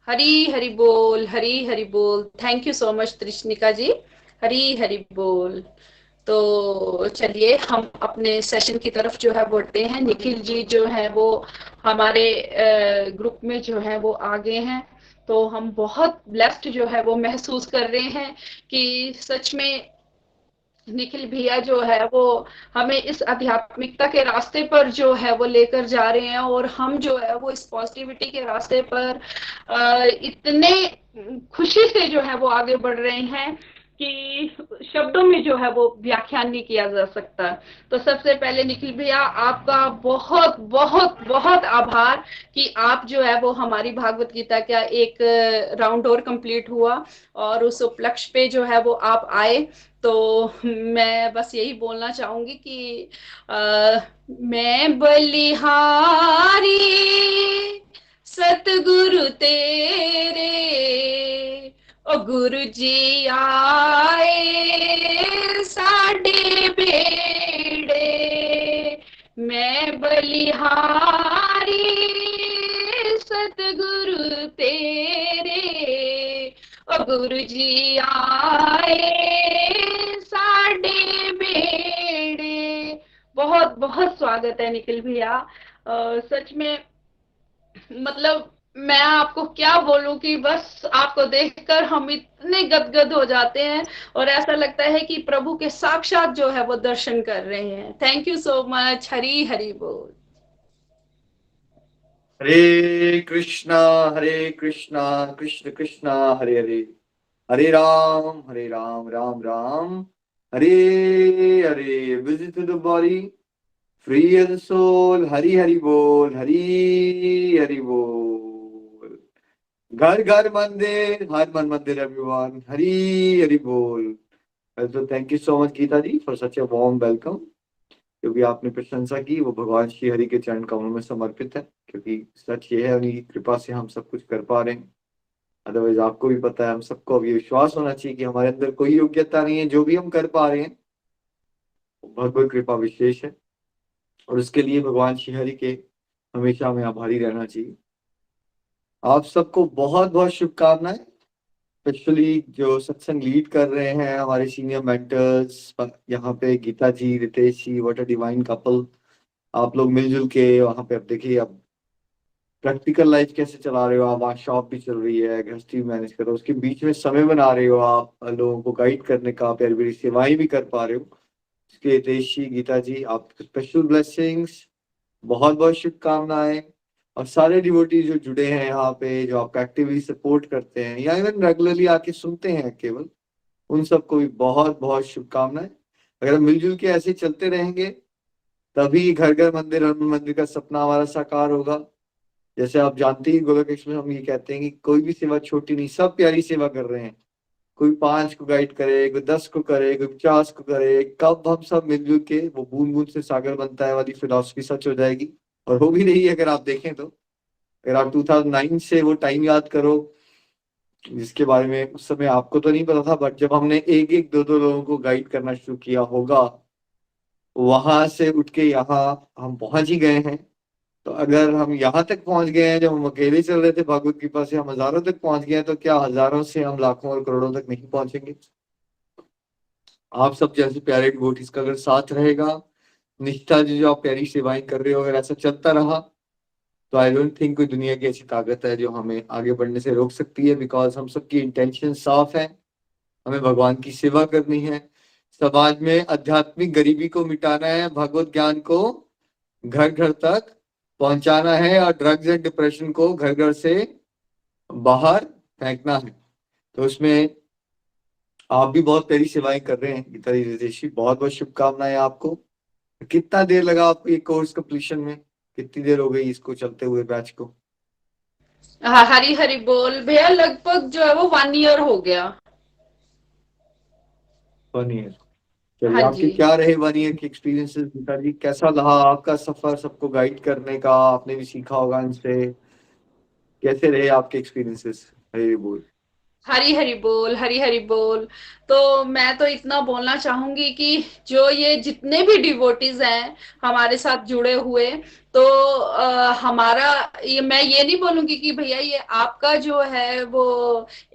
हरी हरि बोल, हरी हरि बोल। Thank you so much त्रिशनिका जी। हरी हरि बोल। तो चलिए हम अपने सेशन की तरफ जो है बढ़ते हैं। निखिल जी जो है वो हमारे ग्रुप में जो है वो आगे हैं। तो हम बहुत ब्लेस्ड जो है वो महसूस कर रहे हैं कि सच में निखिल भैया जो है वो हमें इस आध्यात्मिकता के रास्ते पर जो है वो लेकर जा रहे हैं, और हम जो है वो इस पॉजिटिविटी के रास्ते पर इतने खुशी से जो है वो आगे बढ़ रहे हैं कि शब्दों में जो है वो व्याख्यान नहीं किया जा सकता। तो सबसे पहले निखिल भैया आपका बहुत बहुत बहुत आभार कि आप जो है वो हमारी भागवत गीता का एक राउंड और कंप्लीट हुआ, और उस उपलक्ष्य पे जो है वो आप आए। तो मैं बस यही बोलना चाहूंगी कि मैं बलिहारी सतगुरु तेरे, ओ गुरु जी आए साडे बेड़े। मैं बलिहारी सतगुरु तेरे, ओ गुरु जी आए साडे बेड़े। बहुत बहुत स्वागत है निखिल भैया। सच में मतलब मैं आपको क्या बोलूं कि बस आपको देखकर हम इतने गदगद हो जाते हैं, और ऐसा लगता है कि प्रभु के साक्षात जो है वो दर्शन कर रहे हैं। Thank you so much. Hari Hari बोल। Krishna Hare Krishna Krishna Krishna Hare Hare, Hare Ram Ram Hare Hare. Visit to the body, free as soul. Hari Hari बोल, हरि हरि बोल। घर घर मंदिर, हर मन मंदिर एवरीवन। हरि हरि बोल। तो thank you so much Geeta ji for such a warm welcome. जो भी आपने प्रशंसा की वो भगवान श्री हरि के चरण कमलों में समर्पित है, क्योंकि सच ये है उन्हीं की कृपा से हम सब कुछ कर पा रहे हैं। अदरवाइज आपको भी पता है, हम सबको अभी विश्वास होना चाहिए कि हमारे अंदर कोई योग्यता नहीं है। जो भी हम कर पा रहे हैं वो भगवत कृपा विशेष है, और उसके लिए भगवान श्री हरि के हमेशा हमें आभारी रहना चाहिए। आप सबको बहुत बहुत शुभकामनाएं। स्पेशली जो सत्संग लीड कर रहे हैं हमारे सीनियर मेंटर्स यहाँ पे, गीता जी, रितेश जी, व्हाट अ डिवाइन कपल। आप लोग मिलजुल के वहां पे, अब देखिए अब प्रैक्टिकल लाइफ कैसे चला रहे हो आप। वहाँ शॉप भी चल रही है, गृहस्थी भी मैनेज कर रहे हो, उसके बीच में समय बना रहे हो आप लोगों को गाइड करने का, प्यारी प्यारी सेवाएं भी कर पा रहे हो। इसके हितेश जी, गीता जी, आपको स्पेशल ब्लेसिंग्स, बहुत बहुत शुभकामनाएं। और सारे डिवोटी जो जुड़े हैं यहाँ पे, जो आपका एक्टिवली सपोर्ट करते हैं या इवन रेगुलरली आके सुनते हैं केवल, उन सबको भी बहुत बहुत शुभकामनाएं। अगर हम मिलजुल के ऐसे चलते रहेंगे तभी घर घर मंदिर, हनुमान मंदिर का सपना हमारा साकार होगा। जैसे आप जानते ही गोलोक एक्सप्रेस में हम ये कहते हैं कि कोई भी सेवा छोटी नहीं, सब प्यारी सेवा कर रहे हैं। कोई 5 को गाइड करे, कोई 10 को करे, कोई 50 को करे। कब हम सब मिलजुल के वो बूंद बूंद से सागर बनता है वाली फिलॉसफी सच हो जाएगी, और हो भी रही है। अगर आप देखें तो, अगर आप 2009 से वो टाइम याद करो जिसके बारे में उस समय आपको तो नहीं पता था, बट जब हमने एक एक दो दो लोगों को गाइड करना शुरू किया होगा, वहां से उठ के यहाँ हम पहुंच ही गए हैं। तो अगर हम यहाँ तक पहुंच गए हैं, जब हम अकेले चल रहे थे भगवत कृपा से हम हजारों तक पहुंच गए हैं, तो क्या हजारों से हम लाखों और करोड़ों तक नहीं पहुंचेंगे। आप सब जैसे प्यारे डिवोटीज का अगर साथ रहेगा, निष्ठा जी जो आप प्यारी सेवाएं कर रहे हो, अगर ऐसा चलता रहा, तो आई डोंट थिंक कोई दुनिया की ऐसी ताकत है जो हमें आगे बढ़ने से रोक सकती है। बिकॉज हम सबकी इंटेंशन साफ है, हमें भगवान की सेवा करनी है, समाज में आध्यात्मिक गरीबी को मिटाना है, भगवत ज्ञान को घर घर तक पहुंचाना है, और ड्रग्स एंड डिप्रेशन को घर घर से बाहर फेंकना है। तो उसमें आप भी बहुत प्यारी सेवाएं कर रहे हैं गीता जी, रितेश जी, बहुत बहुत शुभकामनाएं आपको। कितना देर लगा आपको ये कोर्स कंप्लीशन में? कितनी देर हो गई इसको चलते हुए बैच को? हाँ, हरी हरी बोल भैया, लगभग जो है वो 1 ईयर हो गया। 1 ईयर। चलिए, हाँ आपके जी। क्या रहे 1 ईयर के एक्सपीरियंसेस गीता जी? कैसा रहा आपका सफर सबको गाइड करने का? आपने भी सीखा होगा इनसे। कैसे रहे आपके एक्सपीरियंसेस? हरे बोल। हरी हरी बोल, हरी हरी बोल। तो मैं तो इतना बोलना चाहूंगी कि जो ये जितने भी डिवोटीज हैं हमारे साथ जुड़े हुए, तो हमारा मैं ये नहीं बोलूंगी कि भैया ये आपका जो है वो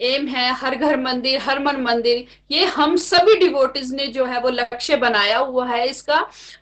एम है हर घर मंदिर हर मन मंदिर, ये हम सभी डिवोटीज ने जो है वो लक्ष्य बनाया हुआ है इसका।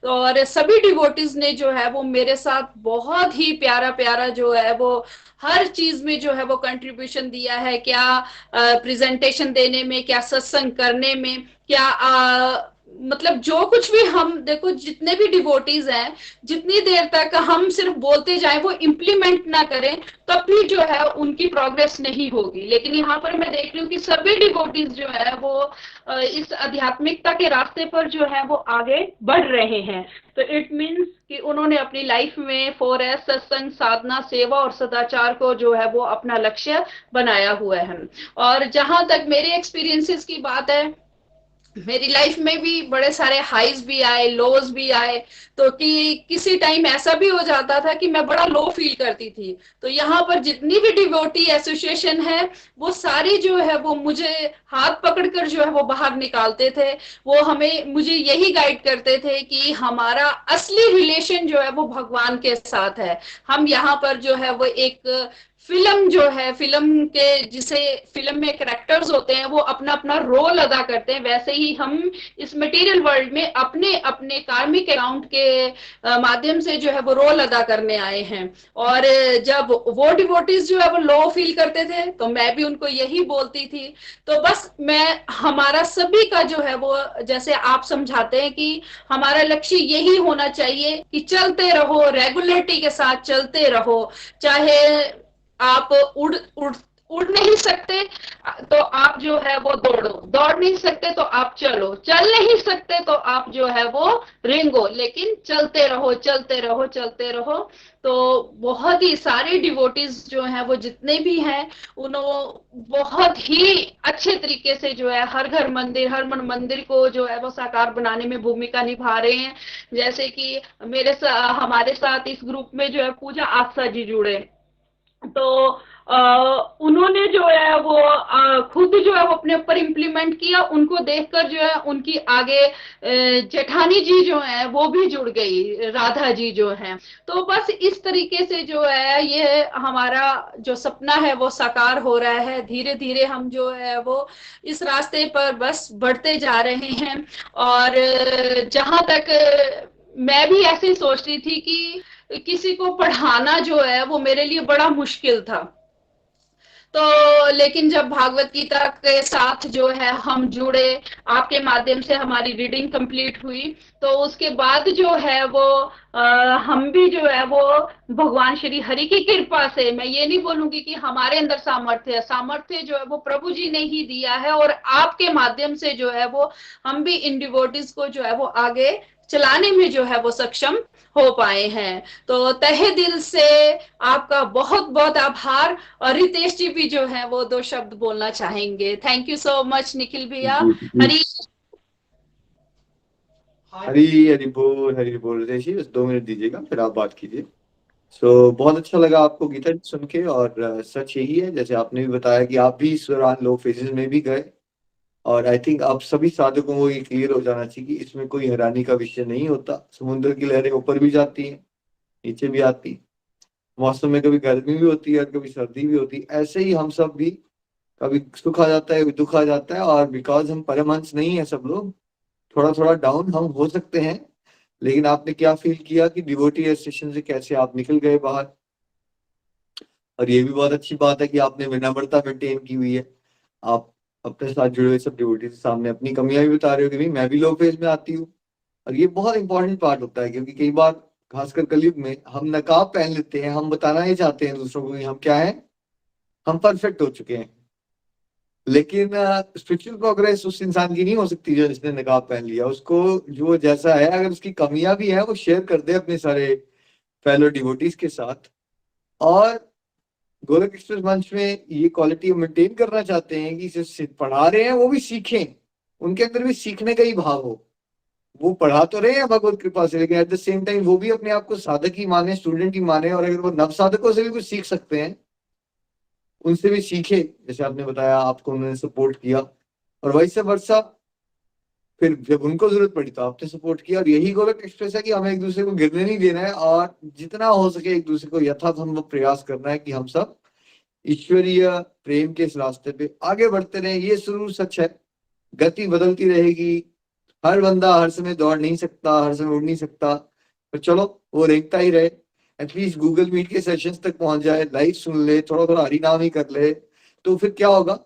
और सभी डिवोटीज ने जो है वो मेरे साथ बहुत ही प्यारा प्यारा जो है वो हर चीज में जो है वो कंट्रीब्यूशन दिया है, क्या प्रेजेंटेशन देने में, क्या सत्संग करने में, क्या मतलब जो कुछ भी हम देखो, जितने भी डिवोटीज हैं, जितनी देर तक हम सिर्फ बोलते जाएं वो इम्प्लीमेंट ना करें, तब भी जो है उनकी प्रोग्रेस नहीं होगी। लेकिन यहाँ पर मैं देख रही हूँ कि सभी डिवोटीज जो है वो इस आध्यात्मिकता के रास्ते पर जो है वो आगे बढ़ रहे हैं। तो इट मीन्स कि उन्होंने अपनी लाइफ में 4S सत्संग, साधना, सेवा और सदाचार को जो है वो अपना लक्ष्य बनाया हुआ है। और जहां तक मेरे एक्सपीरियंसेस की बात है, मेरी लाइफ में भी बड़े सारे हाईज भी आए, लोज भी आए। तो कि किसी टाइम ऐसा भी हो जाता था कि मैं बड़ा लो फील करती थी। तो यहाँ पर जितनी भी डिवोटी एसोसिएशन है, वो सारी जो है वो मुझे हाथ पकड़कर जो है वो बाहर निकालते थे। वो हमें मुझे यही गाइड करते थे कि हमारा असली रिलेशन जो है वो भगवान के साथ है। हम यहाँ पर जो है वो एक फिल्म जो है, फिल्म के जिसे फिल्म में कैरेक्टर्स होते हैं वो अपना अपना रोल अदा करते हैं, वैसे ही हम इस मटेरियल वर्ल्ड में अपने अपने कार्मिक अकाउंट के माध्यम से जो है वो रोल अदा करने आए हैं। और जब वो डिवोटीज जो है वो लो फील करते थे तो मैं भी उनको यही बोलती थी। तो बस मैं हमारा सभी का जो है वो, जैसे आप समझाते हैं कि हमारा लक्ष्य यही होना चाहिए कि चलते रहो, रेगुलरिटी के साथ चलते रहो। चाहे आप उड़ नहीं सकते तो आप जो है वो दौड़ो, दौड़ नहीं सकते तो आप चलो, चल नहीं सकते तो आप जो है वो रेंगो, लेकिन चलते रहो चलते रहो चलते रहो। तो बहुत ही सारे डिवोटीज जो हैं वो जितने भी हैं, उन्होंने बहुत ही अच्छे तरीके से जो है हर घर मंदिर हर मन मंदिर को जो है वो साकार बनाने में भूमिका निभा रहे हैं। जैसे कि हमारे साथ इस ग्रुप में जो है पूजा आस्था जी जुड़े। तो उन्होंने जो है वो खुद जो है वो अपने ऊपर इम्प्लीमेंट किया, उनको देखकर जो है उनकी आगे जेठानी जी जो है वो भी जुड़ गई, राधा जी जो है। तो बस इस तरीके से जो है ये हमारा जो सपना है वो साकार हो रहा है। धीरे धीरे हम जो है वो इस रास्ते पर बस बढ़ते जा रहे हैं। और जहां तक मैं भी ऐसे ही सोच रही थी कि किसी को पढ़ाना जो है वो मेरे लिए बड़ा मुश्किल था। तो लेकिन जब भागवत गीता के साथ जो है हम जुड़े, आपके माध्यम से हमारी रीडिंग कंप्लीट हुई, तो उसके बाद जो है वो हम भी जो है वो भगवान श्री हरि की कृपा से, मैं ये नहीं बोलूंगी कि हमारे अंदर सामर्थ्य है, सामर्थ्य जो है वो प्रभु जी ने ही दिया है। और आपके माध्यम से जो है वो हम भी इन डिवोटीज को जो है वो आगे चलाने में जो है वो सक्षम हो पाए हैं। तो तहे दिल से आपका बहुत बहुत आभार। और रितेश जी भी जो है वो दो शब्द बोलना चाहेंगे। Thank you so much Nikhil भैया। जी जी। हरी हरी हरी बोल ऋषि, बस 2 मिनट दीजिएगा फिर आप बात कीजिए। बहुत अच्छा लगा आपको गीता जी सुन के। और सच यही है जैसे आपने भी बताया कि आप भी इस दौरान लो फेजेस में भी गए। और आई थिंक आप सभी साधकों को ये क्लियर हो जाना चाहिए कि इसमें कोई हैरानी का विषय नहीं होता। समुद्र की लहरें ऊपर भी जाती हैं, नीचे भी आती, मौसम में कभी गर्मी भी होती है और कभी सर्दी भी होती है। ऐसे ही हम सब भी, कभी सुख आ जाता है कभी दुख आ जाता है। और बिकॉज हम परमहंस नहीं है सब लोग, थोड़ा थोड़ा डाउन हम हो सकते हैं। लेकिन आपने क्या फील किया कि डिवोटी एसोसिएशन से कैसे आप निकल गए बाहर। और ये भी बहुत अच्छी बात है कि आपने विनम्रता मेंटेन की हुई है। आप अपने साथ जुड़े हुए सब डिवोटी के सामने अपनी कमियां भी बता रहे हो कि भाई मैं भी लो फेज में आती हूँ। और ये बहुत इंपॉर्टेंट पार्ट होता है, क्योंकि कई बार खासकर कलयुग में हम नकाब पहन लेते हैं, हम बताना ही चाहते हैं दूसरों को कि हम क्या हैं, हम परफेक्ट हो चुके हैं। लेकिन स्पिरिचुअल प्रोग्रेस उस इंसान की नहीं हो सकती जो जिसने नकाब पहन लिया। उसको जो जैसा है, अगर उसकी कमियां भी है वो शेयर कर दे अपने सारे फेलो डिवोटीज के साथ। और गोलक एक्सप्रेस मंच में ये क्वालिटी मेंटेन करना चाहते हैं कि जो पढ़ा रहे हैं वो भी सीखें, उनके अंदर भी सीखने का ही भाव हो। वो पढ़ा तो रहे हैं भगवत कृपा से, लेकिन एट द सेम टाइम वो भी अपने आप को साधक ही माने, स्टूडेंट ही माने। और अगर वो नव साधकों से भी कुछ सीख सकते हैं, उनसे भी सीखे। जैसे आपने बताया आपको उन्होंने सपोर्ट किया, और वैसे वर्षा फिर जब उनको जरूरत पड़ी तो आपने सपोर्ट किया। और यही गोलक एक्सप्रेस है कि हमें एक दूसरे को गिरने नहीं देना है और जितना हो सके एक दूसरे को यथासंभव प्रयास करना है कि हम सब ईश्वरीय प्रेम के इस रास्ते पे आगे बढ़ते रहे। ये जरूर सच है, गति बदलती रहेगी, हर बंदा हर समय दौड़ नहीं सकता, हर समय उड़ नहीं सकता, पर चलो वो रेंगता ही रहे, एटलीस्ट गूगल मीट के सेशंस तक पहुंच जाए, लाइव सुन ले, थोड़ा थोड़ा हरि नाम ही कर ले, तो फिर क्या होगा,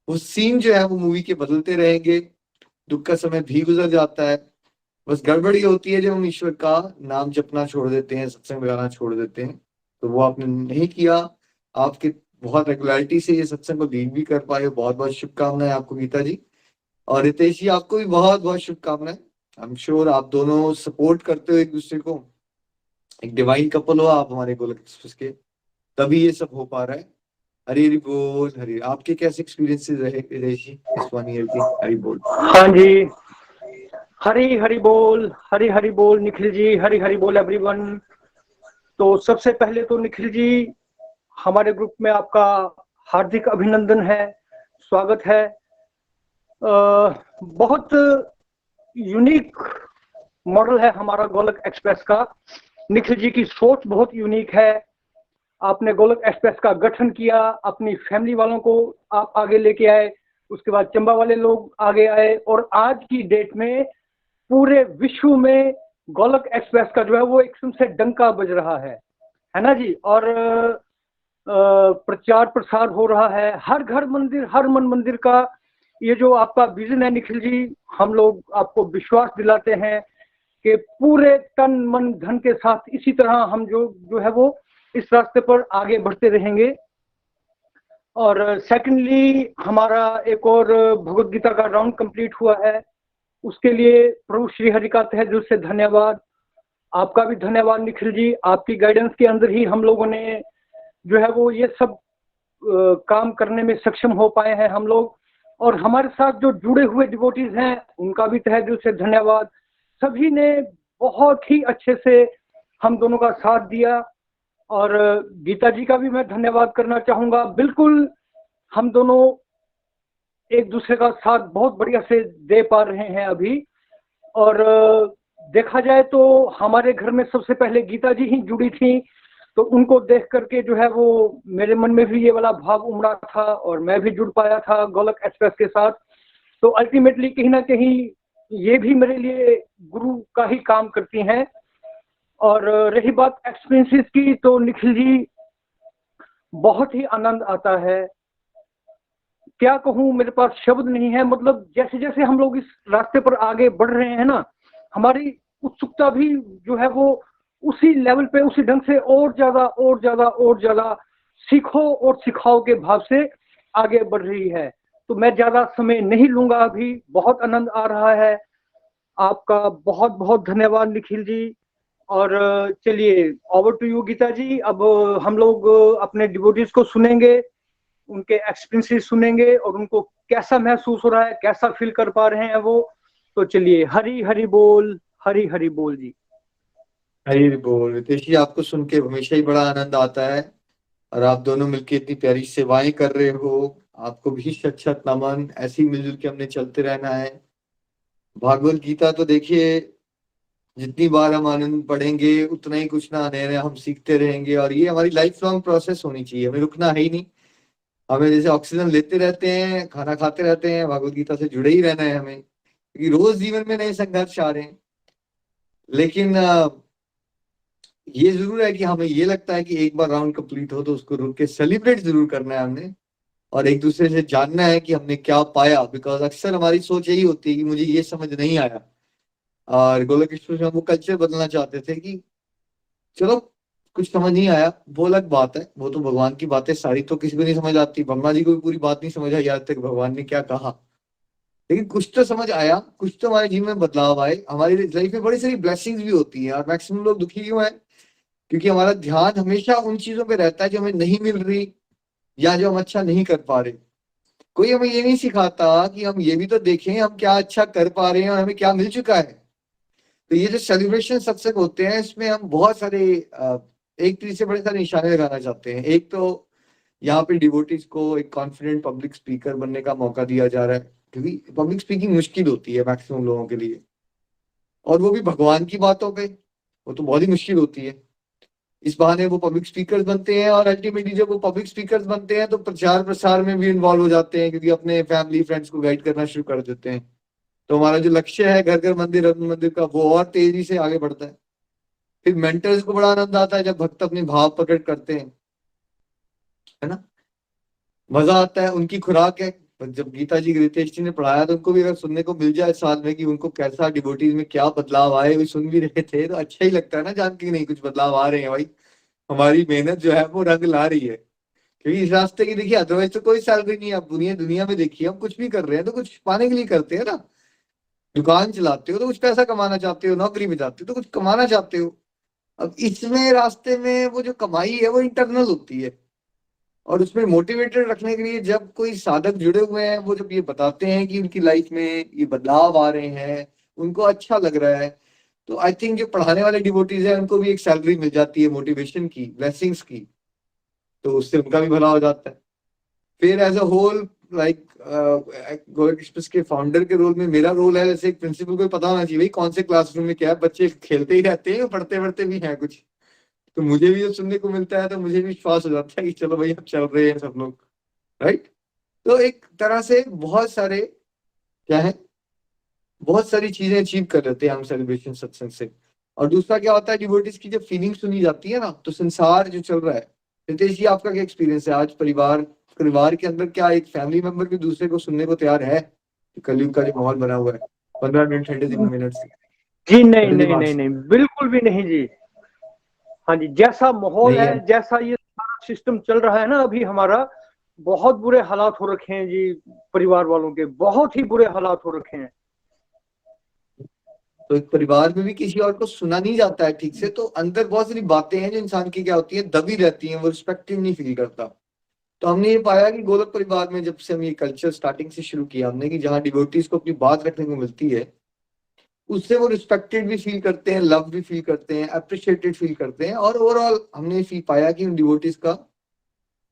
वो सीन जो है वो मूवी के बदलते रहेंगे। दुख का समय भी गुजर जाता है, बस गड़बड़ी होती है जब हम ईश्वर का नाम जपना छोड़ देते हैं, सत्संग लगाना छोड़ देते हैं। तो वो आपने नहीं किया, आपके बहुत रेगुलरिटी से ये सत्संग को लीड भी कर पाए, बहुत बहुत शुभकामनाएं आपको गीता जी। और रितेश जी आपको भी बहुत बहुत शुभकामनाएं। आई एम श्योर आप दोनों सपोर्ट करते हो एक दूसरे को, एक डिवाइन कपल हो आप हमारे गोलक एक्सप्रेस के, तभी ये सब हो पा रहा है। हरी हरी बोल। हरी, आपके कैसे एक्सपीरियंसेस रहे रितेश जी इस 1 ईयर के? हरी बोल। हाँ जी, हरी हरी बोल, हरी हरी बोल निखिल जी, हरी हरी बोल एवरीवन। तो सबसे पहले तो निखिल जी, हमारे ग्रुप में आपका हार्दिक अभिनंदन है, स्वागत है। बहुत यूनिक मॉडल है हमारा गोलक एक्सप्रेस का। निखिल जी की सोच बहुत यूनिक है। आपने गोलक एक्सप्रेस का गठन किया, अपनी फैमिली वालों को आप आगे लेके आए, उसके बाद चंबा वाले लोग आगे आए, और आज की डेट में पूरे विश्व में गोलक एक्सप्रेस का जो है वो एकदम से डंका बज रहा है ना जी। और प्रचार प्रसार हो रहा है, हर घर मंदिर, हर मन मंदिर का ये जो आपका विजन है निखिल जी, हम लोग आपको विश्वास दिलाते हैं कि पूरे तन मन धन के साथ इसी तरह हम जो है वो इस रास्ते पर आगे बढ़ते रहेंगे। और सेकंडली, हमारा एक और भगवत गीता का राउंड कंप्लीट हुआ है, उसके लिए प्रभु श्री हरि का तहे दिल से धन्यवाद। आपका भी धन्यवाद निखिल जी, आपकी गाइडेंस के अंदर ही हम लोगों ने जो है वो ये सब काम करने में सक्षम हो पाए हैं हम लोग। और हमारे साथ जो जुड़े हुए डिवोटीज हैं उनका भी तहे दिल से धन्यवाद। सभी ने बहुत ही अच्छे से हम दोनों का साथ दिया। और गीता जी का भी मैं धन्यवाद करना चाहूंगा। बिल्कुल हम दोनों एक दूसरे का साथ बहुत बढ़िया से दे पा रहे हैं अभी। और देखा जाए तो हमारे घर में सबसे पहले गीता जी ही जुड़ी थी, तो उनको देख करके जो है वो मेरे मन में भी ये वाला भाव उमड़ा था और मैं भी जुड़ पाया था गोलक एक्सप्रेस के साथ। तो अल्टीमेटली कहीं ना कहीं ये भी मेरे लिए गुरु का ही काम करती हैं। और रही बात एक्सपीरियंसेस की, तो निखिल जी बहुत ही आनंद आता है, क्या कहूँ, मेरे पास शब्द नहीं है। मतलब जैसे जैसे हम लोग इस रास्ते पर आगे बढ़ रहे हैं ना, हमारी उत्सुकता भी जो है वो उसी लेवल पे, उसी ढंग से और ज्यादा और ज्यादा और ज्यादा सीखो और सिखाओ के भाव से आगे बढ़ रही है। तो मैं ज्यादा समय नहीं लूंगा, अभी बहुत आनंद आ रहा है। आपका बहुत बहुत धन्यवाद निखिल जी। और चलिए ओवर टू यू गीता जी। अब हम लोग अपने डिवोटीज को सुनेंगे, उनके एक्सपीरियंसेस सुनेंगे और उनको कैसा महसूस हो रहा है, कैसा फील कर पा रहे हैं वो। तो चलिए, हरी हरी बोल, हरी हरी बोल जी। हरी हरी बोल। रितेश जी आपको सुन के हमेशा ही बड़ा आनंद आता है, और आप दोनों मिलकर इतनी प्यारी सेवाएं कर रहे हो, आपको भी शत शत नमन। ऐसे ही मिलजुल के हमने चलते रहना है। भागवत गीता तो देखिए, जितनी बार हम आनंद पढ़ेंगे उतना ही कुछ ना नया नया हम सीखते रहेंगे, और ये हमारी लाइफ लॉन्ग प्रोसेस होनी चाहिए, हमें रुकना है ही नहीं। हमें जैसे ऑक्सीजन लेते रहते हैं, खाना खाते रहते हैं, भागवत गीता से जुड़े ही रहना है हमें, क्योंकि रोज जीवन में नए संघर्ष आ रहे हैं। लेकिन ये जरूर है कि हमें ये लगता है कि एक बार राउंड कंप्लीट हो तो उसको रुक के सेलिब्रेट जरूर करना है हमने, और एक दूसरे से जानना है कि हमने क्या पाया। बिकॉज अक्सर हमारी सोच यही होती है कि मुझे ये समझ नहीं आया, और गोलक एक्सप्रेस में हम वो कल्चर बदलना चाहते थे कि चलो कुछ समझ नहीं आया वो अलग बात है, वो तो भगवान की बातें सारी तो किसी को नहीं समझ आती। ब्रह्मा जी को भी पूरी बात नहीं समझ आई आज तक भगवान ने क्या कहा, लेकिन कुछ तो समझ आया, कुछ तो हमारे जीवन में बदलाव आए। हमारी लाइफ में बड़ी सारी ब्लेसिंग्स भी होती हैं, और मैक्सिमम लोग दुखी क्यों है? क्योंकि हमारा ध्यान हमेशा उन चीजों पे रहता है जो हमें नहीं मिल रही या जो हम अच्छा नहीं कर पा रहे। कोई हमें ये नहीं सिखाता कि हम ये भी तो देखें हम क्या अच्छा कर पा रहे हैं और हमें क्या मिल चुका है। तो ये जो सेलिब्रेशन सत्संग होते हैं, इसमें हम बहुत सारे एक तरीके से बड़े सारे निशाने लगाना चाहते हैं। एक तो यहाँ पे डिवोटीज को एक कॉन्फिडेंट पब्लिक स्पीकर बनने का मौका दिया जा रहा है, क्योंकि पब्लिक स्पीकिंग मुश्किल होती है मैक्सिमम लोगों के लिए, और वो भी भगवान की बातों पे, वो तो बहुत ही मुश्किल होती है। इस बहाने वो पब्लिक स्पीकर्स बनते हैं, और अल्टीमेटली जब वो पब्लिक स्पीकर्स बनते हैं तो प्रचार प्रसार में भी इन्वॉल्व हो जाते हैं, क्योंकि अपने फैमिली फ्रेंड्स को गाइड करना शुरू कर देते हैं। तो हमारा जो लक्ष्य है घर घर मंदिर रत्न मंदिर का, वो और तेजी से आगे बढ़ता है। फिर मेंटर्स को बड़ा आनंद आता है जब भक्त अपने भाव प्रकट करते हैं, है ना, मजा आता है। उनकी खुराक है। जब गीता जी रितेश जी ने पढ़ाया तो उनको भी अगर सुनने को मिल जाए साल में कि उनको कैसा डिवोटीज में क्या बदलाव आए, वो सुन भी रहे थे, तो अच्छा ही लगता है ना जान के कि नहीं कुछ बदलाव आ रहे हैं भाई, हमारी मेहनत जो है वो रंग ला रही है। क्योंकि इस रास्ते की देखिए अदरवाइज तो कोई सैलरी नहीं है। आप दुनिया दुनिया में देखिए, हम कुछ भी कर रहे हैं तो कुछ पाने के लिए करते हैं ना। दुकान चलाते हो तो कुछ पैसा कमाना चाहते हो, नौकरी में जाते हो तो कुछ कमाना चाहते हो। अब इसमें रास्ते में वो जो कमाई है वो इंटरनल होती है, और उसमें मोटिवेटेड रखने के लिए जब कोई साधक जुड़े हुए हैं, वो जब ये बताते हैं कि उनकी लाइफ में ये बदलाव आ रहे हैं, उनको अच्छा लग रहा है, तो आई थिंक जो पढ़ाने वाले डिवोटीज हैं उनको भी एक सैलरी मिल जाती है मोटिवेशन की, ब्लेसिंग्स की, तो उससे उनका भी भला हो जाता है। फिर as a whole like Gold Express के फाउंडर के रोल में मेरा रोल है, जैसे एक प्रिंसिपल को पता होना चाहिए भाई कौन से क्लासरूम में क्या है, बच्चे खेलते ही रहते हैं, पढ़ते पढ़ते भी हैं कुछ, तो मुझे भी जब सुनने को मिलता है तो मुझे भी विश्वास हो जाता है कि चलो भाई अब चल रहे हैं सब लोग, राइट। तो एक तरह से बहुत सारे क्या है, बहुत सारी चीजें अचीव कर लेते हैं हम सेलिब्रेशन सत्संग से। और दूसरा क्या होता है, डिवोटीज की जब फीलिंग सुनी जाती है ना, तो संसार जो चल रहा है। रितेश जी आपका क्या एक्सपीरियंस है आज परिवार के अंदर, क्या एक फैमिली मेंबर भी दूसरे को सुनने को तैयार है? कलयुग का जो माहौल बना हुआ है, 15 मिनट 30 मिनट से जी नहीं नहीं नहीं नहीं, बिल्कुल भी नहीं जी। हाँ जी, जैसा माहौल है, जैसा ये सारा सिस्टम चल रहा है ना अभी हमारा, बहुत बुरे हालात हो रखे हैं जी, परिवार वालों के बहुत ही बुरे हालात हो रखे हैं। तो एक परिवार में भी किसी और को सुना नहीं जाता है ठीक से, तो अंदर बहुत सारी बातें हैं जो इंसान की क्या होती है, दबी रहती हैं, वो रिस्पेक्टेड नहीं फील करता। तो हमने ये पाया कि गोलक परिवार में जब से हम ये कल्चर स्टार्टिंग से शुरू किया हमने, कि जहाँ डिवोटीज को अपनी बात रखने को मिलती है, उससे वो रिस्पेक्टेड भी फील करते हैं, लव भी फील करते हैं, अप्रिशिएटेड फील करते हैं, और ओवरऑल हमने फील पाया कि उन डिवोटीज का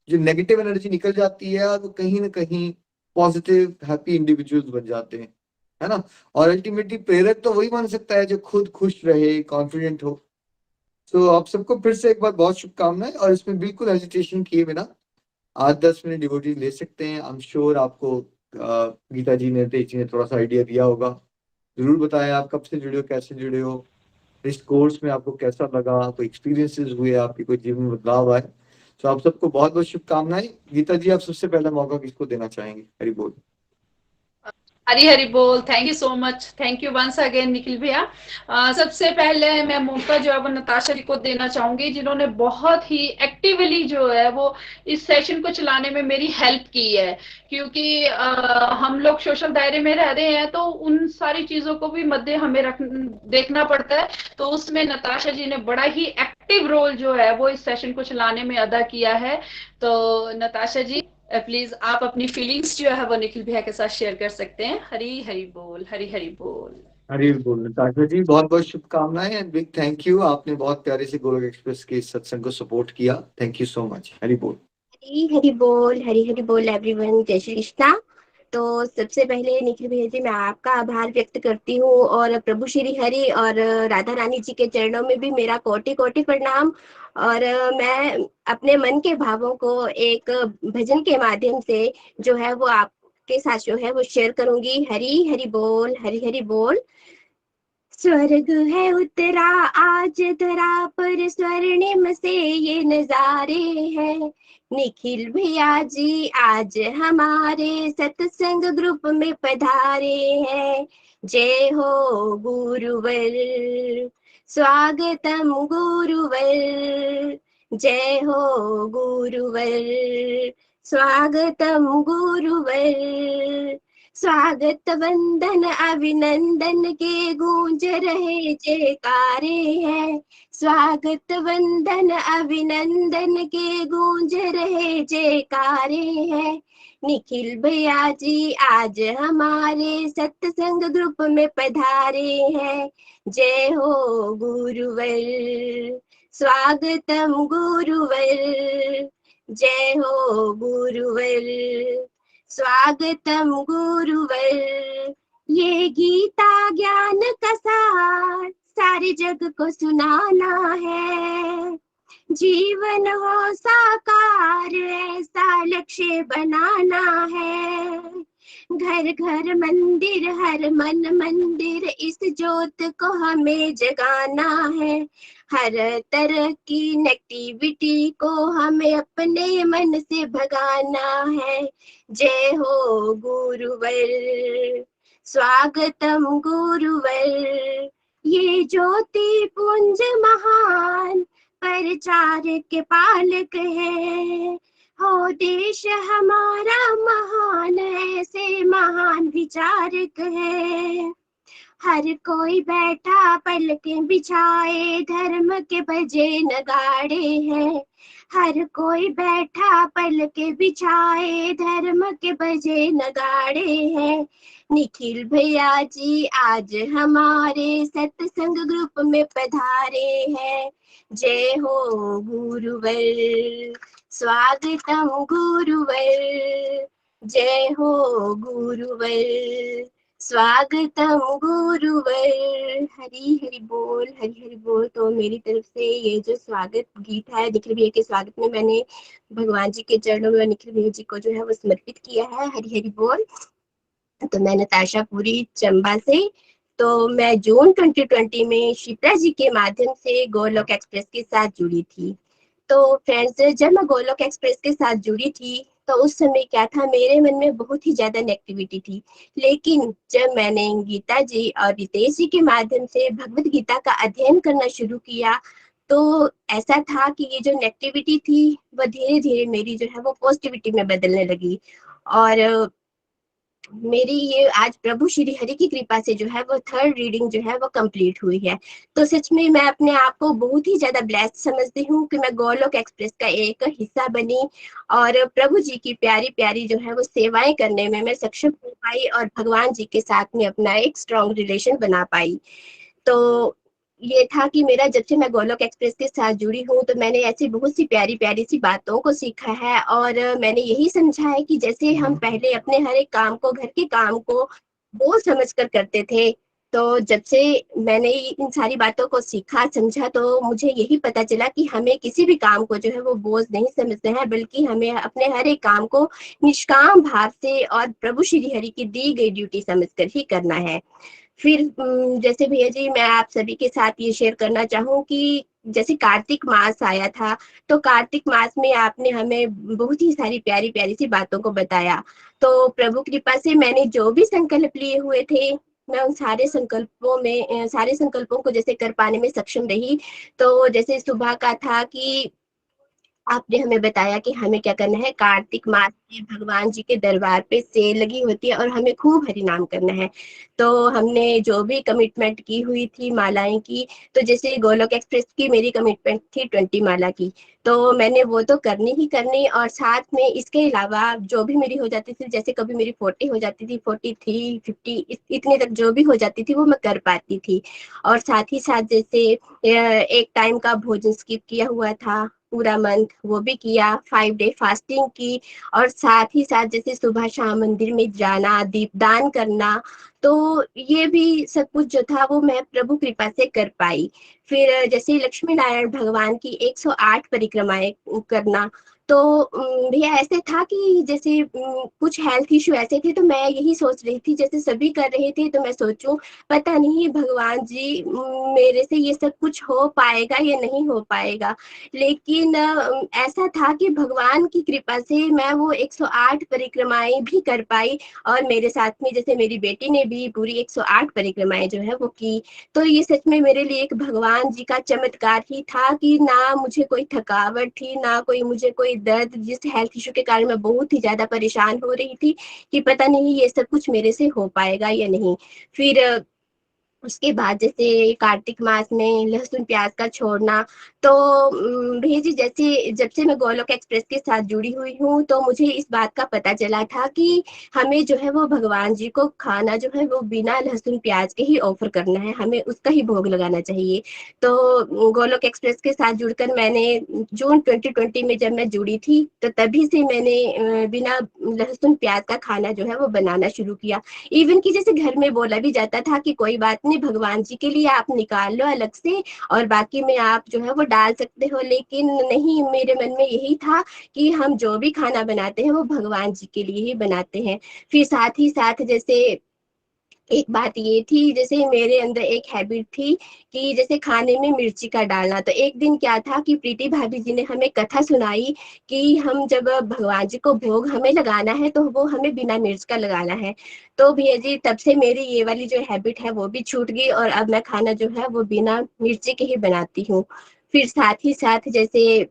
जो नेगेटिव एनर्जी निकल जाती है, और वो कहीं ना कहीं पॉजिटिव हैप्पी इंडिविजुअल्स बन जाते हैं, है ना। और अल्टीमेटली प्रेरक तो वही बन सकता है जो खुद खुश रहे, कॉन्फिडेंट हो। तो आप सबको फिर से एक बार बहुत शुभकामनाएं, और इसमें बिल्कुल हेजिटेशन किए बिना 8-10 मिनट डिवोटी ले सकते हैं। आई एम श्योर आपको गीता जी ने तेज जी ने थोड़ा सा आइडिया दिया होगा। जरूर बताएं आप कब से जुड़े हो, कैसे जुड़े हो, इस कोर्स में आपको कैसा लगा, कोई एक्सपीरियंसेस हुए आपके, कोई जीवन में बदलाव आए। तो आप सबको बहुत बहुत शुभकामनाएं। गीता जी आप सबसे पहला मौका किसको देना चाहेंगे? हरि बोल। हरी हरी बोल। Thank you so much, thank you once again Nikhil भैया। सबसे पहले मैं मौका जो है वो नताशा जी को देना चाहूंगी, जिन्होंने बहुत ही एक्टिवली जो है वो इस सेशन को चलाने में मेरी हेल्प की है। क्योंकि हम लोग सोशल दायरे में रह रहे हैं, तो उन सारी चीजों को भी मद्दे हमें देखना पड़ता है। तो उसमें नताशा जी ने बड़ा ही एक्टिव रोल जो है वो इस सेशन को चलाने में अदा किया है। तो नताशा जी प्लीज आप अपनी फीलिंग्स जो है वो निखिल भैया के साथ शेयर कर सकते हैं। हरी हरी बोल, हरी हरी बोल। हरी बोल। नताशा जी बहुत बहुत शुभकामनाएं एंड बिग थैंक यू, आपने बहुत प्यारे से गोलोक एक्सप्रेस के इस सत्संग को सपोर्ट किया। Thank you so much. Hari बोल। हरी हरी बोल, हरी हरी बोल एवरीवन। जय श्री कृष्णा। तो सबसे पहले निखिल भैया जी मैं आपका आभार व्यक्त करती हूँ, और प्रभु श्री हरि और राधा रानी जी के चरणों में भी मेरा कोटि कोटि प्रणाम। और मैं अपने मन के भावों को एक भजन के माध्यम से जो है वो आपके साथ जो है वो शेयर करूंगी। हरी हरी बोल, हरी हरी बोल। स्वर्ग है उतरा आज धरा पर, स्वर्णिम से ये नजारे हैं। निखिल भैया जी आज हमारे सत्संग ग्रुप में पधारे हैं। जय हो गुरुवर, स्वागतम गुरुवर। जय हो गुरुवर, स्वागतम गुरुवर। स्वागत वंदन अभिनंदन के गूंज रहे जयकारे हैं। स्वागत वंदन अभिनंदन के गूंज रहे जयकारे हैं। निखिल भैया जी आज हमारे सत्संग ग्रुप में पधारे हैं। जय हो गुरुवर, स्वागतम गुरुवर। जय हो गुरुवर, स्वागतम गुरुवर। ये गीता ज्ञान का सार सारे जग को सुनाना है। जीवन हो साकार ऐसा लक्ष्य बनाना है। घर घर मंदिर हर मन मंदिर इस ज्योत को हमें जगाना है। हर तरह की नेगेटिविटी को हमें अपने मन से भगाना है। जय हो गुरुवर। स्वागतम गुरुवर। ये ज्योति पुंज महान प्रचार के पालक है। हो देश हमारा महान ऐसे महान विचारक है। हर कोई बैठा पलकें बिछाए धर्म के बजे नगाड़े हैं। हर कोई बैठा पलकें बिछाए धर्म के बजे नगाड़े हैं। निखिल भैया जी आज हमारे सत्संग ग्रुप में पधारे हैं। जय हो गुरुवर। स्वागतम गुरुवर। जय हो गुरुवर। स्वागतम गुरुवर। हरी हरि बोल, हरी हरि बोल। तो मेरी तरफ से ये जो स्वागत गीत है निखिल भैया के स्वागत में मैंने भगवान जी के चरणों में निखिल भैया जी को जो है वो समर्पित किया है। हरी हरि बोल। तो मैं नताशा पुरी चंबा से। तो मैं जून 2020 में शिप्रा जी के माध्यम से गोलोक एक्सप्रेस के साथ जुड़ी थी। तो फ्रेंड्स जब मैं गोलोक एक्सप्रेस के साथ जुड़ी थी तो उस समय क्या था, मेरे मन में बहुत ही ज्यादा नेगेटिविटी थी। लेकिन जब मैंने गीता जी और रितेश जी के माध्यम से भगवत गीता का अध्ययन करना शुरू किया तो ऐसा था कि ये जो नेगेटिविटी थी वो धीरे धीरे मेरी जो है वो पॉजिटिविटी में बदलने लगी। और मेरी ये आज प्रभु श्री हरि की कृपा से जो है वो 3rd रीडिंग जो है वो कंप्लीट हुई है। तो सच में मैं अपने आप को बहुत ही ज्यादा ब्लेस्ड समझती हूँ कि मैं गोलोक एक्सप्रेस का एक हिस्सा बनी और प्रभु जी की प्यारी प्यारी जो है वो सेवाएं करने में मैं सक्षम हो पाई और भगवान जी के साथ में अपना एक स्ट्रॉन्ग रिलेशन बना पाई। तो ये था कि मेरा जब से मैं गोलोक एक्सप्रेस के साथ जुड़ी हूँ तो मैंने ऐसी बहुत सी प्यारी प्यारी सी बातों को सीखा है और मैंने यही समझा है कि जैसे हम पहले अपने हर एक काम को, घर के काम को बोझ समझ कर करते थे, तो जब से मैंने इन सारी बातों को सीखा समझा तो मुझे यही पता चला कि हमें किसी भी काम को जो है वो बोझ नहीं समझना है, बल्कि हमें अपने हर एक काम को निष्काम भाव से और प्रभु श्री हरि की दी गई ड्यूटी समझकर ही करना है। फिर जैसे भैया जी मैं आप सभी के साथ ये शेयर करना चाहूँ कि जैसे कार्तिक मास आया था तो कार्तिक मास में आपने हमें बहुत ही सारी प्यारी प्यारी सी बातों को बताया। तो प्रभु कृपा से मैंने जो भी संकल्प लिए हुए थे मैं उन सारे संकल्पों को जैसे कर पाने में सक्षम रही। तो जैसे सुबह का था कि आपने हमें बताया कि हमें क्या करना है, कार्तिक मास में भगवान जी के दरबार पे सेल लगी होती है और हमें खूब हरि नाम करना है। तो हमने जो भी कमिटमेंट की हुई थी मालाएं की, तो जैसे गोलोक एक्सप्रेस की मेरी कमिटमेंट थी 20 माला की, तो मैंने वो तो करनी ही करनी और साथ में इसके अलावा जो भी मेरी हो जाती थी, जैसे कभी मेरी 40 हो जाती थी, 43, 50 इतने तक जो भी हो जाती थी वो मैं कर पाती थी। और साथ ही साथ जैसे एक टाइम का भोजन स्किप किया हुआ था पूरा मंथ, वो भी किया, 5 डे फास्टिंग की और साथ ही साथ जैसे सुबह शाम मंदिर में जाना, दीपदान करना, तो ये भी सब कुछ जो था वो मैं प्रभु कृपा से कर पाई। फिर जैसे लक्ष्मी नारायण भगवान की 108 परिक्रमाएं करना, तो भैया ऐसे था कि जैसे कुछ हेल्थ इश्यू ऐसे थे तो मैं यही सोच रही थी जैसे सभी कर रहे थे तो मैं सोचूं पता नहीं भगवान जी मेरे से ये सब कुछ हो पाएगा या नहीं हो पाएगा। लेकिन ऐसा था कि भगवान की कृपा से मैं वो 108 परिक्रमाएं भी कर पाई और मेरे साथ में जैसे मेरी बेटी ने भी पूरी 108 परिक्रमाएं जो है वो की। तो ये सच में मेरे लिए एक भगवान जी का चमत्कार ही था कि ना मुझे कोई थकावट थी, ना कोई मुझे कोई दर्द, जिस हेल्थ इशू के कारण मैं बहुत ही ज्यादा परेशान हो रही थी कि पता नहीं ये सब कुछ मेरे से हो पाएगा या नहीं। फिर उसके बाद जैसे कार्तिक मास में लहसुन प्याज का छोड़ना। तो भैया जी, जैसे जब से मैं गोलोक एक्सप्रेस के साथ जुड़ी हुई हूँ तो मुझे इस बात का पता चला था कि हमें जो है वो भगवान जी को खाना जो है वो बिना लहसुन प्याज के ही ऑफर करना है, हमें उसका ही भोग लगाना चाहिए। तो गोलोक एक्सप्रेस के साथ जुड़कर मैंने जून 2020 में जब मैं जुड़ी थी तो तभी से मैंने बिना लहसुन प्याज का खाना जो है वो बनाना शुरू किया। इवन कि जैसे घर में बोला भी जाता था कि कोई बात नहीं, भगवान जी के लिए आप निकाल लो अलग से और बाकी में आप जो है वो डाल सकते हो, लेकिन नहीं, मेरे मन में यही था कि हम जो भी खाना बनाते हैं वो भगवान जी के लिए ही बनाते हैं। फिर साथ ही साथ जैसे एक बात ये थी, जैसे मेरे अंदर एक हैबिट थी कि जैसे खाने में मिर्ची का डालना। तो एक दिन क्या था कि प्रीति भाभी जी ने हमें कथा सुनाई कि हम जब भगवान जी को भोग हमें लगाना है तो वो हमें बिना मिर्च का लगाना है। तो भैया जी, तब से मेरी ये वाली जो हैबिट है वो भी छूट गई और अब मैं खाना जो है वो बिना मिर्ची के ही बनाती हूँ। फिर साथ ही साथ जैसे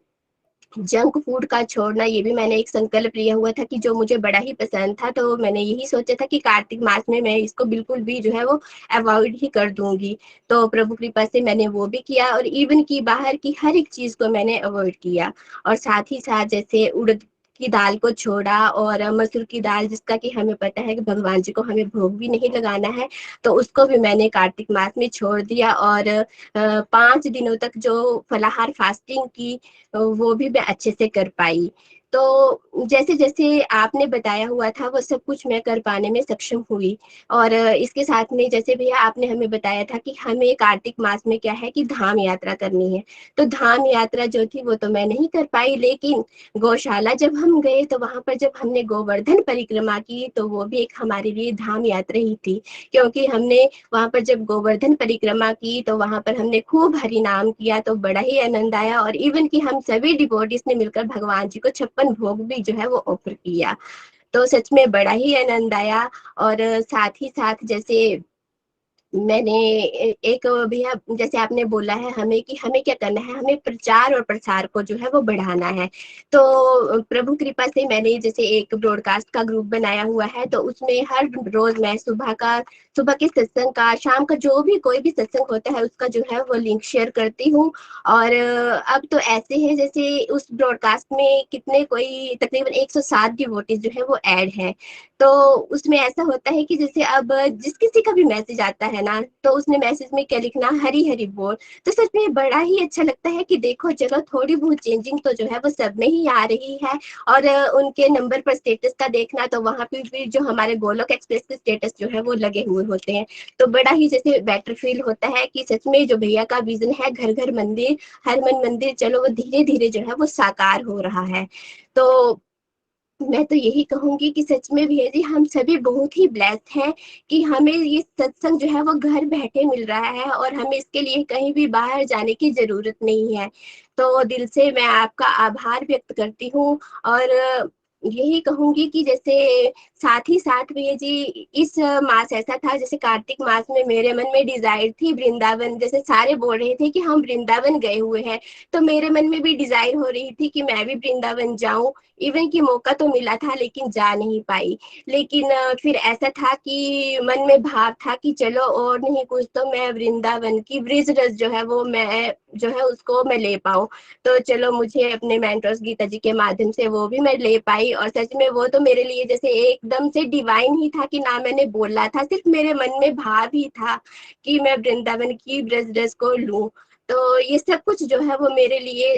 जंक फूड का छोड़ना, ये भी मैंने एक संकल्प लिया हुआ था कि जो मुझे बड़ा ही पसंद था, तो मैंने यही सोचा था कि कार्तिक मास में मैं इसको बिल्कुल भी जो है वो अवॉइड ही कर दूंगी। तो प्रभु कृपा से मैंने वो भी किया और इवन की बाहर की हर एक चीज को मैंने अवॉइड किया। और साथ ही साथ जैसे उड़द की दाल को छोड़ा और मसूर की दाल, जिसका कि हमें पता है कि भगवान जी को हमें भोग भी नहीं लगाना है, तो उसको भी मैंने कार्तिक मास में छोड़ दिया। और 5 दिनों तक जो फलाहार फास्टिंग की वो भी मैं अच्छे से कर पाई। तो जैसे जैसे आपने बताया हुआ था वो सब कुछ मैं कर पाने में सक्षम हुई। और इसके साथ में जैसे भैया आपने हमें बताया था कि हमें कार्तिक मास में क्या है कि धाम यात्रा करनी है। तो धाम यात्रा जो थी वो तो मैं नहीं कर पाई, लेकिन गौशाला जब हम गए तो वहां पर जब हमने गोवर्धन परिक्रमा की तो वो भी एक हमारे लिए धाम यात्रा ही थी। क्योंकि हमने वहां पर जब गोवर्धन परिक्रमा की तो वहां पर हमने खूब हरि नाम किया, तो बड़ा ही आनंद आया। और इवन कि हम सभी डिवोटीज ने मिलकर भगवान जी को 56 भोग भी जो है वो ऑफर किया। तो सच में बड़ा ही आनंद आया। और साथ ही साथ जैसे मैंने एक भैया, जैसे आपने बोला है हमें कि हमें क्या करना है, हमें प्रचार और प्रसार को जो है वो बढ़ाना है। तो प्रभु कृपा से मैंने जैसे एक ब्रॉडकास्ट का ग्रुप बनाया हुआ है, तो उसमें हर रोज मैं सुबह के सत्संग का, शाम का जो भी कोई भी सत्संग होता है उसका जो है वो लिंक शेयर करती हूँ। और अब तो ऐसे है जैसे उस ब्रॉडकास्ट में कितने कोई तकरीबन 107 डिवोटीज जो है वो ऐड है। तो उसमें ऐसा होता है कि जैसे अब जिस किसी का भी मैसेज आता है ना, तो उसने मैसेज में क्या लिखना, हरी हरी बोल। तो सच में बड़ा ही अच्छा लगता है कि देखो चलो थोड़ी बहुत चेंजिंग तो जो है वो सब में ही आ रही है। और उनके नंबर पर स्टेटस का देखना, तो वहां पे भी जो हमारे गोलोक एक्सप्रेस के स्टेटस जो है वो लगे हुए होते हैं। तो बड़ा ही जैसे बेटर फील होता है कि सच में जो भैया का विजन है घर घर मंदिर हर मन मंदिर, चलो वो धीरे धीरे जो है वो साकार हो रहा है। तो मैं तो यही कहूंगी कि सच में भैया जी हम सभी बहुत ही ब्लेस्ड हैं कि हमें ये सत्संग जो है वो घर बैठे मिल रहा है और हमें इसके लिए कहीं भी बाहर जाने की जरूरत नहीं है। तो दिल से मैं आपका आभार व्यक्त करती हूँ। और यही कहूंगी कि जैसे साथ ही साथ भैया जी इस मास ऐसा था, जैसे कार्तिक मास में मेरे मन में डिजायर थी वृंदावन, जैसे सारे बोल रहे थे कि हम वृंदावन गए हुए हैं, तो मेरे मन में भी डिजायर हो रही थी कि मैं भी वृंदावन जाऊं। इवन की मौका तो मिला था लेकिन जा नहीं पाई। लेकिन फिर ऐसा था कि मन में भाव था कि चलो और नहीं कुछ तो मैं वृंदावन की ब्रिज रस जो है वो मैं जो है उसको मैं ले पाऊं। तो चलो मुझे अपने मेंटर्स गीता जी के माध्यम से वो भी मैं ले पाई। और सच में वो तो मेरे लिए जैसे एकदम से डिवाइन ही था कि ना मैंने बोला था, सिर्फ मेरे मन में भाव ही था कि मैं वृंदावन की ब्रज रस को लूं। तो ये सब कुछ जो है वो मेरे लिए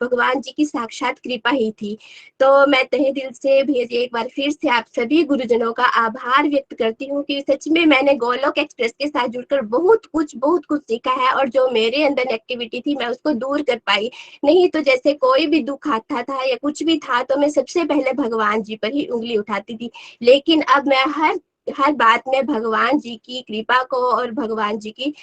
भगवान जी की साक्षात कृपा ही थी। तो मैं तहे दिल से भेज एक बार फिर से आप सभी गुरुजनों का आभार व्यक्त करती हूँ कि सच में मैंने गोलोक एक्सप्रेस के साथ जुड़कर बहुत कुछ सीखा है और जो मेरे अंदर नेगेटिविटी थी मैं उसको दूर कर पाई। नहीं तो जैसे कोई भी दुख आता था या कुछ भी था तो मैं सबसे पहले भगवान जी पर ही उंगली उठाती थी। लेकिन अब मैं हर बात में भगवान जी की कृपा को और भगवान जी की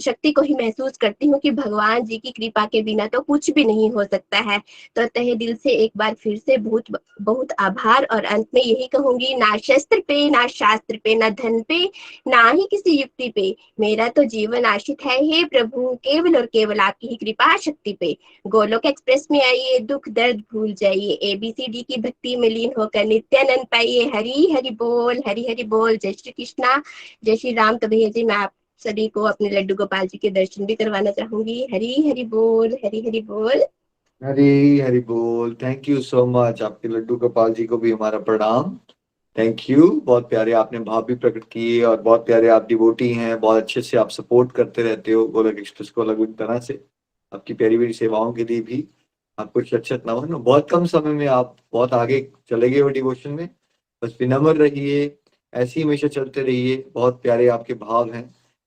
शक्ति को ही महसूस करती हूँ कि भगवान जी की कृपा के बिना तो कुछ भी नहीं हो सकता है। तो तहे दिल से एक बार फिर से बहुत बहुत आभार। और अंत में यही कहूंगी, ना शस्त्र पे ना शास्त्र पे ना धन पे ना ही किसी युक्ति पे, मेरा तो जीवन आश्रित है हे प्रभु केवल और केवल आपकी ही कृपा शक्ति पे। गोलोक एक्सप्रेस में आइए, दुख दर्द भूल जाइए, ABCD की भक्ति में लीन होकर नित्यानंद पाइए। हरी हरि बोल, हरी हरि बोल। जय श्री कृष्णा, जय श्री राम। तो भैया जी मैं सभी को अपने लड्डू गोपाल जी के दर्शन भी करवाना चाहूंगी। हरी हरी बोल, हरी हरी बोल। हरी हरी बोल। Thank you so much. आपके लड्डू गोपाल जी को भी हमारा प्रणाम। Thank you. बहुत प्यारे आपने भाव भी प्रकट किए और बहुत प्यारे आप डिवोटी हैं। बहुत अच्छे से आप सपोर्ट करते रहते हो गोलोक एक्सप्रेस को अलग अलग तरह से। आपकी प्यारी प्यारी सेवाओं के लिए भी आपको शत शत नमन। बहुत कम समय में आप बहुत आगे चले गए हो डिवोशन में। बस विनम्र रहिए, ऐसे ही हमेशा चलते रहिए। बहुत प्यारे आपके भाव हैं,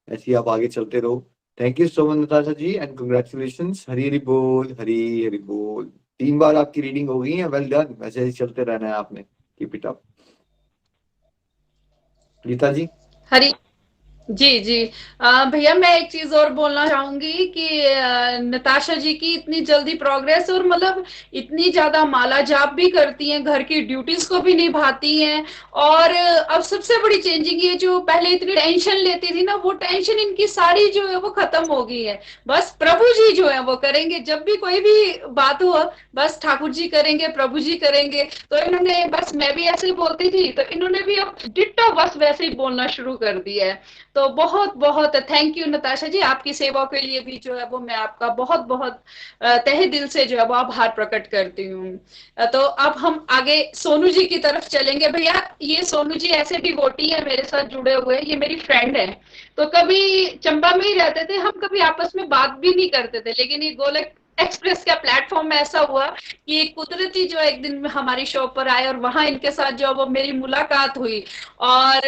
ऐसे ही आप आगे चलते रहो। Thank you so much Natasha ji and congratulation. Hari Hari बोल, हरी हरी बोल। 3 बार आपकी रीडिंग हो गई है। Well done. वैसे ही चलते रहना है आपने। Keep it up. Geeta ji. Hari ji ji. भैया मैं एक चीज और बोलना चाहूंगी कि नताशा जी की इतनी जल्दी प्रोग्रेस और मतलब इतनी ज्यादा माला जाप भी करती हैं, घर की ड्यूटीज को भी निभाती हैं। और अब सबसे बड़ी चेंजिंग ये, जो पहले इतनी टेंशन लेती थी ना, वो टेंशन इनकी सारी जो है वो खत्म हो गई है। बस प्रभु जी जो है वो करेंगे। जब भी कोई भी बात हो, बस ठाकुर जी करेंगे, प्रभु जी करेंगे। तो इन्होंने, बस मैं भी ऐसे ही बोलती थी, तो इन्होंने भी अब डिट्टो बस वैसे ही बोलना शुरू कर दिया है। तो बहुत बहुत थैंक यू नताशा जी। आपकी सेवा के लिए भी जो है वो मैं आपका बहुत बहुत तहे दिल से जो है वो आभार प्रकट करती हूँ। तो अब हम आगे सोनू जी की तरफ चलेंगे। भैया ये सोनू जी ऐसे डिवोटी है, मेरे साथ जुड़े हुए, ये मेरी फ्रेंड है। तो कभी चंबा में ही रहते थे हम, कभी आपस में बात भी नहीं करते थे, लेकिन ये गोलक एक्सप्रेस का प्लेटफॉर्म में ऐसा हुआ कि कुदरती जो एक दिन हमारी शो पर आए और वहां इनके साथ जो वो मेरी मुलाकात हुई। और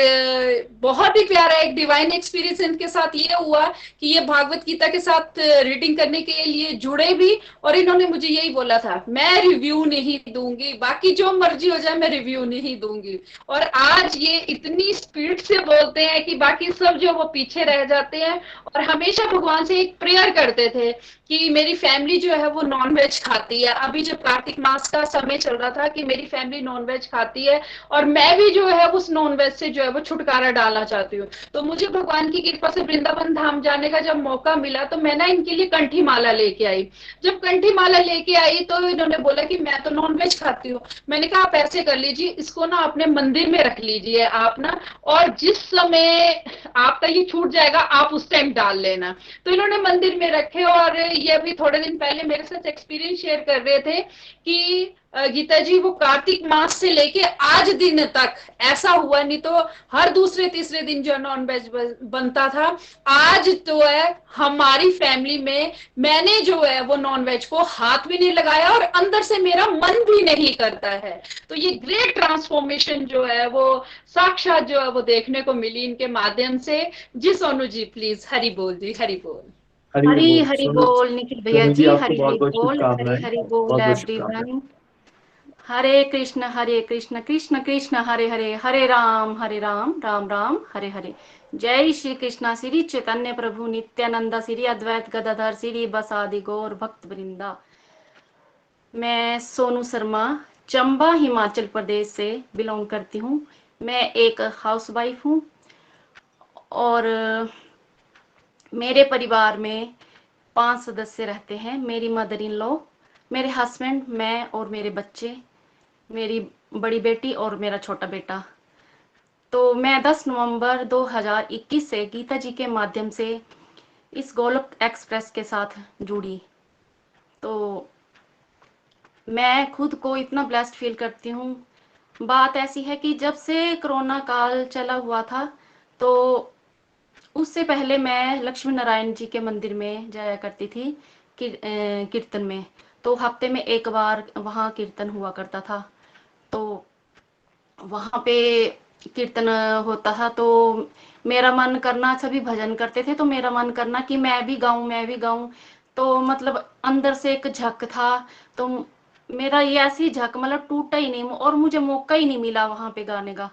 बहुत ही प्यारा एक डिवाइन एक्सपीरियंस इनके साथ ये हुआ कि ये भागवत गीता के साथ रीडिंग करने के लिए जुड़े भी। और इन्होंने मुझे यही बोला था, मैं रिव्यू नहीं दूंगी, बाकी जो मर्जी हो जाए मैं रिव्यू नहीं दूंगी। और आज ये इतनी स्पीड से बोलते हैं कि बाकी सब जो वो पीछे रह जाते हैं। और हमेशा भगवान से एक प्रेयर करते थे कि मेरी फैमिली जो है वो नॉनवेज खाती है। अभी जब कार्तिक मास का समय चल रहा था कि मेरी फैमिली नॉनवेज खाती है और मैं भी जो है उस नॉनवेज से जो है वो छुटकारा डालना चाहती हूँ। तो मुझे भगवान की कृपा से वृंदावन धाम जाने का जब मौका मिला तो मैं ना इनके लिए कंठी माला लेके आई। जब कंठी माला लेके आई तो इन्होंने बोला कि मैं तो नॉनवेज खाती हूँ। मैंने कहा आप ऐसे कर लीजिए, इसको ना अपने मंदिर में रख लीजिए आप ना, और जिस समय आपका ये छूट जाएगा आप उस टाइम डाल लेना। तो इन्होंने मंदिर में रखे। और ये अभी थोड़े दिन पहले मेरे साथ एक्सपीरियंस शेयर कर रहे थे कि गीता जी वो कार्तिक मास से लेके आज दिन तक ऐसा हुआ नहीं तो हर दूसरे तीसरे दिन जो नॉनवेज बनता था। आज तो है हमारी फैमिली में मैंने जो है वो नॉनवेज को हाथ भी नहीं लगाया और अंदर से मेरा मन भी नहीं करता है। तो ये ग्रेट ट्रांसफॉर्मेशन जो है वो साक्षात जो है वो देखने को मिली इनके माध्यम से। जी सोनू जी प्लीज। हरि बोल जी, हरि बोल। हरी हरी हरी बोल। हरी सोनू बोल निखिल भैया सोनू जी जी, आपको हरी बहुत हरी बहुत बोल, हरी शुभकामनाएं। हरी बोल बहुत बहुत शुभकामनाएं। एवरीवन। हरे कृष्ण कृष्ण कृष्ण हरे हरे, हरे राम राम राम हरे हरे। जय श्री कृष्णा श्री चैतन्य प्रभु नित्यानंदा श्री अद्वैत गदाधर श्री बसादि गौर भक्त वृंदा। मैं सोनू शर्मा चंबा हिमाचल प्रदेश से बिलोंग करती हूँ। मैं एक हाउसवाइफ हूँ और मेरे परिवार में 5 सदस्य रहते हैं। मेरी मदर इन लॉ, मेरे हस्बैंड, मैं और मेरे बच्चे, मेरी बड़ी बेटी और मेरा छोटा बेटा। तो मैं 10 नवंबर 2021 से गीता जी के माध्यम से इस गोलोक एक्सप्रेस के साथ जुड़ी। तो मैं खुद को इतना ब्लेस्ड फील करती हूँ। बात ऐसी है कि जब से कोरोना काल चला हुआ था तो उससे पहले मैं लक्ष्मी नारायण जी के मंदिर में जाया करती थी कीर्तन में। तो हफ्ते में एक बार वहाँ कीर्तन हुआ करता था। तो वहाँ पे कीर्तन होता था तो मेरा मन करना, सभी भजन करते थे तो मेरा मन करना कि मैं भी गाऊं, मैं भी गाऊं। तो मतलब अंदर से एक झक था। तो मेरा ये ऐसी झक मतलब टूटा ही नहीं और मुझे मौका ही नहीं मिला वहां पे गाने का।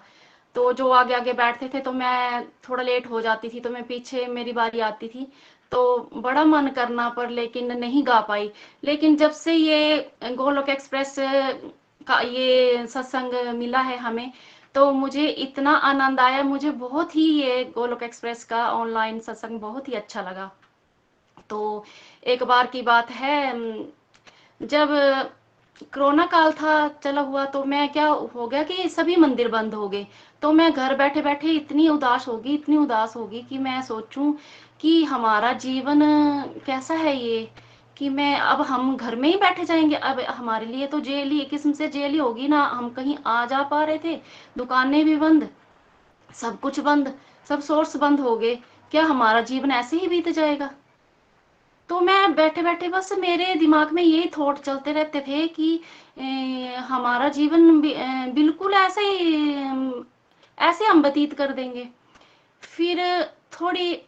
तो जो आगे आगे बैठते थे तो मैं थोड़ा लेट हो जाती थी तो मैं पीछे, मेरी बारी आती थी तो बड़ा मन करना पर लेकिन नहीं गा पाई। लेकिन जब से ये गोलोक एक्सप्रेस का ये सत्संग मिला है हमें तो मुझे इतना आनंद आया। मुझे बहुत ही ये गोलोक एक्सप्रेस का ऑनलाइन सत्संग बहुत ही अच्छा लगा। तो एक बार की बात है, जब कोरोना काल था चला हुआ तो मैं क्या हो गया कि सभी मंदिर बंद हो गए। तो मैं घर बैठे बैठे इतनी उदास होगी कि मैं सोचूं कि हमारा जीवन कैसा है ये, कि मैं अब हम घर में ही बैठे जाएंगे। अब हमारे लिए तो जेल ही, एक किस्म से जेल ही होगी ना। हम कहीं आ जा पा रहे थे, दुकानें भी बंद, सब कुछ बंद, सब सोर्स बंद हो गए। क्या हमारा जीवन ऐसे ही बीत जाएगा? तो मैं बैठे बैठे बस मेरे दिमाग में यही थॉट चलते रहते थे कि हमारा जीवन बिल्कुल ऐसे हम व्यतीत कर देंगे। फिर थोड़ी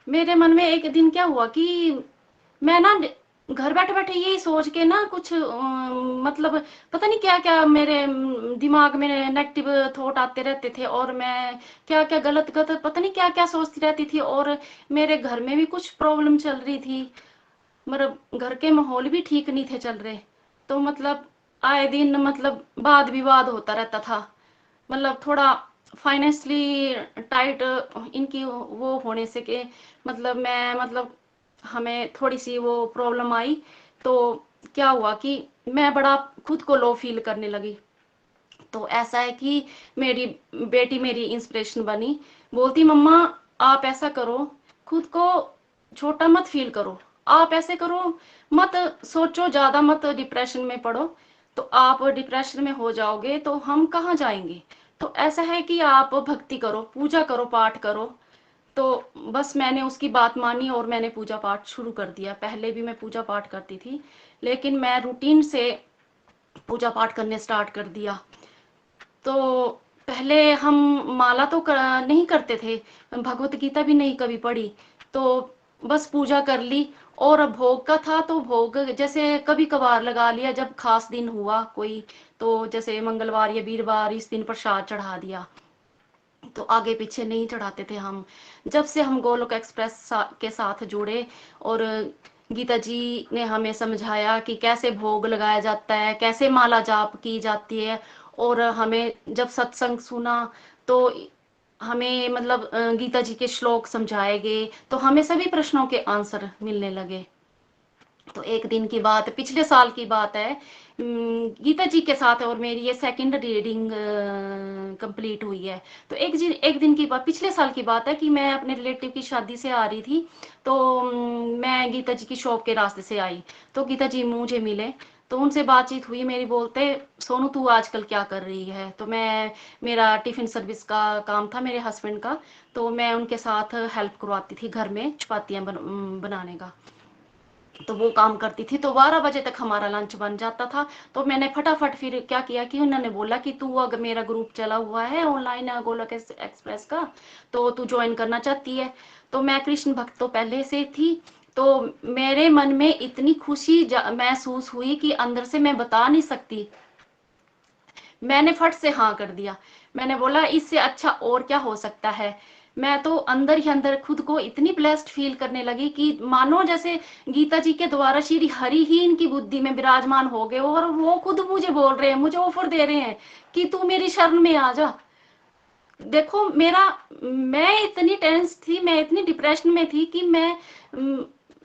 मेरे मन में एक दिन क्या हुआ कि मैं ना घर बैठे बैठे यही सोच के ना कुछ मतलब पता नहीं क्या क्या मेरे दिमाग में नेगेटिव थॉट आते रहते थे, और मैं क्या क्या गलत गलत पता नहीं क्या क्या सोचती रहती थी। और मेरे घर में भी कुछ प्रॉब्लम चल रही थी, मतलब घर के माहौल भी ठीक नहीं थे चल रहे। तो मतलब आए दिन मतलब वाद विवाद होता रहता था, मतलब थोड़ा फाइनेंशियली टाइट इनकी वो होने से के मतलब मैं मतलब हमें थोड़ी सी वो प्रॉब्लम आई। तो क्या हुआ कि मैं बड़ा खुद को लो फील करने लगी। तो ऐसा है कि मेरी बेटी मेरी इंस्पिरेशन बनी, बोलती मम्मा आप ऐसा करो, खुद को छोटा मत फील करो, आप ऐसे करो, मत सोचो ज्यादा, मत डिप्रेशन में पड़ो, तो आप डिप्रेशन में हो जाओगे तो हम कहाँ जाएंगे। तो ऐसा है कि आप भक्ति करो, पूजा करो, पाठ करो। तो बस मैंने उसकी बात मानी और मैंने पूजा पाठ शुरू कर दिया। पहले भी मैं पूजा पाठ करती थी, लेकिन मैं रूटीन से पूजा पाठ करने स्टार्ट कर दिया। तो पहले हम माला तो नहीं करते थे, भगवत गीता भी नहीं कभी पढ़ी, तो बस पूजा कर ली। और भोग का था तो भोग जैसे कभी कभार लगा लिया, जब खास दिन हुआ कोई, तो जैसे मंगलवार या वीरवार इस दिन प्रसाद चढ़ा दिया। तो आगे पीछे नहीं चढ़ाते थे हम। जब से हम गोलोक एक्सप्रेस के साथ जुड़े और गीता जी ने हमें समझाया कि कैसे भोग लगाया जाता है, कैसे माला जाप की जाती है, और हमें जब सत्संग सुना तो हमें मतलब गीता जी के श्लोक समझाए गए, तो हमें सभी प्रश्नों के आंसर मिलने लगे। तो एक दिन की बात, पिछले साल की बात है, गीता जी के साथ और मेरी ये सेकंड रीडिंग कंप्लीट हुई है। तो एक दिन की बात, पिछले साल की बात है कि मैं अपने रिलेटिव की शादी से आ रही थी। तो मैं गीता जी की शॉप के रास्ते से आई, तो गीता जी मुझे मिले, तो उनसे बातचीत हुई मेरी। बोलते सोनू तू आजकल क्या कर रही है? तो मैं, मेरा टिफिन सर्विस का काम था मेरे हस्बैंड का, तो मैं उनके साथ हेल्प करवाती थी घर में चपातियाँ बनाने का। तो वो काम करती थी, तो 12 बजे तक हमारा लंच बन जाता था। तो मैंने फटाफट फिर क्या किया कि उन्होंने बोला कि तू अगर मेरा ग्रुप चला हुआ है ऑनलाइन गोलोक एक्सप्रेस का, तो तू ज्वाइन करना चाहती है? तो मैं कृष्ण भक्त तो पहले से थी, तो मेरे मन में इतनी खुशी महसूस हुई कि अंदर से मैं बता नहीं सकती। मैंने फट से हाँ कर दिया। मैंने बोला इससे अच्छा और क्या हो सकता है। मैं तो अंदर ही अंदर खुद को इतनी ब्लेस्ड फील करने लगी कि मानो जैसे गीता जी के द्वारा श्री हरि ही इनकी बुद्धि में विराजमान हो गए, और वो खुद मुझे बोल रहे हैं, मुझे ऑफर दे रहे हैं कि तू मेरी शरण में आ जा। देखो मैं इतनी टेंस थी, मैं इतनी डिप्रेशन में थी कि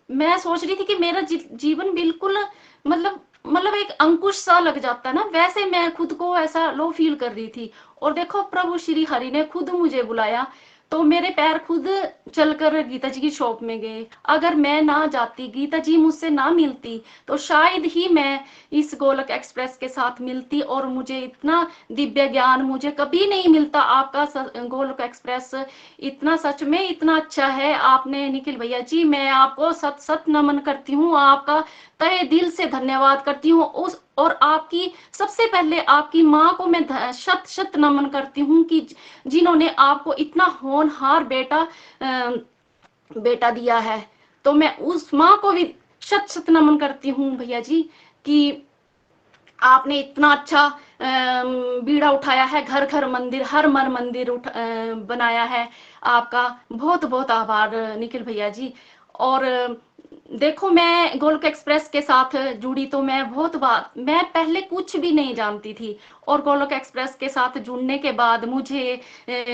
मैं सोच रही थी कि मेरा जीवन बिल्कुल मतलब एक अंकुश सा लग जाता है ना, वैसे मैं खुद को ऐसा लो फील कर रही थी। और देखो प्रभु श्री हरि ने खुद मुझे बुलाया, तो मेरे पैर खुद चलकर गीता जी की शॉप में गए। अगर मैं ना जाती, गीता जी मुझसे ना मिलती, तो शायद ही मैं इस गोलोक एक्सप्रेस के साथ मिलती, और मुझे इतना दिव्य ज्ञान मुझे कभी नहीं मिलता। आपका गोलोक एक्सप्रेस इतना सच में इतना अच्छा है। आपने निखिल भैया जी, मैं आपको सत सत नमन करती हूँ, आपका तहे दिल से धन्यवाद करती हूँ। उस और आपकी सबसे पहले आपकी माँ को मैं शत शत नमन करती हूँ कि जिन्होंने आपको इतना होनहार बेटा दिया है। तो मैं उस माँ को भी शत शत नमन करती हूँ भैया जी, कि आपने इतना अच्छा बीड़ा उठाया है, घर घर मंदिर, हर मर मंदिर बनाया है। आपका बहुत बहुत आभार निखिल भैया जी। और देखो मैं गोलोक एक्सप्रेस के साथ जुड़ी तो मैं बहुत बार, मैं पहले कुछ भी नहीं जानती थी, और गोलोक एक्सप्रेस के साथ जुड़ने के बाद मुझे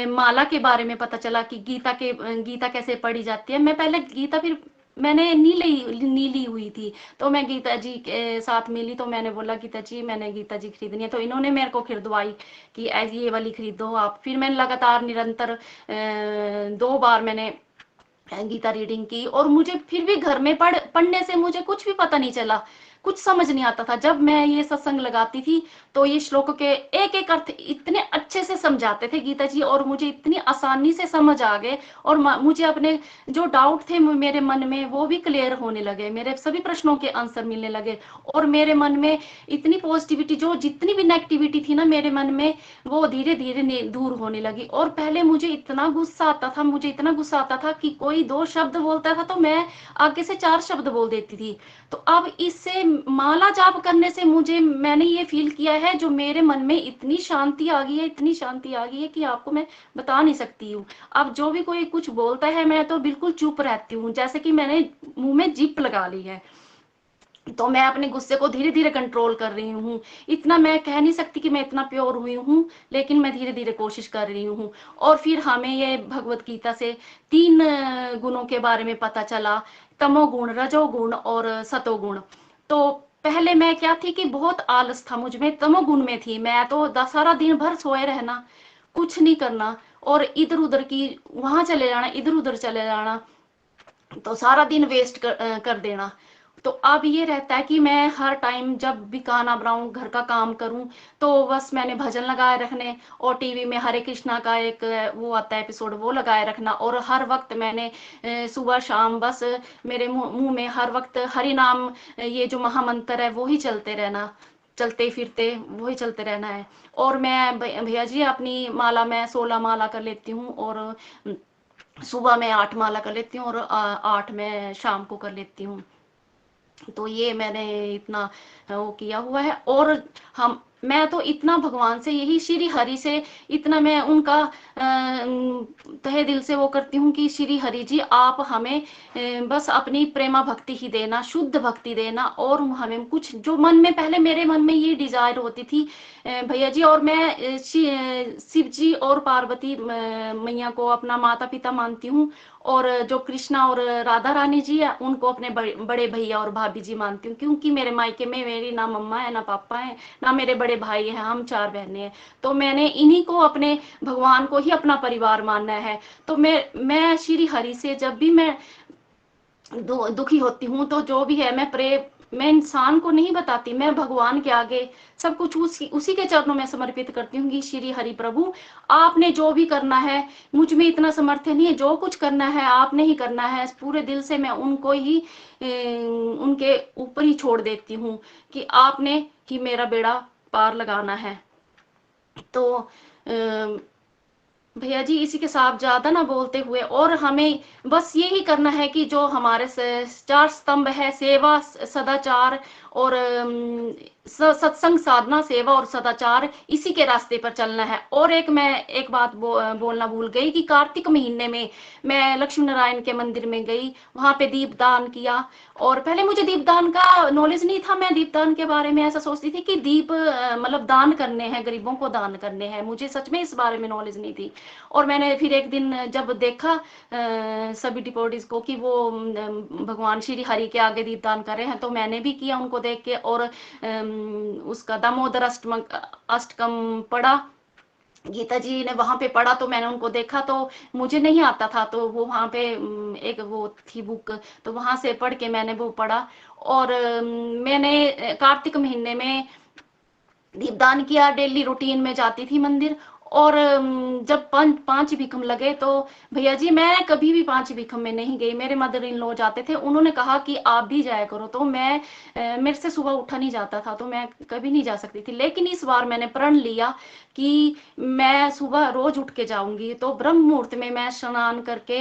माला के बारे में पता चला कि गीता कैसे पढ़ी जाती है। मैं पहले गीता फिर मैंने नीली हुई थी। तो मैं गीता जी के साथ मिली, तो मैंने बोला गीता जी मैंने गीता जी खरीदनी है, तो इन्होंने मेरे को खरीदवाई कि ये वाली खरीदो आप। फिर मैंने लगातार निरंतर 2 बार मैंने गीता रीडिंग की, और मुझे फिर भी घर में पढ़ने से मुझे कुछ भी पता नहीं चला, कुछ समझ नहीं आता था। जब मैं ये सत्संग लगाती थी तो ये श्लोक के एक एक अर्थ इतने अच्छे से समझाते थे गीता जी, और मुझे इतनी आसानी से समझ आ गए, और मुझे अपने जो डाउट थे मेरे मन में वो भी क्लियर होने लगे, मेरे सभी प्रश्नों के आंसर मिलने लगे, और मेरे मन में इतनी पॉजिटिविटी, जो जितनी भी नेगेटिविटी थी ना मेरे मन में, वो धीरे धीरे दूर होने लगी। और पहले मुझे इतना गुस्सा आता था, मुझे इतना गुस्सा आता था कि कोई 2 शब्द बोलता था तो मैं आगे से 4 शब्द बोल देती थी। तो अब इससे माला जाप करने से मैंने ये फील किया है, जो मेरे मन में इतनी शांति आ गई है, इतनी शांति आ गई है कि आपको मैं बता नहीं सकती हूँ। अब जो भी कोई कुछ बोलता है मैं तो बिल्कुल चुप रहती हूँ, जैसे कि मैंने मुंह में जिप लगा ली है। तो मैं अपने गुस्से को धीरे धीरे कंट्रोल कर रही हूँ। इतना मैं कह नहीं सकती कि मैं इतना प्योर हुई हूँ, लेकिन मैं धीरे धीरे कोशिश कर रही हूँ। और फिर हमें ये भगवत गीता से 3 गुणों के बारे में पता चला, तमोगुण, रजोगुण और सतोगुण। तो पहले मैं क्या थी कि बहुत आलस था मुझ में, तमोगुण में थी मैं, तो सारा दिन भर सोए रहना, कुछ नहीं करना, और इधर उधर की वहां चले जाना, इधर उधर चले जाना, तो सारा दिन वेस्ट कर देना। तो अब ये रहता है कि मैं हर टाइम जब भी खाना बनाऊं, घर का काम करूं, तो बस मैंने भजन लगाए रखने, और टीवी में हरे कृष्णा का एक वो आता है एपिसोड, वो लगाए रखना, और हर वक्त मैंने सुबह शाम बस मेरे मुंह में हर वक्त हरि नाम, ये जो महामंत्र है वो ही चलते रहना, चलते फिरते वही चलते रहना है। और मैं भैया जी अपनी माला मैं 16 माला कर लेती हूँ, और सुबह में 8 माला कर लेती हूँ, और 8 में शाम को कर लेती हूँ। तो ये मैंने इतना वो किया हुआ है। और हम मैं तो इतना भगवान से, यही श्री हरि से इतना मैं उनका तहे दिल से वो करती हूँ कि श्री हरि जी आप हमें बस अपनी प्रेमा भक्ति ही देना, शुद्ध भक्ति देना, और हमें कुछ जो मन में, पहले मेरे मन में ये डिजायर होती थी भैया जी, और मैं शिव जी और पार्वती मैया को अपना माता पिता मानती हूँ, और जो कृष्णा और राधा रानी जी है उनको अपने बड़े भैया और भाभी जी मानती हूँ, क्योंकि मेरे मायके में मेरी ना मम्मा है, ना पापा है, ना मेरे बड़े भाई हैं, हम 4 बहनें हैं। तो मैंने इन्हीं को, अपने भगवान को ही अपना परिवार मानना है। तो मैं श्री हरि से जब भी मैं दुखी होती हूँ, तो जो भी है मैं इंसान को नहीं बताती, मैं भगवान के आगे सब कुछ उसी के चरणों में समर्पित करती हूँ कि श्री हरि प्रभु आपने जो भी करना है, मुझ में इतना समर्थन नहीं है, जो कुछ करना है आपने ही करना है। पूरे दिल से मैं उनको ही उनके ऊपर ही छोड़ देती हूँ कि आपने ही मेरा बेड़ा पार लगाना है। तो भैया जी इसी के साथ ज्यादा ना बोलते हुए, और हमें बस यही करना है कि जो हमारे 4 स्तंभ है, सेवा, सदाचार और सत्संग, साधना, सेवा और सदाचार, इसी के रास्ते पर चलना है। और मैं एक बात बोलना भूल गई कि कार्तिक महीने में मैं लक्ष्मी नारायण के मंदिर में गई, वहां पे दीपदान किया। और पहले मुझे दीपदान का नॉलेज नहीं था, मैं दीपदान के बारे में ऐसा सोचती थी कि दीप मतलब दान करने हैं, गरीबों को दान करने हैं, मुझे सच में इस बारे में नॉलेज नहीं थी। और मैंने फिर एक दिन जब देखा सभी डिपोटीज को कि वो भगवान श्री हरि के आगे दीपदान कर रहे हैं, तो मैंने भी किया उनको देख के, और उसका दामोदर अष्टकम पढ़ा, गीता जी ने वहां पे पढ़ा। तो मैंने उनको देखा, तो मुझे नहीं आता था, तो वो वहां पे एक वो थी बुक, तो वहां से पढ़ के मैंने वो पढ़ा। और मैंने कार्तिक महीने में दीपदान किया, डेली रूटीन में जाती थी मंदिर। और जब 5 भीखम लगे, तो भैया जी मैं कभी भी 5 भीखम में नहीं गई, मेरे मदर इन लॉ जाते थे, उन्होंने कहा कि आप भी जाया करो, तो मेरे से सुबह उठा नहीं जाता था, तो मैं कभी नहीं जा सकती थी। लेकिन इस बार मैंने प्रण लिया कि मैं सुबह रोज उठ के जाऊंगी। तो ब्रह्म मुहूर्त में मैं स्नान करके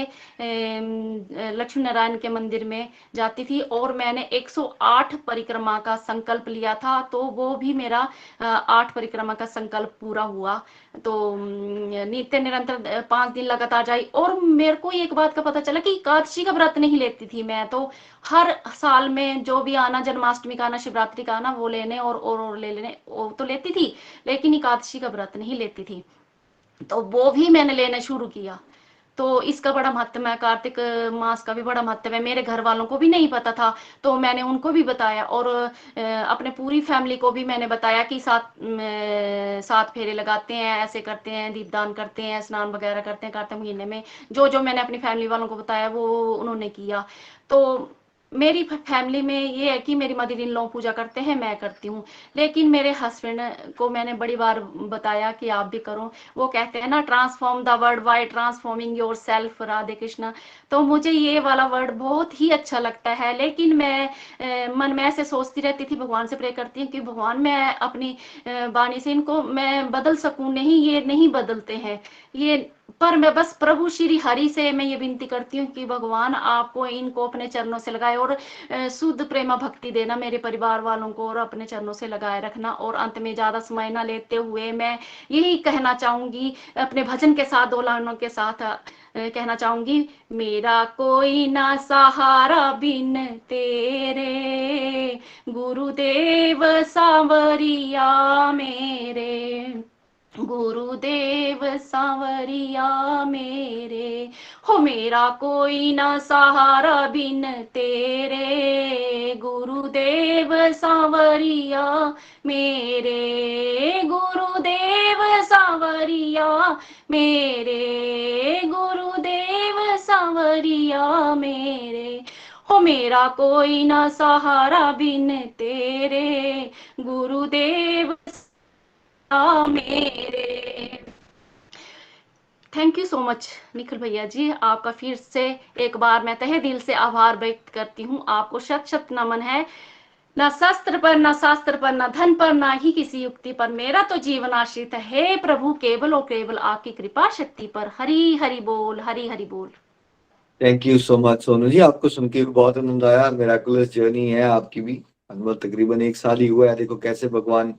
लक्ष्मी नारायण के मंदिर में जाती थी, और मैंने 108 परिक्रमा का संकल्प लिया था, तो वो भी मेरा 8 परिक्रमा का संकल्प पूरा हुआ। तो नित्य निरंतर 5 दिन लगातार जाई। और मेरे को एक बात का पता चला कि एकादशी का व्रत नहीं लेती थी मैं, तो हर साल में जो भी आना, जन्माष्टमी का आना, शिवरात्रि का आना, वो लेने और ले लेने, वो तो लेती थी, लेकिन एकादशी का व्रत नहीं लेती थी। तो वो भी मैंने लेना शुरू किया। तो इसका बड़ा महत्व है, कार्तिक मास का भी बड़ा महत्व है। मेरे घर वालों को भी नहीं पता था, तो मैंने उनको भी बताया, और अपने पूरी फैमिली को भी मैंने बताया कि 7 फेरे लगाते हैं, ऐसे करते हैं, दीपदान करते हैं, स्नान वगैरह करते हैं कार्तिक महीने में। जो जो मैंने अपनी फैमिली वालों को बताया वो उन्होंने किया। तो मेरी फैमिली में ये है कि मेरी मदर इन लॉ पूजा करते हैं, मैं करती हूँ, लेकिन मेरे हस्बैंड को मैंने बड़ी बार बताया कि आप भी करो। वो कहते हैं ना, transform the world by transforming your self, Radhe Krishna. तो मुझे ये वाला वर्ड बहुत ही अच्छा लगता है, लेकिन मैं मन में ऐसे सोचती रहती थी, भगवान से प्रे करती हूँ कि भगवान मैं अपनी वाणी से इनको मैं बदल सकूं, नहीं ये नहीं बदलते हैं ये। पर मैं बस प्रभु श्री हरि से मैं ये विनती करती हूँ कि भगवान आपको इनको अपने चरणों से लगाए, और शुद्ध प्रेमा भक्ति देना मेरे परिवार वालों को, और अपने चरणों से लगाए रखना। और अंत में ज्यादा समय ना लेते हुए मैं यही कहना चाहूंगी, अपने भजन के साथ, 2 लाइनों के साथ कहना चाहूंगी। मेरा कोई ना सहारा बिन तेरे, गुरुदेव सांवरिया मेरे, गुरुदेव सांवरिया मेरे। हो मेरा कोई ना सहारा बिन तेरे, गुरुदेव सांवरिया मेरे, गुरुदेव सांवरिया मेरे, गुरुदेव सांवरिया मेरे। हो मेरा कोई ना सहारा बिन तेरे, गुरुदेव मेरे। Thank you so much Nikhil भैया जी, आपका फिर से एक बार मैं तहे दिल से आभार व्यक्त करती हूँ। आपको शत शत नमन है। ना शस्त्र पर, ना शास्त्र पर, ना धन पर, ना ही किसी युक्ति पर, मेरा तो जीवन आश्रित है प्रभु केवल और केवल आपकी कृपा शक्ति पर। हरि हरि बोल, हरि हरि बोल। Thank you so much Sonu ji, आपको सुन के भी बहुत आनंद आया। मिराकुलस जर्नी है आपकी भी, अनुभव तकरीबन 1 साल ही हुआ है। देखो कैसे भगवान,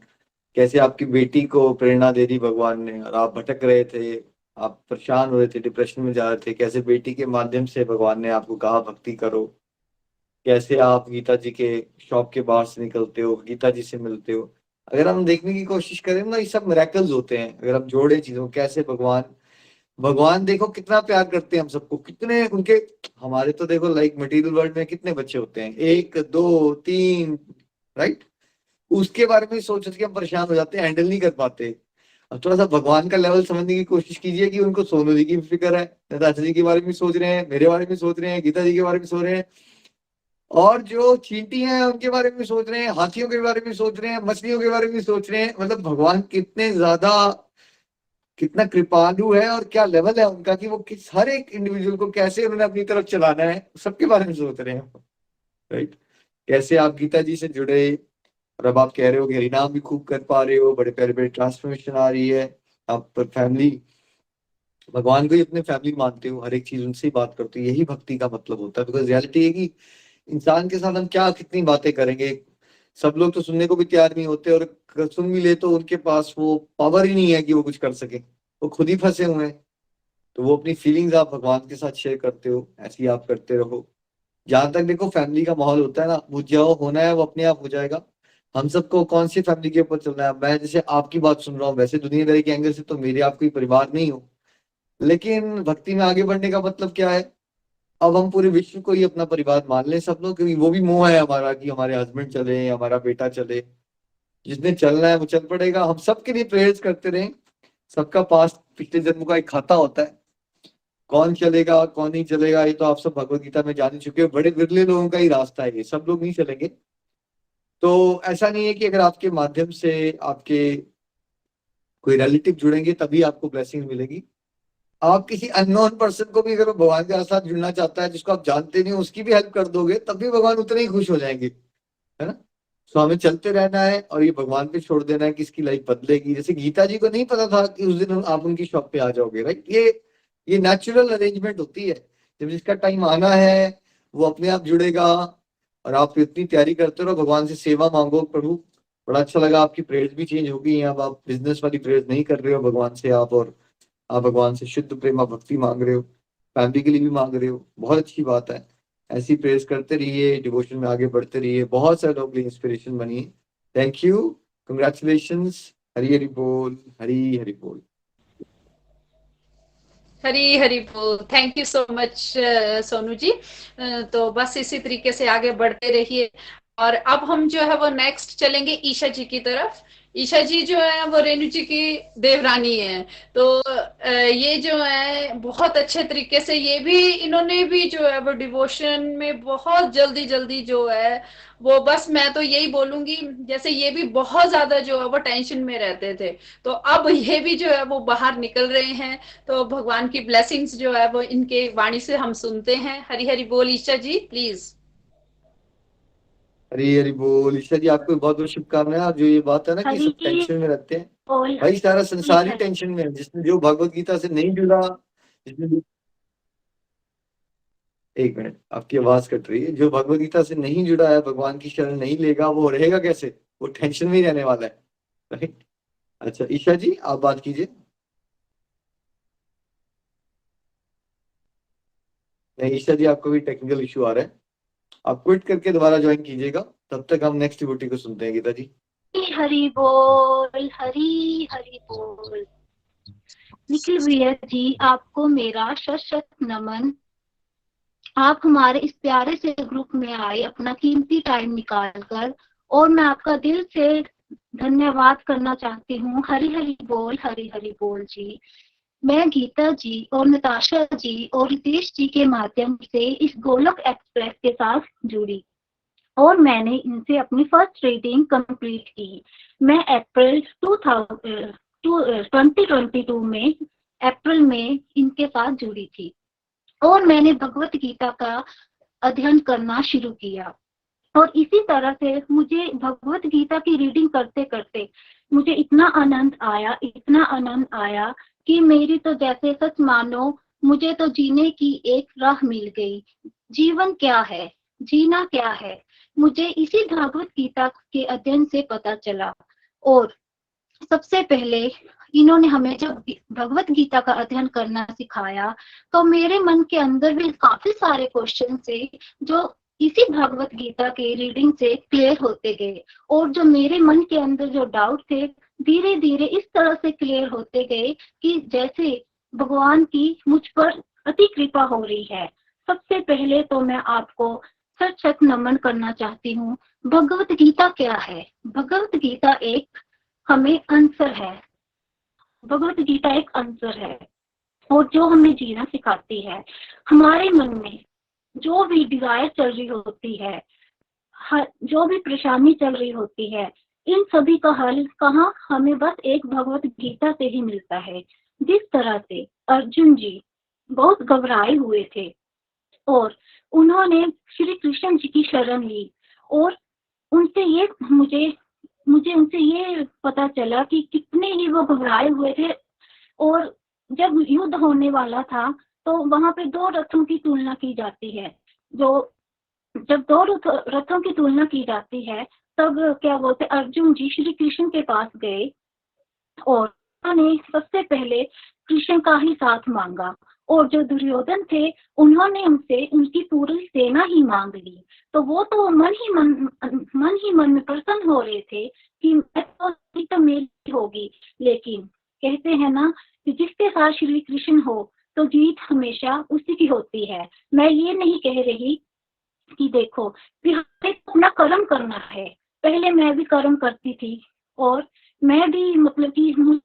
कैसे आपकी बेटी को प्रेरणा दे दी भगवान ने, और आप भटक रहे थे, आप परेशान हो रहे थे, डिप्रेशन में जा रहे थे, कैसे बेटी के माध्यम से भगवान ने आपको कहा भक्ति करो। कैसे आप गीता जी के शॉप के बाहर से निकलते हो, गीता जी से मिलते हो। अगर हम देखने की कोशिश करें ना, ये सब मिरेकल्स होते हैं। अगर हम जोड़े चीजों, कैसे भगवान भगवान देखो कितना प्यार करते हैं हम सबको, कितने उनके, हमारे तो देखो लाइक मटेरियल वर्ल्ड में कितने बच्चे होते हैं, 1 2 3, राइट। उसके बारे में सोच के हम परेशान हो जाते हैं, हैंडल नहीं कर पाते। अब थोड़ा सा भगवान का लेवल समझने की कोशिश कीजिए कि उनको सोनू जी की भी फिक्र है, नताशा जी के बारे में सोच रहे हैं, मेरे बारे में सोच रहे हैं, गीता जी के बारे में सोच रहे हैं, और जो चींटी हैं उनके बारे में सोच रहे हैं, हाथियों के बारे में सोच रहे हैं, मछलियों के बारे में सोच रहे हैं। मतलब भगवान कितने ज्यादा, कितना कृपालु है, और क्या लेवल है उनका कि वो किस हर एक इंडिविजुअल को कैसे उन्होंने अपनी तरफ चलाना है, सबके बारे में सोच रहे हैं, राइट। कैसे आप गीता जी से जुड़े, और अब आप कह रहे हो कि हरिनाम भी खूब कर पा रहे हो, बड़े प्यारे प्यारे ट्रांसफॉर्मेशन आ रही है। आप पर फैमिली, भगवान को ही अपने फैमिली मानते हो, हर एक चीज उनसे ही बात करते हो। यही भक्ति का मतलब होता है। बिकॉज रियलिटी है कि इंसान के साथ हम क्या कितनी बातें करेंगे, सब लोग तो सुनने को भी तैयार नहीं होते, और अगर सुन भी ले तो उनके पास वो पावर ही नहीं है कि वो कुछ कर सके, वो खुद ही फंसे हुए हैं। तो वो अपनी फीलिंग्स आप भगवान के साथ शेयर करते हो, ऐसे ही आप करते रहो। जहां तक देखो फैमिली का माहौल होता है ना, वो जो होना है वो अपने आप हो जाएगा। हम सबको कौन सी फैमिली के ऊपर चलना है। मैं जैसे आपकी बात सुन रहा हूँ, वैसे दुनियादारी के एंगल से तो मेरे आप कोई परिवार नहीं हो, लेकिन भक्ति में आगे बढ़ने का मतलब क्या है, अब हम पूरे विश्व को ही अपना परिवार मान लें सब लोग, क्योंकि वो भी मोह है हमारा कि हमारे हस्बैंड चले, हमारा बेटा चले। जिसने चलना है वो चल पड़ेगा। हम सबके लिए प्रेयर्स करते रहें। सबका पास्ट पिछले जन्म का एक खाता होता है, कौन चलेगा कौन नहीं चलेगा ये तो आप सब भगवत गीता में जान ही चुके हो। बड़े विरले लोगों का ही रास्ता है ये, सब लोग नहीं चलेंगे। तो ऐसा नहीं है कि अगर आपके माध्यम से आपके कोई रिलेटिव जुड़ेंगे तभी आपको ब्लेसिंग मिलेगी। आप किसी अननोन पर्सन को भी, अगर वो भगवान के साथ जुड़ना चाहता है, जिसको आप जानते नहीं हो, उसकी भी हेल्प कर दोगे तब भी भगवान उतने ही खुश हो जाएंगे, है ना। तो हमें चलते रहना है, और ये भगवान पे छोड़ देना है कि इसकी लाइफ बदलेगी। जैसे गीता जी को नहीं पता था कि उस दिन आप उनकी शॉप पे आ जाओगे, राइट। ये नेचुरल अरेंजमेंट होती है। जब जिसका टाइम आना है वो अपने आप जुड़ेगा। और आप इतनी तैयारी करते रहो, भगवान से सेवा मांगो। प्रभु बड़ा अच्छा लगा, आपकी प्रेयर्स भी चेंज हो गई हैं। अब आप बिजनेस वाली प्रेयर्स नहीं कर रहे हो भगवान से, और आप भगवान से शुद्ध प्रेमा भक्ति मांग रहे हो, फैमिली के लिए भी मांग रहे हो। बहुत अच्छी बात है। ऐसी प्रेयर्स करते रहिए, डिवोशन में आगे बढ़ते रहिए। बहुत सारे लोग इंस्पिरेशन बनिए। Thank you, congratulations. Hari Hari बोल, हरी हरी बोल। हरी हरी बोल। Thank you so much Sonu ji. तो बस इसी तरीके से आगे बढ़ते रहिए। और अब हम जो है वो नेक्स्ट चलेंगे ईशा जी की तरफ। ईशा जी जो है वो रेणु जी की देवरानी है। तो ये जो है बहुत अच्छे तरीके से ये भी इन्होंने भी जो है वो डिवोशन में बहुत जल्दी जल्दी जो है वो, बस मैं तो यही बोलूंगी, जैसे ये भी बहुत ज्यादा जो है वो टेंशन में रहते थे, तो अब ये भी जो है वो बाहर निकल रहे हैं। तो भगवान की ब्लेसिंग्स जो है वो इनके वाणी से हम सुनते हैं। हरी हरी बोल ईशा जी, प्लीज। हरी हरी बोल। ईशा जी आपको बहुत बहुत शुभकामनाएं। जो ये बात है ना कि सब हरी टेंशन में रहते हैं, बोल। भाई सारा संसार ही टेंशन में है। जिसने जो भगवत गीता से नहीं जुड़ा, जिसने, एक मिनट आपकी आवाज कट रही है, जो भगवत गीता से नहीं जुड़ा है, भगवान की शरण नहीं लेगा, वो रहेगा कैसे? वो टेंशन में ही रहने वाला है, राइट? अच्छा ईशा जी आप बात कीजिए। नहीं ईशा जी आपको भी टेक्निकल इशू आ रहा है, आप क्विट करके दोबारा ज्वाइन कीजिएगा। तब तक हम नेक्स्ट डिवोटी को सुनते हैं। गीता जी। हरि बोल, हरि हरि बोल। निखिल भैया जी आपको मेरा शत शत नमन। आप हमारे इस प्यारे से ग्रुप में आए अपना कीमती टाइम निकाल कर, और मैं आपका दिल से धन्यवाद करना चाहती हूँ। हरि हरि बोल, हरि हरि बोल जी। मैं गीता जी और नताशा जी और रितेश जी के माध्यम से इस गोलोक एक्सप्रेस के साथ जुड़ी, और मैंने इनसे अपनी फर्स्ट रीडिंग कंप्लीट की। मैं अप्रैल 2022 में अप्रैल में इनके साथ जुड़ी थी, और मैंने भगवत गीता का अध्ययन करना शुरू किया। और इसी तरह से मुझे भगवत गीता की रीडिंग करते करते मुझे इतना आनंद आया, इतना आनंद आया कि मेरी तो जैसे सच मानो मुझे तो जीने की एक राह मिल गई। जीवन क्या है, जीना क्या है, मुझे इसी भगवत गीता के अध्ययन से पता चला। और सबसे पहले इन्होंने हमें जब भगवत गीता का अध्ययन करना सिखाया, तो मेरे मन के अंदर भी काफी सारे क्वेश्चन थे जो इसी भगवत गीता के रीडिंग से क्लियर होते गए। और जो मेरे मन के अंदर जो डाउट थे, धीरे धीरे इस तरह से क्लियर होते गए कि जैसे भगवान की मुझ पर अति कृपा हो रही है। सबसे पहले तो मैं आपको सच सच नमन करना चाहती हूँ। भगवत गीता क्या है? भगवत गीता एक हमें आंसर है। भगवत गीता एक आंसर है, और जो हमें जीना सिखाती है। हमारे मन में जो भी डिजायर चल रही होती है, जो भी परेशानी चल रही होती है, इन सभी का हल कहाँ, हमें बस एक भगवत गीता से ही मिलता है। जिस तरह से अर्जुन जी बहुत घबराए हुए थे, और उन्होंने श्री कृष्ण जी की शरण ली, और उनसे ये मुझे उनसे ये पता चला कि कितने ही वो घबराए हुए थे। और जब युद्ध होने वाला था, तो वहां पे दो रथों की तुलना की जाती है। जो जब दो रथों की तुलना की जाती है, तब क्या बोलते, अर्जुन जी श्री कृष्ण के पास गए, और उन्होंने सबसे पहले कृष्ण का ही साथ मांगा। और जो दुर्योधन थे, उन्होंने उनसे उनकी पूरी सेना ही मांग ली। तो वो तो मन ही मन में प्रसन्न हो रहे थे कि मैं तो मेरी होगी। लेकिन कहते हैं ना कि जिसके साथ श्री कृष्ण हो तो जीत हमेशा उसी की होती है। मैं ये नहीं कह रही कि देखो कि हमें अपना कर्म करना है। पहले मैं भी कर्म करती थी, और मैं भी मतलब कि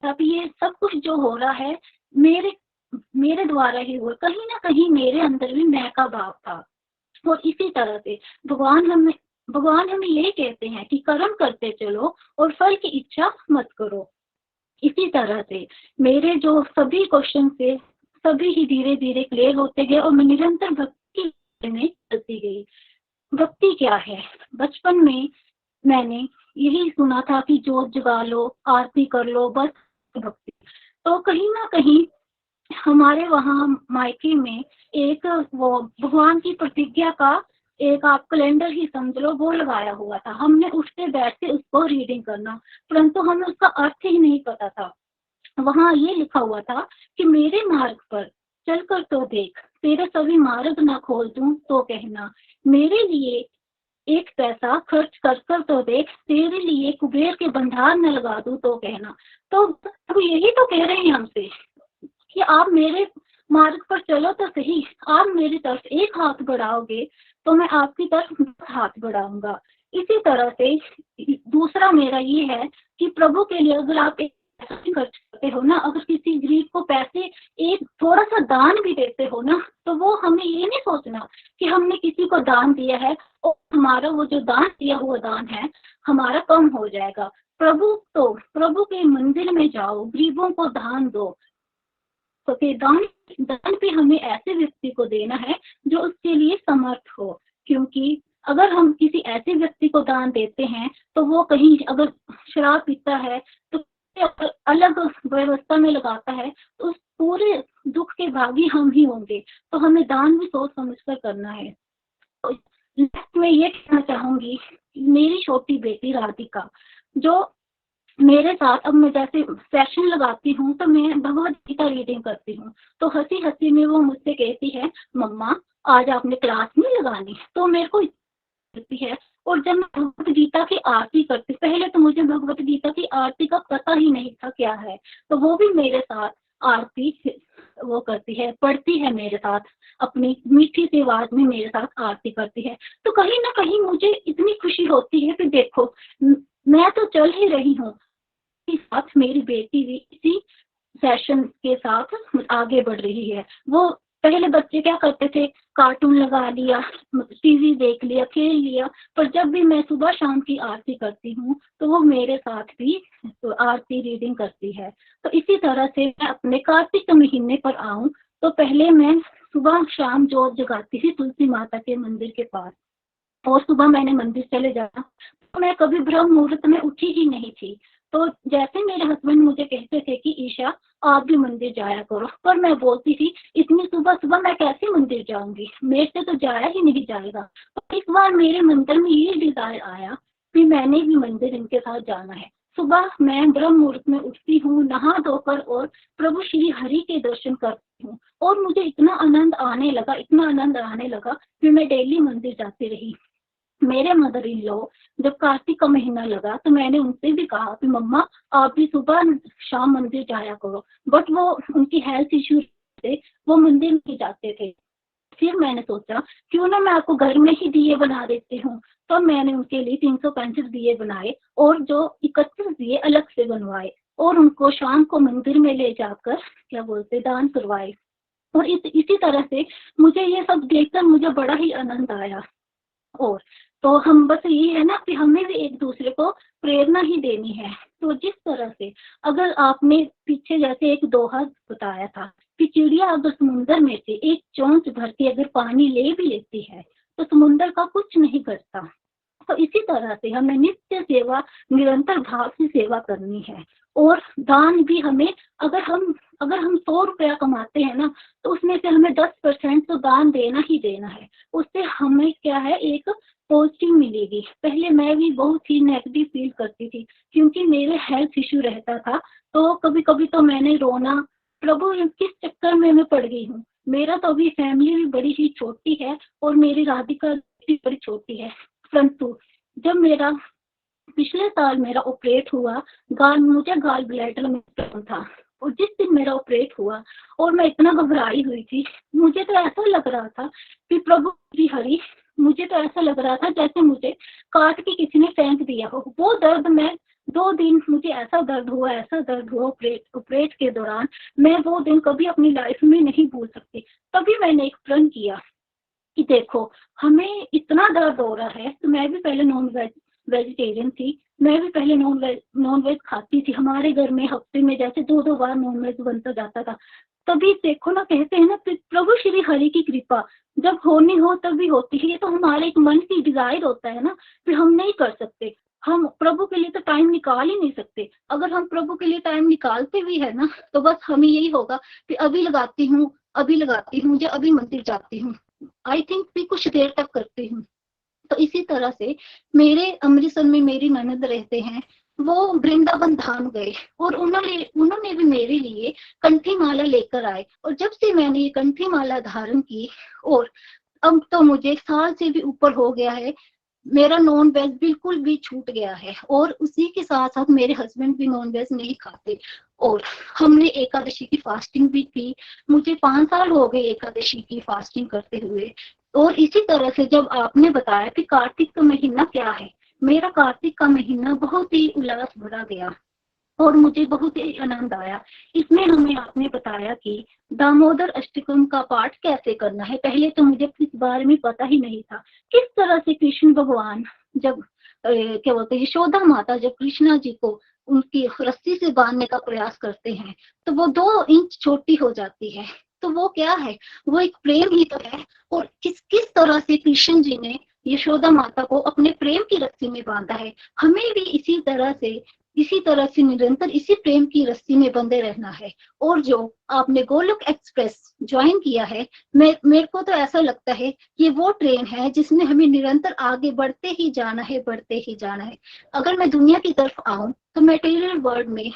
अब ये सब कुछ जो हो रहा है मेरे मेरे द्वारा ही हुआ। कहीं ना कहीं मेरे अंदर भी मैं का भाव था। और इसी तरह से भगवान हमें यही कहते हैं कि कर्म करते चलो और फल की इच्छा मत करो। इसी तरह से मेरे जो सभी क्वेश्चन थे, सभी ही धीरे धीरे क्लियर होते गए, और मैं निरंतर भक्ति में चलती गई। भक्ति क्या है? बचपन में मैंने यही सुना था कि जोत जगा लो, आरती कर लो, बस भक्ति। तो कहीं ना कहीं हमारे वहाँ मायके में एक वो भगवान की प्रतिज्ञा का एक आप कैलेंडर ही समझ लो, वो लगाया हुआ था। हमने उठते बैठते उसको रीडिंग करना, परंतु हमें उसका अर्थ ही नहीं पता था। वहाँ ये लिखा हुआ था कि मेरे मार्ग पर चलकर तो देख, तेरे सभी मार्ग ना खोल दूं तो कहना, मेरे लिए एक पैसा खर्च कर कर तो देख, तेरे लिए कुबेर के भंडार न लगा दूं तो कहना। तो यही तो कह रहे हैं हमसे, कि आप मेरे मार्ग पर चलो तो सही, आप मेरी तरफ एक हाथ बढ़ाओगे तो मैं आपकी तरफ 10 हाथ बढ़ाऊंगा। इसी तरह से दूसरा मेरा ये है कि प्रभु के लिए अगर आप एक पैसा खर्च करते हो ना, अगर किसी गरीब को पैसे एक थोड़ा सा दान भी देते हो ना, तो वो हमें ये नहीं सोचना कि हमने किसी को दान दिया है और हमारा वो जो दान दिया हुआ दान है हमारा कम हो जाएगा। प्रभु के मंदिर में जाओ, गरीबों को दान दो। तो फिर दान भी हमें ऐसे व्यक्ति को देना है जो उसके लिए समर्थ हो, क्योंकि अगर हम किसी ऐसे व्यक्ति को दान देते हैं तो वो कहीं अगर शराब पीता है तो अलग व्यवस्था में लगाता है तो उस पूरे दुख के भागी हम ही होंगे। तो हमें दान भी सोच समझ कर करना है। तो मैं ये कहना चाहूंगी, मेरी छोटी बेटी राधिका जो मेरे साथ, अब मैं जैसे सेशन लगाती हूँ तो मैं भगवत गीता रीडिंग करती हूँ, तो हंसी हंसी में वो मुझसे कहती है मम्मा आज आपने क्लास नहीं लगानी, तो मेरे को करती है। और जब मैं भगवत गीता की आरती करती, पहले तो मुझे भगवत गीता की आरती का पता ही नहीं था क्या है, तो वो भी मेरे साथ आरती वो करती है, पढ़ती है मेरे साथ, अपनी मीठी सी आवाज में मेरे साथ आरती करती है। तो कहीं ना कहीं मुझे इतनी खुशी होती है कि देखो मैं तो चल ही रही हूँ, साथ मेरी बेटी भी इसी सेशन के साथ आगे बढ़ रही है। वो पहले बच्चे क्या करते थे, कार्टून लगा लिया, टीवी देख लिया, खेल लिया, पर जब भी मैं सुबह शाम की आरती करती हूँ तो वो मेरे साथ भी तो आरती रीडिंग करती है। तो इसी तरह से मैं अपने कार्तिक महीने पर आऊं तो पहले मैं सुबह शाम जोत जगाती थी तुलसी माता के मंदिर के पास, और सुबह मैंने मंदिर चले जाना। तो मैं कभी ब्रह्म मुहूर्त में उठी ही नहीं थी। तो जैसे मेरे हस्बैंड मुझे कहते थे कि ईशा आप भी मंदिर जाया करो, पर मैं बोलती थी इतनी सुबह सुबह मैं कैसे मंदिर जाऊंगी, मेरे से तो जाया ही नहीं जाएगा। तो इस बार मेरे मंदिर में ये डिजायर आया कि मैंने भी मंदिर इनके साथ जाना है। सुबह मैं ब्रह्म मुहूर्त में उठती हूँ, नहा धोकर और प्रभु श्री हरि के दर्शन करती हूँ, और मुझे इतना आनंद आने लगा कि मैं डेली मंदिर जाती रही। मेरे मदर इन लॉ जब कार्तिक का महीना लगा तो मैंने उनसे भी कहा कि मम्मा आप भी सुबह शाम मंदिर जाया करो, बट वो उनकी हेल्थ इश्यू से वो मंदिर नहीं जाते थे। फिर मैंने सोचा क्यों ना मैं आपको घर में ही दिए बना देती हूँ, तो मैंने उनके लिए 365 दिए बनाए और जो 31 दिए अलग से बनवाए और उनको शाम को मंदिर में ले जाकर क्या बोलते दान करवाए। और इसी तरह से मुझे ये सब देखकर मुझे बड़ा ही आनंद आया। और तो हम बस ये है ना कि हमें भी एक दूसरे को प्रेरणा ही देनी है। तो जिस तरह से अगर आपने पीछे जैसे एक दोहा बताया था कि चिड़िया अगर समुद्र में से एक चोंच भर के अगर पानी ले भी लेती है तो समुद्र का कुछ नहीं करता। तो इसी तरह से हमें नित्य सेवा, निरंतर भाव से सेवा करनी है। और दान भी हमें अगर हम 100 रुपया कमाते हैं ना तो उसमें से हमें 10% तो दान देना ही देना है। उससे हमें क्या है एक पॉजिटिव मिलेगी। पहले मैं भी बहुत ही नेगेटिव फील करती थी क्योंकि मेरे हेल्थ इश्यू रहता था, तो कभी कभी तो मैंने रोना, प्रभु किस चक्कर में मैं पड़ गई हूँ। मेरा तो अभी फैमिली भी बड़ी ही छोटी है और मेरी राधिका भी बड़ी छोटी है, परंतु जब मेरा पिछले साल मेरा ऑपरेट हुआ, मुझे गाल ब्लैडर में प्रॉब्लम था, और जिस दिन मेरा ऑपरेट हुआ और मैं इतना घबराई हुई थी, मुझे तो ऐसा लग रहा था कि प्रभु श्री हरि, मुझे तो ऐसा लग रहा था जैसे मुझे काट के किसी ने फेंक दिया हो। वो दर्द मैं 2 दिन मुझे ऐसा दर्द हुआ ऑपरेट के दौरान, मैं वो दिन कभी अपनी लाइफ में नहीं भूल सकती। तभी मैंने एक प्रण किया कि देखो हमें इतना दर्द हो रहा है, तो मैं भी पहले नॉन वेजिटेरियन थी, मैं भी पहले नॉन वेज खाती थी। हमारे घर में हफ्ते में जैसे 2-2 बार नॉन वेज बनता जाता था। तभी देखो ना, कहते हैं ना प्रभु श्री हरि की कृपा जब होनी हो तभी होती है। ये तो हमारे एक मन की डिजायर होता है ना, फिर हम नहीं कर सकते। हम प्रभु के लिए तो टाइम निकाल ही नहीं सकते। अगर हम प्रभु के लिए टाइम निकालते भी है ना तो बस हमें यही होगा कि अभी लगाती हूँ या अभी मंदिर जाती हूँ, आई थिंक भी कुछ देर तक करती हूँ। तो इसी तरह से मेरे अमृतसर में मेरी ननद रहते हैं, वो वृंदावन धाम गए और उन्होंने भी मेरे लिए कंठी माला लेकर आए। और जब से मैंने ये कंठी माला धारण की, और अब तो मुझे 1 साल से भी ऊपर हो गया है, मेरा नॉन वेज बिल्कुल भी छूट गया है, और उसी के साथ साथ मेरे हस्बैंड भी नॉन वेज नहीं खाते, और हमने एकादशी की फास्टिंग भी की। मुझे 5 साल हो गए एकादशी की फास्टिंग करते हुए। और इसी तरह से जब आपने बताया कि कार्तिक का महीना क्या है, मेरा कार्तिक का महीना बहुत ही उल्लास भरा गया और मुझे बहुत ही आनंद आया। इसमें हमें आपने बताया कि दामोदर अष्टकम का पाठ कैसे करना है। पहले तो मुझे इस बारे में पता ही नहीं था। किस तरह से कृष्ण भगवान जब क्या बोलते हैं, यशोदा माता जब कृष्णा जी को उनकी रस्सी से बांधने का प्रयास करते हैं तो वो 2 इंच छोटी हो जाती है। तो वो क्या है, वो एक प्रेम ही तो है। और किस किस तरह से कृष्ण जी ने यशोदा माता को अपने प्रेम की रस्सी में बांधा है। हमें भी इसी तरह से निरंतर इसी प्रेम की रस्सी में बंधे रहना है। और जो आपने गोलोक एक्सप्रेस ज्वाइन किया है, मेरे को तो ऐसा लगता है कि वो ट्रेन है जिसमें हमें निरंतर आगे बढ़ते ही जाना है, बढ़ते ही जाना है। अगर मैं दुनिया की तरफ आऊं तो मटेरियल वर्ल्ड में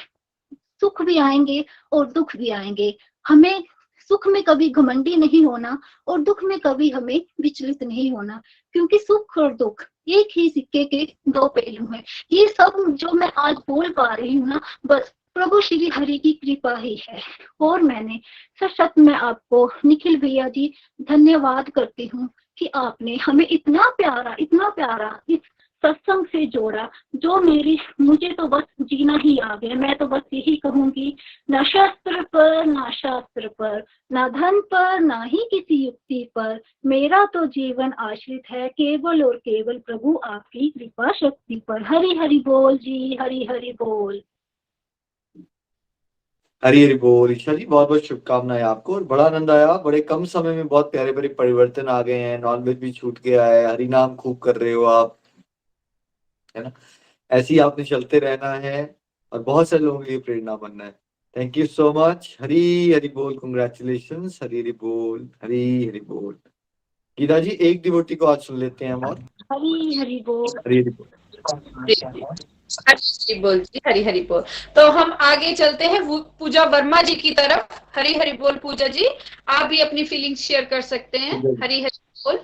सुख भी आएंगे और दुख भी आएंगे। हमें सुख में कभी घमंडी नहीं होना और दुख में कभी हमें विचलित नहीं होना, क्योंकि सुख और दुख एक ही सिक्के के 2 पहलू हैं। ये सब जो मैं आज बोल पा रही हूँ ना, बस प्रभु श्री हरि की कृपा ही है। और मैंने सच में आपको निखिल भैया जी धन्यवाद करती हूँ कि आपने हमें इतना प्यारा इस सत्संग से जोड़ा, जो मुझे तो बस जीना ही आ गया। मैं तो बस यही कहूंगी, ना शस्त्र पर ना शास्त्र पर, ना धन पर ना ही किसी युक्ति पर, मेरा तो जीवन आश्रित है केवल और केवल प्रभु आपकी कृपा शक्ति पर। हरि हरि बोल जी, हरि हरि बोल। हरी हरी बोल। ईशा जी बहुत बहुत शुभकामनाएं आपको, और बड़ा आनंद आया। बड़े कम समय में बहुत प्यारे प्यारे परिवर्तन आ गए हैं। नॉनवेज भी छूट गया है, हरि नाम खूब कर रहे हो आप, है ना। ऐसे ही आपने चलते रहना है और बहुत सारे लोगों के लिए प्रेरणा बनना है। Thank you so much. Hari Hari बोल, कंग्रेचुलेशंस। हरी हरी बोल, हरी हरी बोल। गीता जी एक डिवोटी को आज सुन लेते हैं हम, और हरि हरि बोल। हरी हरी बोल। हरी बोल जी, हरी हरी बोल। तो हम आगे चलते हैं पूजा वर्मा जी की तरफ। हरी हरी बोल पूजा जी, आप भी अपनी फीलिंग्स शेयर कर सकते हैं। हरी हरी बोल।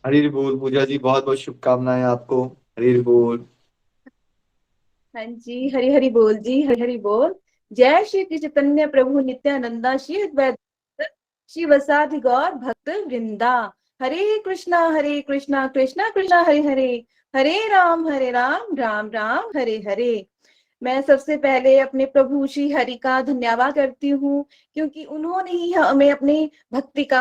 हरी हरी बोल पूजा जी, बहुत बहुत शुभकामनाएं आपको। हरी हरी बोल। हाँ जी, हरि हरि बोल जी, हरि हरि बोल। जय श्री कृष्ण चैतन्य प्रभु नित्यानंदा, श्री अद्वैत श्री वसाधि गौर भक्त वृंदा। हरे कृष्णा कृष्णा कृष्णा हरे हरे, हरे राम राम राम हरे हरे। मैं सबसे पहले अपने प्रभु श्री हरि का धन्यवाद करती हूँ, क्योंकि उन्होंने ही हमें अपनी भक्ति का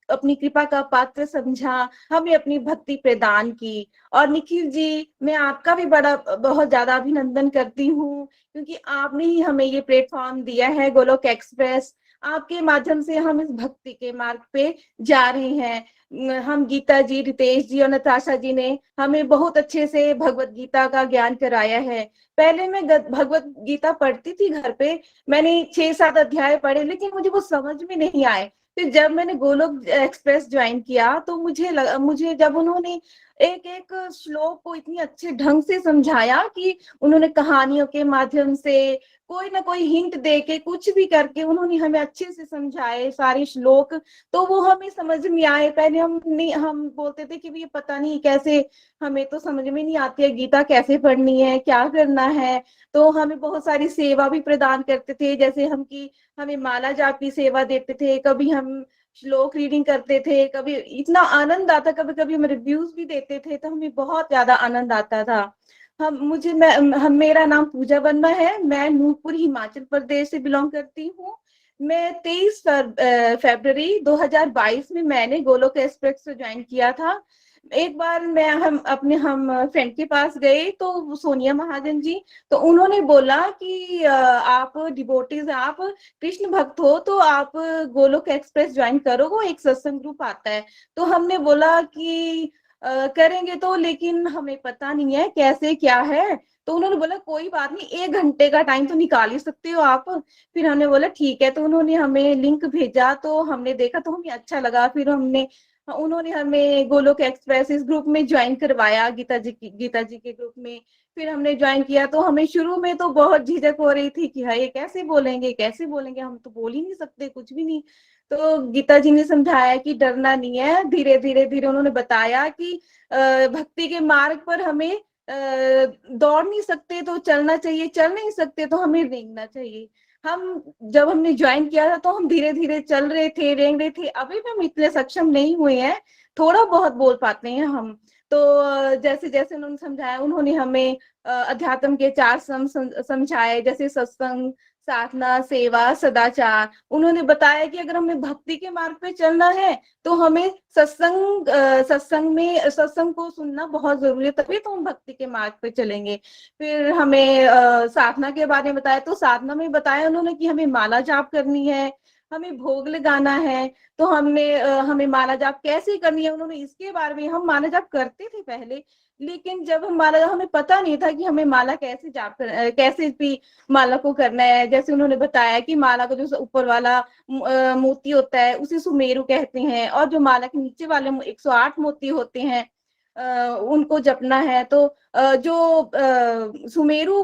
अपनी कृपा का पात्र समझा, हमें अपनी भक्ति प्रदान की। और निखिल जी, मैं आपका भी बहुत ज्यादा अभिनंदन करती हूँ, क्योंकि आपने ही हमें ये प्लेटफॉर्म दिया है, गोलोक एक्सप्रेस। आपके माध्यम से हम इस भक्ति के मार्ग पे जा रहे हैं। हम गीता जी, रितेश जी और नताशा जी ने हमें बहुत अच्छे से भगवत गीता का ज्ञान कराया है। पहले मैं भगवत गीता पढ़ती थी घर पे, मैंने 6-7 अध्याय पढ़े, लेकिन मुझे वो समझ में नहीं आए। फिर जब मैंने गोलोक एक्सप्रेस ज्वाइन किया तो मुझे जब उन्होंने एक एक श्लोक को इतनी अच्छे ढंग से समझाया कि उन्होंने कहानियों के माध्यम से कोई ना कोई हिंट दे के कुछ भी करके उन्होंने हमें अच्छे से समझाए सारे श्लोक, तो वो हमें समझ में आए। पहले हम बोलते थे कि ये पता नहीं कैसे, हमें तो समझ में नहीं आती है गीता कैसे पढ़नी है, क्या करना है। तो हमें बहुत सारी सेवा भी प्रदान करते थे, जैसे हमें माला जाप की सेवा देते थे, कभी हम श्लोक रीडिंग करते थे, कभी इतना आनंद आता, कभी कभी हम रिव्यूज भी देते थे, तो हमें बहुत ज्यादा आनंद आता था। मेरा नाम पूजा वर्मा है, मैं नूरपुर हिमाचल प्रदेश से बिलोंग करती हूँ। मैं 23 फरवरी 2022 में मैंने गोलोक एक्सप्रेस से ज्वाइन किया था। एक बार हम फ्रेंड के पास गए, तो सोनिया महाजन जी, तो उन्होंने बोला कि आप डिवोटीज, आप कृष्ण भक्त हो, तो आप गोलोक एक्सप्रेस ज्वाइन करो, वो एक सत्संग ग्रुप आता है। तो हमने बोला कि करेंगे, तो लेकिन हमें पता नहीं है कैसे क्या है। तो उन्होंने बोला कोई बात नहीं, 1 घंटे का टाइम तो निकाल ही सकते हो आप। फिर हमने बोला ठीक है, तो उन्होंने हमें लिंक भेजा, तो हमने देखा, तो हमें अच्छा लगा। फिर उन्होंने हमें गोलोक एक्सप्रेस इस ग्रुप में ज्वाइन करवाया, गीता जी के ग्रुप में। फिर हमने ज्वाइन किया, तो हमें शुरू में तो बहुत झिझक हो रही थी कि हाय कैसे बोलेंगे, हम तो बोल ही नहीं सकते कुछ भी नहीं। तो गीता जी ने समझाया कि डरना नहीं है। धीरे धीरे उन्होंने बताया कि भक्ति के मार्ग पर हमें दौड़ नहीं सकते तो चलना चाहिए, चल नहीं सकते तो हमें रेंगना चाहिए। हम जब हमने ज्वाइन किया था तो हम धीरे धीरे चल रहे थे, रेंग रहे थे। अभी भी हम इतने सक्षम नहीं हुए हैं, थोड़ा बहुत बोल पाते हैं हम। तो जैसे जैसे उन्होंने समझाया, उन्होंने हमें अध्यात्म के 4 समझाए, जैसे सत्संग, साधना, सेवा, सदाचार। उन्होंने बताया कि अगर हमें भक्ति के मार्ग पे चलना है तो हमें सत्संग को सुनना बहुत जरूरी है, तभी तो हम भक्ति के मार्ग पे चलेंगे। फिर हमें साधना के बारे में बताया। तो साधना में बताया उन्होंने कि हमें माला जाप करनी है, हमें भोग लगाना है। तो हमें माला जाप कैसे करनी है उन्होंने इसके बारे में। हम माला जाप करते थे पहले, लेकिन जब हम माला, हमें पता नहीं था कि हमें माला कैसे भी माला को करना है। जैसे उन्होंने बताया कि माला का जो ऊपर वाला मोती होता है उसे सुमेरु कहते हैं, और जो माला के नीचे वाले 108 मोती होते हैं उनको जपना है। तो जो सुमेरु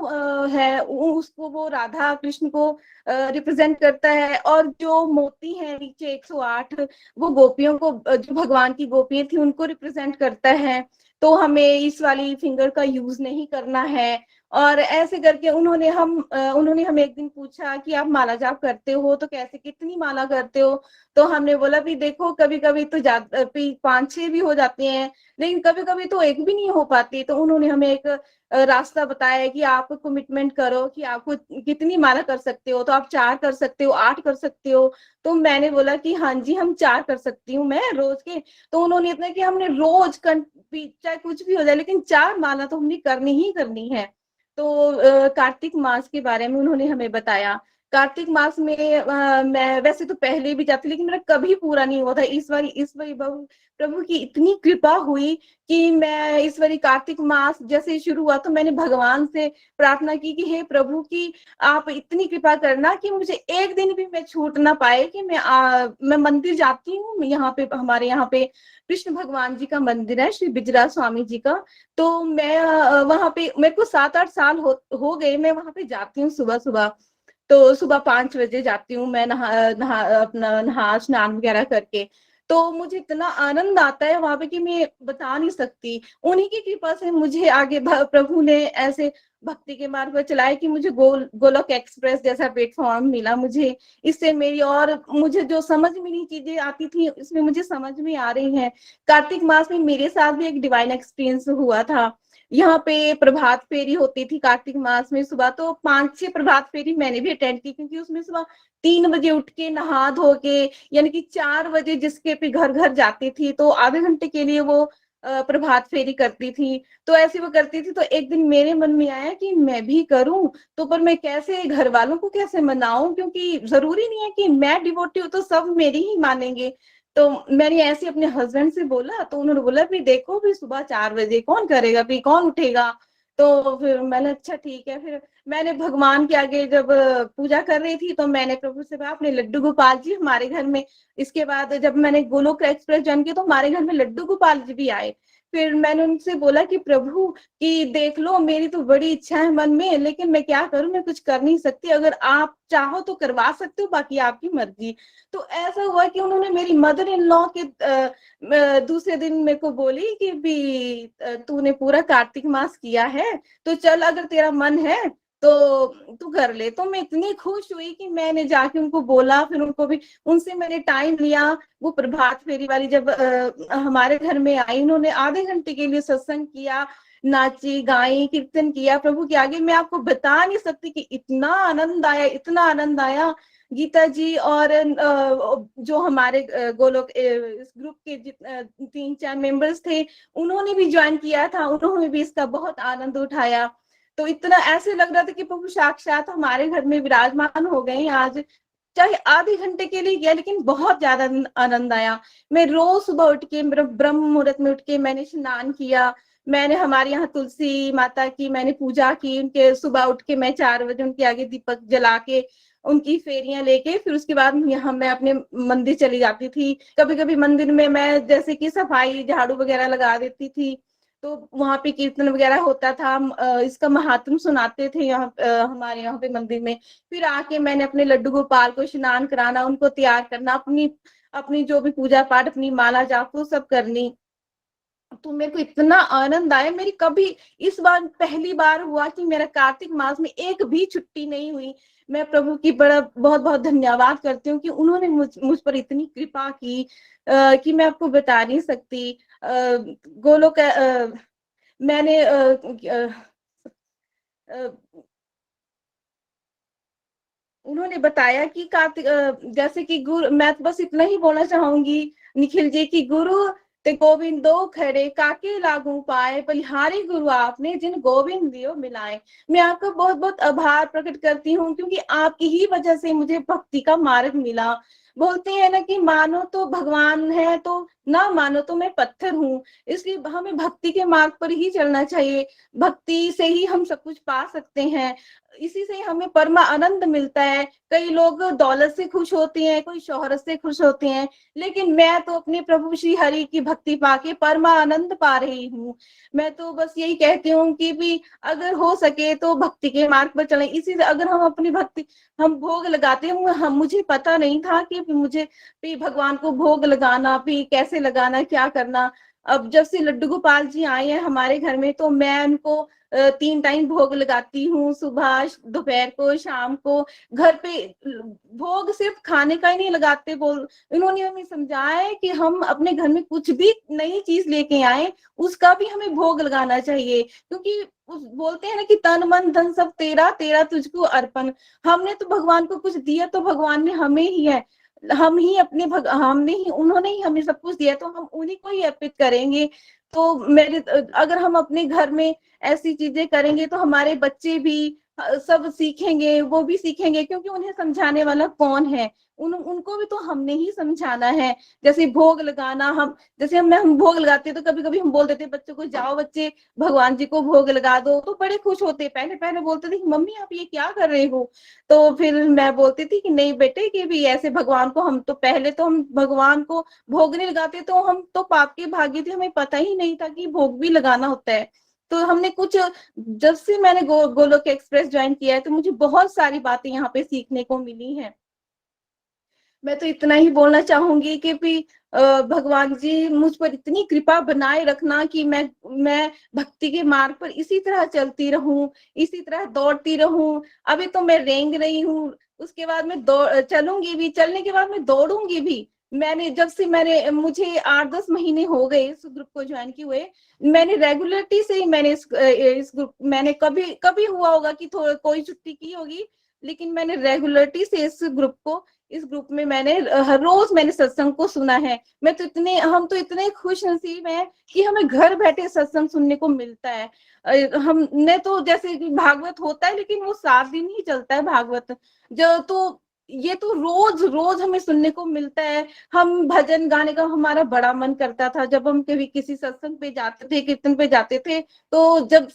है उसको, वो राधा कृष्ण को रिप्रेजेंट करता है, और जो मोती है नीचे 108 वो गोपियों को, जो भगवान की गोपियां थी उनको रिप्रेजेंट करता है। तो हमें इस वाली फिंगर का यूज नहीं करना है। और ऐसे करके उन्होंने हमें एक दिन पूछा कि आप माला जाप करते हो तो कैसे, कितनी माला करते हो। तो हमने बोला भी देखो, कभी कभी तो 5-6 भी हो जाते हैं, लेकिन कभी कभी तो एक भी नहीं हो पाती। तो उन्होंने हमें एक रास्ता बताया कि आप कमिटमेंट करो कि आपको कितनी माला कर सकते हो। तो आप 4 कर सकते हो, 8 कर सकते हो। तो मैंने बोला कि हाँ जी, हम 4 कर सकती हूँ मैं रोज के। तो उन्होंने इतना कि हमने रोज चाहे कुछ भी हो जाए लेकिन 4 माला तो हमने करनी ही करनी है। तो कार्तिक मास के बारे में उन्होंने हमें बताया। कार्तिक मास में मैं वैसे तो पहले भी जाती, लेकिन मेरा कभी पूरा नहीं हुआ था। इस बारी प्रभु की इतनी कृपा हुई कि मैं इस बारी कार्तिक मास जैसे शुरू हुआ तो मैंने भगवान से प्रार्थना की कि हे प्रभु की आप इतनी कृपा करना कि मुझे एक दिन भी मैं छूट ना पाए, कि मैं मंदिर जाती हूँ। यहाँ पे, हमारे यहाँ पे कृष्ण भगवान जी का मंदिर है, श्री बिजरा स्वामी जी का। तो मैं वहां पे, मेरे को 7-8 साल हो गए मैं वहां पे जाती हूँ सुबह सुबह। तो सुबह 5 बजे जाती हूँ मैं, नहा स्नान वगैरह करके। तो मुझे इतना आनंद आता है वहां पे कि मैं बता नहीं सकती। उन्हीं की कृपा से मुझे आगे प्रभु ने ऐसे भक्ति के मार्ग पर चलाया कि मुझे गोलोक एक्सप्रेस जैसा प्लेटफॉर्म मिला मुझे। इससे मेरी, और मुझे जो समझ में नहीं चीजें आती थी इसमें मुझे समझ में आ रही हैं। कार्तिक मास में मेरे साथ भी एक डिवाइन एक्सपीरियंस हुआ था। यहाँ पे प्रभात फेरी होती थी कार्तिक मास में सुबह। तो 5-6 प्रभात फेरी मैंने भी अटेंड की, क्योंकि उसमें सुबह 3 बजे उठ के नहा धो के, यानी कि 4 बजे जिसके पे घर घर जाती थी तो आधे घंटे के लिए वो प्रभात फेरी करती थी। तो ऐसे वो करती थी। तो एक दिन मेरे मन में आया कि मैं भी करूं, तो पर मैं कैसे, घर वालों को कैसे मनाऊं, क्योंकि जरूरी नहीं है कि मैं डिवोटी हूं तो सब मेरी ही मानेंगे। तो मैंने ऐसे अपने हस्बैंड से बोला, तो उन्होंने बोला भी देखो भी सुबह 4 बजे कौन करेगा, भी कौन उठेगा। तो फिर मैंने अच्छा ठीक है। फिर मैंने भगवान के आगे जब पूजा कर रही थी तो मैंने प्रभु से कहा, अपने लड्डू गोपाल जी हमारे घर में, इसके बाद जब मैंने गोलोक एक्सप्रेस ज्वाइन किया तो हमारे घर में लड्डू गोपाल जी भी आए। फिर मैंने उनसे बोला कि प्रभु कि देख लो, मेरी तो बड़ी इच्छा है मन में, लेकिन मैं क्या करूं, मैं कुछ कर नहीं सकती। अगर आप चाहो तो करवा सकते हो, बाकी आपकी मर्जी। तो ऐसा हुआ कि उन्होंने मेरी मदर इन लॉ के दूसरे दिन मेरे को बोली कि भी तूने पूरा कार्तिक मास किया है तो चल, अगर तेरा मन है तो तू कर ले। तो मैं इतनी खुश हुई कि मैंने जाके उनको बोला। फिर उनको भी, उनसे मैंने टाइम लिया। वो प्रभात फेरी वाली जब हमारे घर में आई, उन्होंने आधे घंटे के लिए सत्संग किया, नाची गाई, कीर्तन किया प्रभु के आगे। मैं आपको बता नहीं सकती कि इतना आनंद आया, इतना आनंद आया। गीता जी और जो हमारे गोलोक इस ग्रुप के 3-4 मेंबर्स थे, उन्होंने भी ज्वाइन किया था, उन्होंने भी इसका बहुत आनंद उठाया। तो इतना ऐसे लग रहा था कि प्रभु साक्षात हमारे घर में विराजमान हो गए आज। चाहे आधे घंटे के लिए गया, लेकिन बहुत ज्यादा आनंद आया। मैं रोज सुबह उठ के, ब्रह्म मुहूर्त में उठ के मैंने स्नान किया। मैंने हमारे यहाँ तुलसी माता की मैंने पूजा की। उनके सुबह उठ के मैं 4 बजे उनके आगे दीपक जला के उनकी फेरियां लेके, फिर उसके बाद यहाँ मैं अपने मंदिर चली जाती थी। कभी कभी मंदिर में मैं जैसे कि सफाई झाड़ू वगैरह लगा देती थी। तो वहां पे कीर्तन वगैरह होता था, हम इसका महात्म सुनाते थे यहाँ हमारे यहाँ पे मंदिर में। फिर आके मैंने अपने लड्डू गोपाल को स्नान कराना, उनको तैयार करना, अपनी अपनी जो भी पूजा पाठ, अपनी माला जाप वो सब करनी। तो मेरे को इतना आनंद आया, मेरी कभी इस बार पहली बार हुआ कि मेरा कार्तिक मास में एक भी छुट्टी नहीं हुई। मैं प्रभु की बड़ा बहुत बहुत धन्यवाद करती हूँ कि उन्होंने मुझ पर इतनी कृपा की कि मैं आपको बता नहीं सकती। गोलोक मैंने उन्होंने बताया कि कार्तिक जैसे कि गुरु, मैं तो बस इतना ही बोलना चाहूंगी निखिल जी की गुरु ते गोविंद दो खड़े काके लागू पाए, बलिहारी गुरु आपने जिन गोविंद दियो मिलाए। मैं आपका बहुत बहुत आभार प्रकट करती हूँ, क्योंकि आपकी ही वजह से मुझे भक्ति का मार्ग मिला। बोलते हैं ना कि मानो तो भगवान है, तो ना मानो तो मैं पत्थर हूँ। इसलिए हमें भक्ति के मार्ग पर ही चलना चाहिए। भक्ति से ही हम सब कुछ पा सकते हैं, इसी से हमें परम आनंद मिलता है। कई लोग दौलत से खुश होते हैं, कोई शोहरत से खुश होते हैं, लेकिन मैं तो अपने प्रभु श्री हरि की भक्ति पाके परम आनंद पा रही हूँ। मैं तो बस यही कहती हूँ कि भी अगर हो सके तो भक्ति के मार्ग पर चलें। इसी से अगर हम अपनी भक्ति, हम भोग लगाते हैं, हम मुझे पता नहीं था कि मुझे भी भगवान को भोग लगाना भी कैसे लगाना, क्या करना। अब जब से लड्डू गोपाल जी आए हैं हमारे घर में, तो मैं उनको 3 टाइम भोग लगाती हूँ, सुबह, दोपहर को, शाम को। घर पे भोग सिर्फ खाने का ही नहीं लगाते, इन्होंने हमें समझाया है कि हम अपने घर में कुछ भी नई चीज लेके आए, उसका भी हमें भोग लगाना चाहिए। क्योंकि बोलते हैं ना कि तन मन धन सब तेरा, तेरा तुझको अर्पण। हमने तो भगवान को कुछ दिया तो भगवान ने हमें ही है, हम ही अपने हमने ही, उन्होंने ही हमें सब कुछ दिया, तो हम उन्हीं को ही अर्पित करेंगे। तो मेरे अगर हम अपने घर में ऐसी चीजें करेंगे तो हमारे बच्चे भी सब सीखेंगे, वो भी सीखेंगे, क्योंकि उन्हें समझाने वाला कौन है? उनको भी तो हमने ही समझाना है। जैसे भोग लगाना, हम भोग लगाते हैं तो कभी कभी हम बोल देते हैं बच्चों को, जाओ बच्चे भगवान जी को भोग लगा दो, तो बड़े खुश होते। पहले पहले बोलते थे कि मम्मी आप ये क्या कर रहे हो? तो फिर मैं बोलती थी कि नहीं बेटे, कि भी ऐसे भगवान को, हम तो पहले तो हम भगवान को भोग नहीं लगाते, तो हम तो पाप के भागी थे, हमें पता ही नहीं था कि भोग भी लगाना होता है। तो हमने कुछ, जब से मैंने गोलोक एक्सप्रेस ज्वाइन किया है, तो मुझे बहुत सारी बातें यहाँ पे सीखने को मिली हैं। मैं तो इतना ही बोलना चाहूंगी कि भी भगवान जी मुझ पर इतनी कृपा बनाए रखना कि मैं भक्ति के मार्ग पर इसी तरह चलती रहूं, इसी तरह दौड़ती रहूं। अभी तो मैं रेंग रही हूँ, उसके बाद मैं चलूंगी भी, चलने के बाद मैं दौड़ूंगी भी। मैंने मुझे 8-10 महीने हो गए इस ग्रुप को ज्वाइन किए हुए। मैंने रेगुलरिटी से ही मैंने इस ग्रुप, मैंने कभी कभी हुआ होगा कि कोई छुट्टी की होगी, लेकिन मैंने रेगुलरिटी से इस ग्रुप में मैंने हर रोज मैंने सत्संग को सुना है। हम तो इतने खुश नसीब हैं कि हमें घर बैठे सत्संग सुनने को मिलता है। हमने तो जैसे भागवत होता है, लेकिन वो 7 दिन ही चलता है भागवत, जो तो ये तो रोज रोज हमें सुनने को मिलता है। हम भजन गाने का हमारा बड़ा मन करता था, जब हम कभी किसी सत्संग पे जाते थे, कीर्तन पे जाते थे, तो जब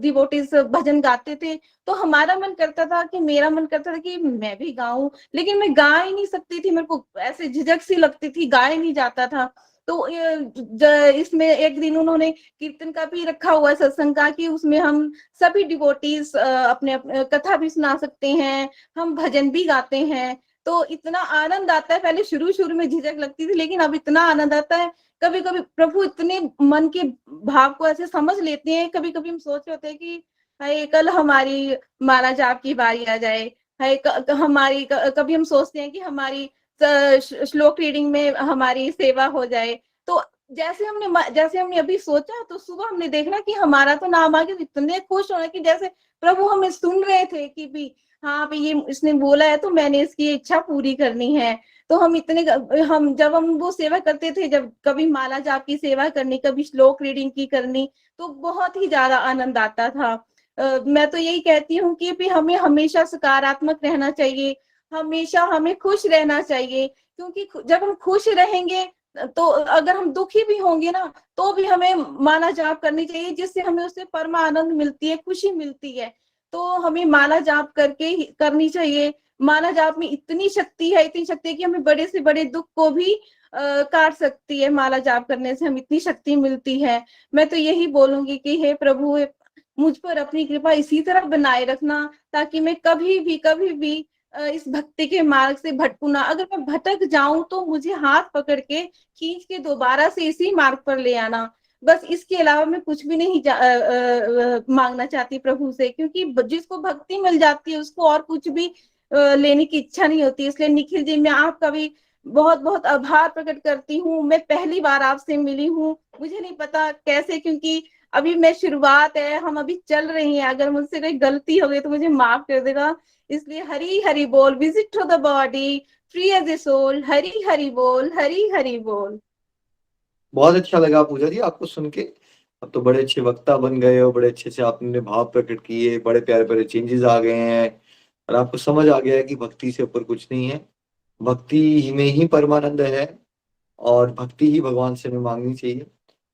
डिवोटीज भजन गाते थे, तो हमारा मन करता था, कि मेरा मन करता था कि मैं भी गाऊं, लेकिन मैं गा ही नहीं सकती थी, मेरे को ऐसे झिझक सी लगती थी, गाया नहीं जाता था। तो इसमें एक दिन उन्होंने कीर्तन का भी रखा हुआ है सत्संग का, कि उसमें हम सभी डिवोटीज अपने अपने कथा भी सुना सकते हैं, हम भजन भी गाते हैं। तो इतना आनंद आता है, पहले शुरू शुरू में झिझक लगती थी, लेकिन अब इतना आनंद आता है। कभी कभी प्रभु इतने मन के भाव को ऐसे समझ लेते हैं, कभी कभी हम सोच रहे होते हैं कि हाय कल हमारी माला जाप की बारी आ जाए, हाय हमारी कभी हम सोचते हैं कि हमारी श्लोक रीडिंग में हमारी सेवा हो जाए। तो जैसे हमने अभी सोचा, तो सुबह हमने देखना कि हमारा तो नाम आ गया, इतने खुश होना कि जैसे प्रभु हमें सुन रहे थे कि भी हाँ भी ये इसने बोला है, तो मैंने इसकी इच्छा पूरी करनी है। तो जब हम वो सेवा करते थे, जब कभी माला जाप की सेवा करनी, कभी श्लोक रीडिंग की करनी, तो बहुत ही ज्यादा आनंद आता था। मैं तो यही कहती हूँ कि भी हमें हमेशा सकारात्मक रहना चाहिए, हमेशा हमें खुश रहना चाहिए, क्योंकि जब हम खुश रहेंगे, तो अगर हम दुखी भी होंगे ना, तो भी हमें माला जाप करनी चाहिए, जिससे हमें उससे परम आनंद मिलती है, खुशी मिलती है। तो हमें माला जाप करनी चाहिए। माला जाप में इतनी शक्ति है कि हमें बड़े से बड़े दुख को भी काट सकती है। माला जाप करने से हम इतनी शक्ति मिलती है। मैं तो यही बोलूंगी कि हे प्रभु, मुझ पर अपनी कृपा इसी तरह बनाए रखना, ताकि मैं कभी भी इस भक्ति के मार्ग से भटकू ना। अगर मैं भटक जाऊं तो मुझे हाथ पकड़ के खींच के दोबारा से इसी मार्ग पर ले आना। बस इसके अलावा मैं कुछ भी नहीं मांगना चाहती प्रभु से, क्योंकि जिसको भक्ति मिल जाती है उसको और कुछ भी लेने की इच्छा नहीं होती। इसलिए निखिल जी, मैं आपका भी बहुत बहुत आभार प्रकट करती हूँ। मैं पहली बार आपसे मिली हूँ, मुझे नहीं पता कैसे, क्योंकि अभी मैं शुरुआत है, हम अभी चल रही हैं। अगर मुझसे कोई गलती हो गई तो मुझे माफ कर देगा। इसलिए हरी हरी बोल, visit to the body, free as a soul, Hari Hari बोल, हरी हरी बोल। बहुत अच्छा लगा पूजा जी आपको सुन के। अब तो बड़े अच्छे वक्ता बन गए हो, बड़े अच्छे से आपने भाव प्रकट किए, बड़े प्यारे प्यारे चेंजेस आ गए हैं और आपको समझ आ गया है कि भक्ति से ऊपर कुछ नहीं है, भक्ति में ही परमानंद है और भक्ति ही भगवान से हमें मांगनी चाहिए।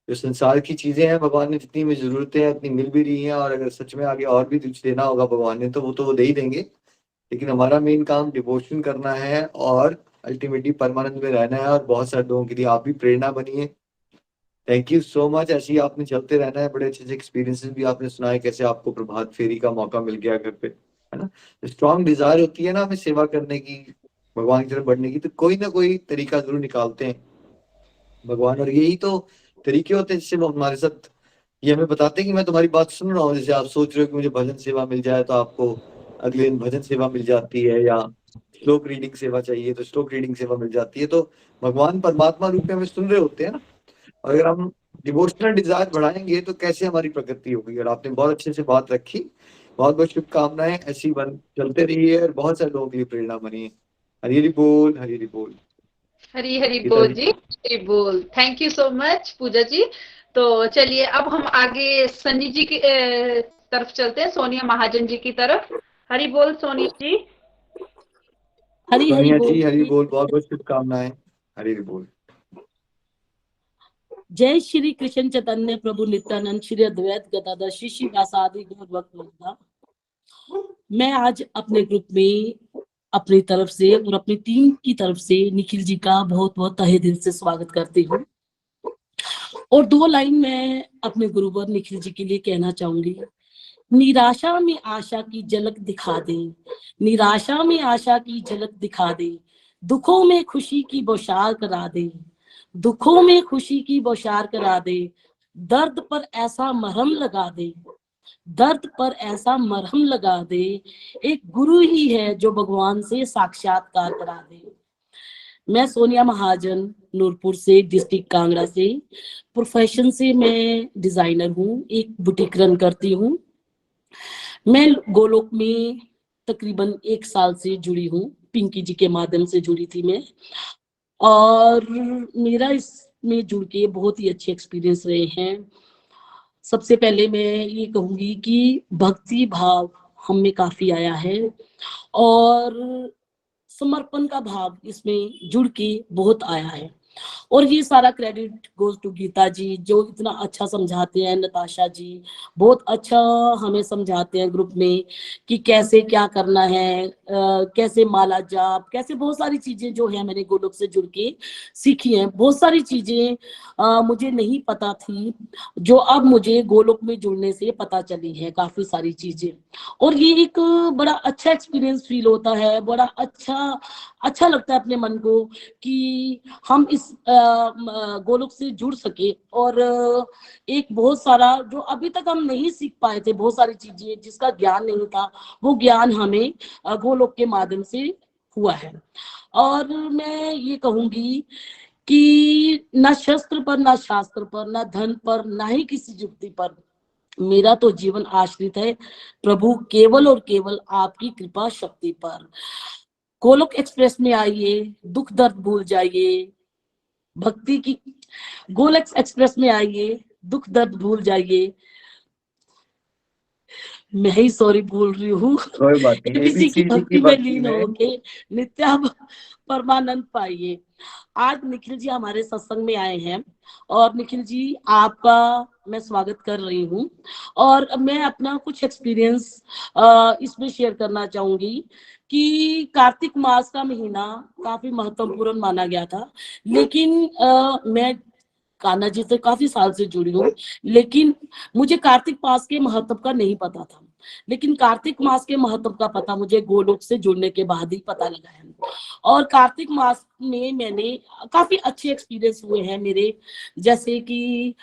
जो संसार की चीजें हैं भगवान ने जितनी में जरूरतें हैं उतनी मिल भी रही हैं, और अगर सच में आगे और भी कुछ देना होगा भगवान ने तो वो दे ही देंगे। लेकिन हमारा मेन काम डिवोशन करना है और अल्टीमेटली परमानंद में रहना है। और बहुत सारे लोगों के लिए आप भी प्रेरणा बनिए। Thank you so much. ऐसे ही आपने चलते रहना है। बड़े अच्छे अच्छे एक्सपीरियंसेस भी आपने सुनाए, कैसे आपको प्रभात फेरी का मौका मिल गया घर पे, है ना। स्ट्रांग डिजायर होती है ना हमें सेवा करने की, भगवान की तरफ बढ़ने की, तो कोई ना कोई तरीका जरूर निकालते हैं भगवान। और यही तो तरीके होते हैं जिससे वो हमारे साथ ये हमें बताते हैं कि मैं तुम्हारी बात सुन रहा हूँ। जैसे आप सोच रहे हो कि मुझे भजन सेवा मिल जाए तो आपको अगले दिन भजन सेवा मिल जाती है, या श्लोक रीडिंग सेवा चाहिए तो श्लोक रीडिंग सेवा मिल जाती है। तो भगवान परमात्मा रूप में हमें सुन रहे होते हैं ना। और अगर हम डिवोशनल डिजायर बढ़ाएंगे तो कैसे हमारी प्रगति होगी। और आपने बहुत अच्छे से बात रखी। बहुत बहुत शुभकामनाएं, ऐसी बन चलते रहिए और बहुत सारे लोगों के लिए प्रेरणा बनिए। हरी हरी बोल, हरी हरी बोल। हरी हरी बोल जी, हरी बोल। थैंक यू सो मच पूजा जी। तो चलिए अब हम आगे सनी जी की तरफ चलते हैं, सोनिया महाजन जी की तरफ। हरी बोल सोनिया जी। हरी हरी सोनिया बोल। जी हरी बोल, बहुत बहुत शुभकामनाएं। हरी हरी बोल। जय श्री कृष्ण चैतन्य प्रभु नित्यानंद श्री अद्वैत गदाधर श्री श्रीवासादि गौर भक्तवृंदा। मैं आज अपने ग्रुप में अपनी तरफ से और अपनी टीम की तरफ से निखिल जी का बहुत बहुत तहे दिल से स्वागत करती हूँ। और 2 लाइन मैं अपने गुरुवर निखिल जी के लिए कहना चाहूंगी। निराशा में आशा की झलक दिखा दे, निराशा में आशा की झलक दिखा दे, दुखों में खुशी की बौछार करा दे, दुखों में खुशी की बौछार करा दे, दर्द पर ऐसा मरहम लगा दे, दर्द पर ऐसा मरहम लगा दे। एक गुरु ही है जो भगवान से साक्षात्कार करा दे। मैं सोनिया महाजन, नूरपुर से, डिस्ट्रिक्ट कांगड़ा से। प्रोफेशन से मैं डिजाइनर हूँ, एक बुटीक रन करती हूँ। मैं गोलोक में तकरीबन 1 साल से जुड़ी हूँ, पिंकी जी के माध्यम से जुड़ी थी मैं। और मेरा इसमें जुड़ के बहुत ही अच्छे एक्सपीरियंस रहे हैं। सबसे पहले मैं ये कहूंगी कि भक्ति भाव हम में काफी आया है और समर्पण का भाव इसमें जुड़ के बहुत आया है। और ये सारा क्रेडिट गोज टू गीता जी, जो इतना अच्छा समझाते हैं, नताशा जी बहुत अच्छा हमें समझाते हैं ग्रुप में कि कैसे क्या करना है, कैसे माला जाप, कैसे बहुत सारी चीजें जो है मैंने गोलोक से जुड़ के सीखी हैं। बहुत सारी चीजें मुझे नहीं पता थी, जो अब मुझे गोलोक में जुड़ने से पता चली है काफी सारी चीजें। और ये एक बड़ा अच्छा एक्सपीरियंस फील होता है, बड़ा अच्छा लगता है अपने मन को कि हम इस गोलोक से जुड़ सके। और एक बहुत सारा जो अभी तक हम नहीं सीख पाए थे, बहुत सारी चीजें जिसका ज्ञान नहीं था, वो ज्ञान हमें गोलोक के माध्यम से हुआ है। और मैं ये कहूंगी कि ना शस्त्र पर, ना शास्त्र पर, ना धन पर, ना ही किसी युक्ति पर मेरा तो जीवन आश्रित है प्रभु केवल और केवल आपकी कृपा शक्ति पर। गोलोक एक्सप्रेस में आइए, दुख दर्द भूल जाइए, भक्ति की गोलोक एक्सप्रेस में आइए, दुख दर्द भूल जाइए, मैं ही सॉरी बोल रही हूँ। कोई बात नहीं, एबीसी की ABCD भक्ति की में भक्ति लीन में। होके नित्या परमानंद पाइए। आज निखिल जी हमारे सत्संग में आए हैं और निखिल जी आपका मैं स्वागत कर रही हूँ और मैं अपना कुछ एक्सपीरियंस इसमें शेयर करना चाहूंगी कि कार्तिक मास का महीना काफी महत्वपूर्ण माना गया था, लेकिन मैं कान्हा जी से काफी साल से जुड़ी हूँ, लेकिन मुझे कार्तिक मास के महत्व का नहीं पता था। लेकिन कार्तिक मास के महत्व का पता मुझे गोलोक से जुड़ने के बाद ही पता लगा है। और कार्तिक मास में मैंने काफी अच्छे एक्सपीरियंस हुए हैं मेरे, जैसे कि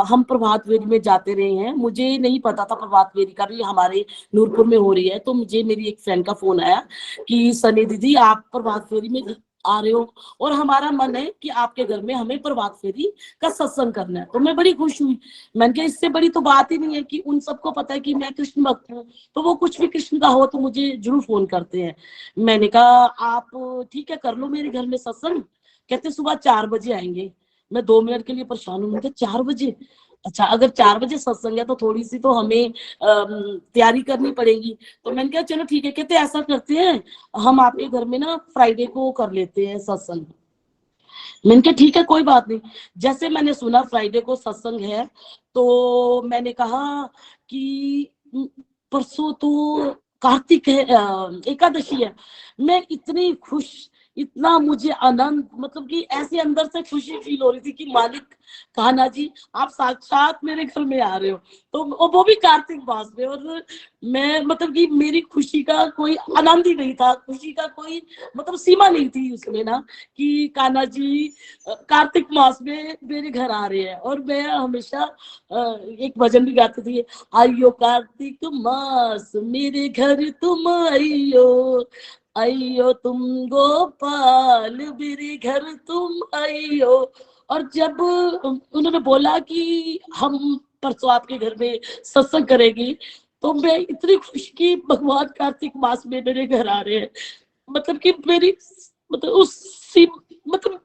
हम प्रभात फेरी में जाते रहे हैं। मुझे नहीं पता था प्रभात फेरी का भी हमारे नूरपुर में हो रही है, तो मुझे मेरी एक फ्रेंड का फोन आया कि सनी दीदी आप प्रभात फेरी में आ रहे हो और हमारा मन है कि आपके घर में हमें प्रभात फेरी का सत्संग करना है। तो मैं बड़ी खुश हुई। मैंने कहा इससे बड़ी तो बात ही नहीं है कि उन सबको पता है कि मैं कृष्ण भक्त हूँ, तो वो कुछ भी कृष्ण का हो तो मुझे जरूर फोन करते हैं। मैंने कहा आप ठीक है कर लो मेरे घर में सत्संग। कहते सुबह 4 बजे आएंगे। मैं 2 मिनट के लिए परेशान हूँ। मैंने कहा 4 बजे? अच्छा अगर 4 बजे सत्संग है तो थोड़ी सी तो हमें तैयारी करनी पड़ेगी। तो मैंने कहा चलो ठीक है। कहते ऐसा करते हैं हम आपके घर में ना फ्राइडे को कर लेते हैं सत्संग। मैंने कहा ठीक है कोई बात नहीं। जैसे मैंने सुना फ्राइडे को सत्संग है तो मैंने कहा कि परसों तो कार्तिक है, एकादशी है। मैं इतनी खुश, इतना मुझे आनंद, मतलब कि ऐसे अंदर से खुशी फील हो रही थी कि मालिक कान्हा जी आप साक्षात मेरे घर में आ रहे हो, तो वो भी कार्तिक मास में। और मैं मतलब कि मेरी खुशी का कोई आनंद ही नहीं था, खुशी का कोई मतलब सीमा नहीं थी उसमें ना, कि कान्हा जी कार्तिक मास में मेरे घर आ रहे हैं। और मैं हमेशा एक भजन भी गाती थी, आइयो कार्तिक मास मेरे घर तुम आइयो, आइयो तुम गोपाल मेरे घर तुम आइयो। और जब उन्होंने बोला कि हम परसों आपके घर में सत्संग करेंगी, तो मैं इतनी खुश की भगवान कार्तिक मास में मेरे घर आ रहे हैं। मतलब कि मेरी मतलब उस मतलब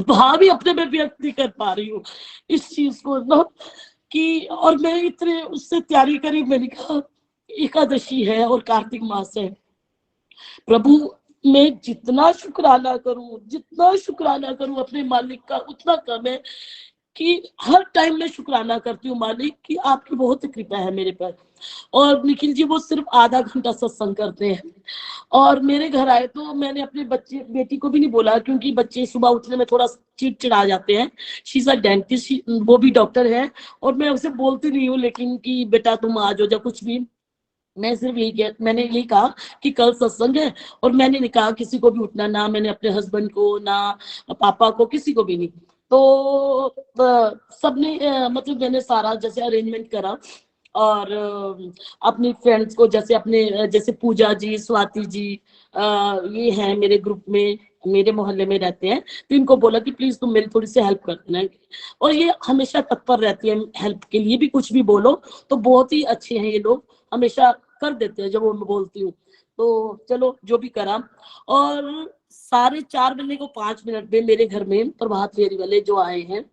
भाव ही अपने में व्यक्त नहीं कर पा रही हूँ इस चीज को ना, कि और मैं इतने उससे तैयारी करी। मैंने कहा एकादशी है और कार्तिक मास है, प्रभु मैं जितना शुक्राना करूं, जितना शुक्राना करूं अपने मालिक का उतना कम है, कि हर टाइम मैं शुक्राना करती हूँ मालिक की आपकी बहुत कृपा है मेरे पर। और निखिल जी वो सिर्फ आधा घंटा सत्संग करते हैं और मेरे घर आए तो मैंने अपने बच्चे बेटी को भी नहीं बोला, क्योंकि बच्चे सुबह उठने में थोड़ा चिड़चिड़ा जाते हैं। शी इज अ डेंटिस्ट, वो भी डॉक्टर है, और मैं उसे बोलती नहीं हूँ लेकिन कि बेटा तुम आ जाओ या कुछ भी। मैं सिर्फ मैंने यही कहा कि कल सत्संग है, और मैंने नहीं कहा किसी को भी उठना, ना मैंने अपने हस्बैंड को ना पापा को, किसी को भी नहीं। तो सबने मतलब मैंने सारा जैसे अरेंजमेंट करा और अपनी फ्रेंड्स को जैसे अपने जैसे पूजा जी, स्वाति जी, ये हैं मेरे ग्रुप में, मेरे मोहल्ले में रहते हैं, तो इनको बोला कि प्लीज तुम मेरी थोड़ी सी हेल्प कर देना। और ये हमेशा तत्पर रहती है हेल्प के लिए, भी कुछ भी बोलो तो बहुत ही अच्छे हैं ये लोग, हमेशा कर देते हैं जब वो मैं बोलती हूँ। तो चलो जो भी करा, और 4:30 बजने को 5 मिनट में मेरे घर में प्रभात फेरी वाले जो आए हैं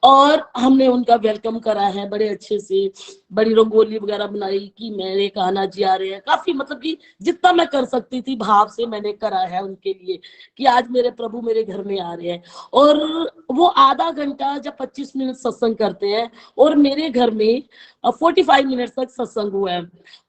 और हमने उनका वेलकम करा है बड़े अच्छे से, बड़ी रंगोली वगैरह बनाई कि मेरे कान्हा जी आ रहे हैं। काफी मतलब कि जितना मैं कर सकती थी भाव से मैंने करा है उनके लिए, कि आज मेरे प्रभु मेरे घर में आ रहे हैं। और वो आधा घंटा जब 25 मिनट सत्संग करते हैं, और मेरे घर में 45 मिनट तक सत्संग हुआ है।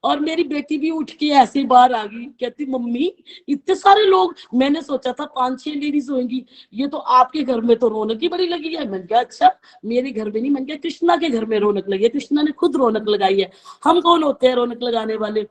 और मेरी बेटी भी उठ के ऐसे बाहर आ गई, कहती मम्मी इतने सारे लोग, मैंने सोचा था 5-6 लेडीज होंगी, ये तो आपके घर में तो रौनक ही बड़ी लगी है। मैंने कहा अच्छा मेरे घर में नहीं, मैंने कहा कृष्णा के घर में रौनक लगी है, कृष्णा ने खुद रौनक लगाई है, हम कौन होते हैं रौनक लगाने वाले।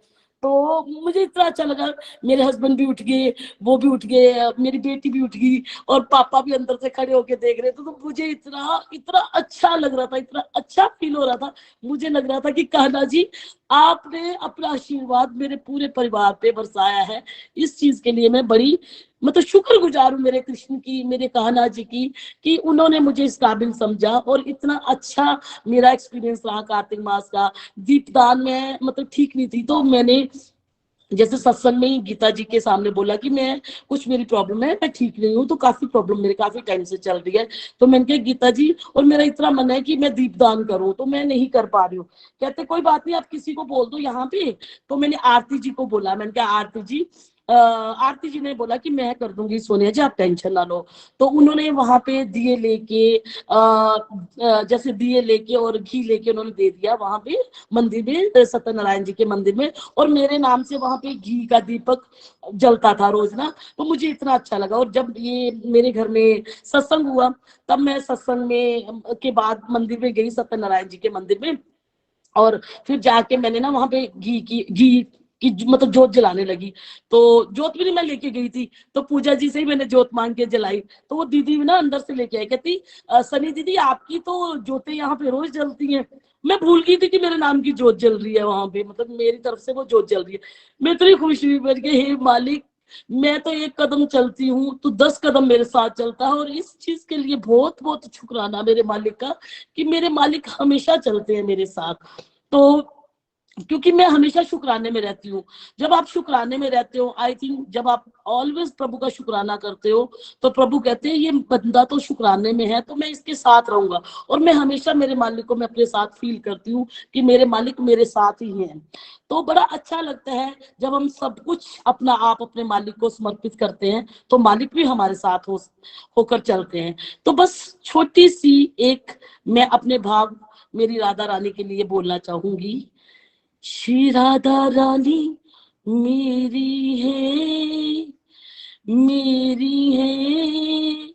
तो मुझे इतना अच्छा लगा, मेरे हस्बैंड भी उठ गए, वो भी उठ गए, मेरी बेटी भी उठ गई, और पापा भी अंदर से खड़े होके देख रहे थे। तो मुझे इतना इतना अच्छा लग रहा था, इतना अच्छा फील हो रहा था। मुझे लग रहा था कि कान्हा जी आपने अपना आशीर्वाद मेरे पूरे परिवार पे बरसाया है। इस चीज के लिए मैं बड़ी मतलब शुक्रगुजार हूँ मेरे कृष्ण की, मेरे कान्हा जी की, कि उन्होंने मुझे इस काबिल समझा। और इतना अच्छा मेरा एक्सपीरियंस रहा कार्तिक मास का। दीपदान में मतलब ठीक नहीं थी, तो मैंने जैसे सत्संग में ही गीता जी के सामने बोला कि मैं कुछ मेरी प्रॉब्लम है, मैं ठीक नहीं हूँ, तो काफी प्रॉब्लम मेरे काफी टाइम से चल रही है। तो मैंने कहा गीता जी, और मेरा इतना मन है कि मैं दीपदान करूँ, तो मैं नहीं कर पा रही हूँ। कहते कोई बात नहीं, आप किसी को बोल दो यहाँ पे। तो मैंने आरती जी को बोला, मैंने कहा आरती जी, आरती जी ने बोला कि मैं कर दूंगी सोनिया जी, आप टेंशन ना लो। तो उन्होंने वहां पे दिए लेके जैसे दिए लेके और घी लेके उन्होंने दे दिया वहां पे मंदिर में, सत्यनारायण जी के मंदिर में, और मेरे नाम से वहां पे घी का दीपक जलता था रोज ना। तो मुझे इतना अच्छा लगा। और जब ये मेरे घर में सत्संग हुआ, तब मैं सत्संग में के बाद मंदिर में गई, सत्यनारायण जी के मंदिर में, और फिर जाके मैंने ना वहां पे घी की मतलब जोत जलाने लगी। तो जोत भी मैं लेके गई थी, तो पूजा जी से ही मैंने जोत मांग के जलाई। तो वो दीदी ना अंदर से लेके आई, कहती सनी दीदी आपकी तो जोतें यहाँ पे रोज जलती हैं। मैं भूल गई थी कि मेरे नाम की जोत जल रही है वहां पे, मतलब मेरी तरफ से वो जोत जल रही है। मैं इतनी खुश हुई, मैंने कहा हे मालिक, मैं तो एक कदम चलती हूँ तो 10 कदम मेरे साथ चलता है। और इस चीज के लिए बहुत बहुत शुक्राना मेरे मालिक का, कि मेरे मालिक हमेशा चलते हैं मेरे साथ। तो क्योंकि मैं हमेशा शुक्राने में रहती हूँ। जब आप शुक्राने में रहते हो, आई थिंक जब आप ऑलवेज प्रभु का शुक्राना करते हो, तो प्रभु कहते हैं ये बंदा तो शुक्राने में है, तो मैं इसके साथ रहूंगा। और मैं हमेशा मेरे मालिक को मैं अपने साथ फील करती हूँ कि मेरे मालिक मेरे साथ ही हैं। तो बड़ा अच्छा लगता है जब हम सब कुछ अपना आप अपने मालिक को समर्पित करते हैं, तो मालिक भी हमारे साथ होकर चलते हैं। तो बस छोटी सी एक मैं अपने भाव मेरी राधा रानी के लिए बोलना चाहूंगी। श्री राधा रानी मेरी है, मेरी है,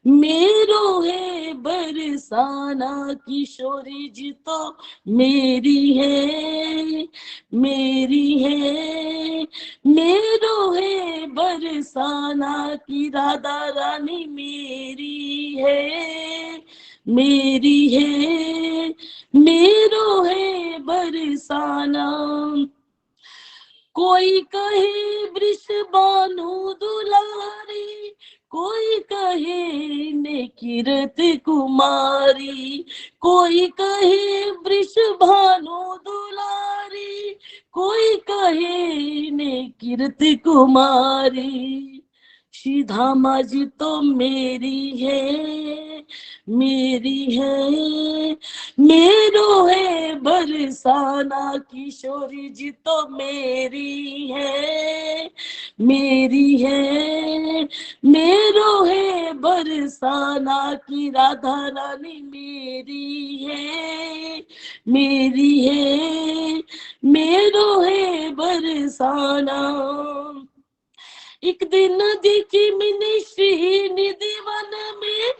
मेरो है बरसाना, किशोरी जी तो मेरी है, मेरी है, मेरो है बरसाना, की राधा रानी मेरी है, मेरी है, मेरो है बरसाना। कोई कहे वृषभानु दुलारी, कोई कहे ने कीरत कुमारी, कोई कहे वृषभानु दुलारी, कोई कहे ने कीरत कुमारी। श्री धामा जी तो मेरी है, मेरी है, मेरो है बरसाना, किशोरी जी तो मेरी है, मेरी है, मेरो है बरसाना, की राधा रानी मेरी है, मेरी है, मेरो है बरसाना। एक दिन देखी मैंने श्रीनिधि वन में,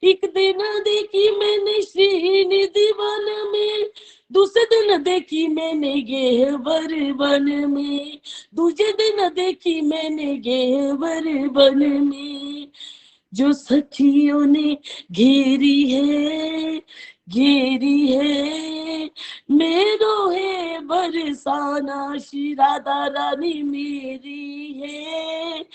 एक दिन देखी मैंने श्रीनिधि वन में, दूसरे दिन देखी मैंने गेहवर वन में, दूसरे दिन देखी मैंने गेहवर वन में। जो सखियों ने घेरी है, घेरी है, मेरो है बरसाना, श्री राधा रानी मेरी है,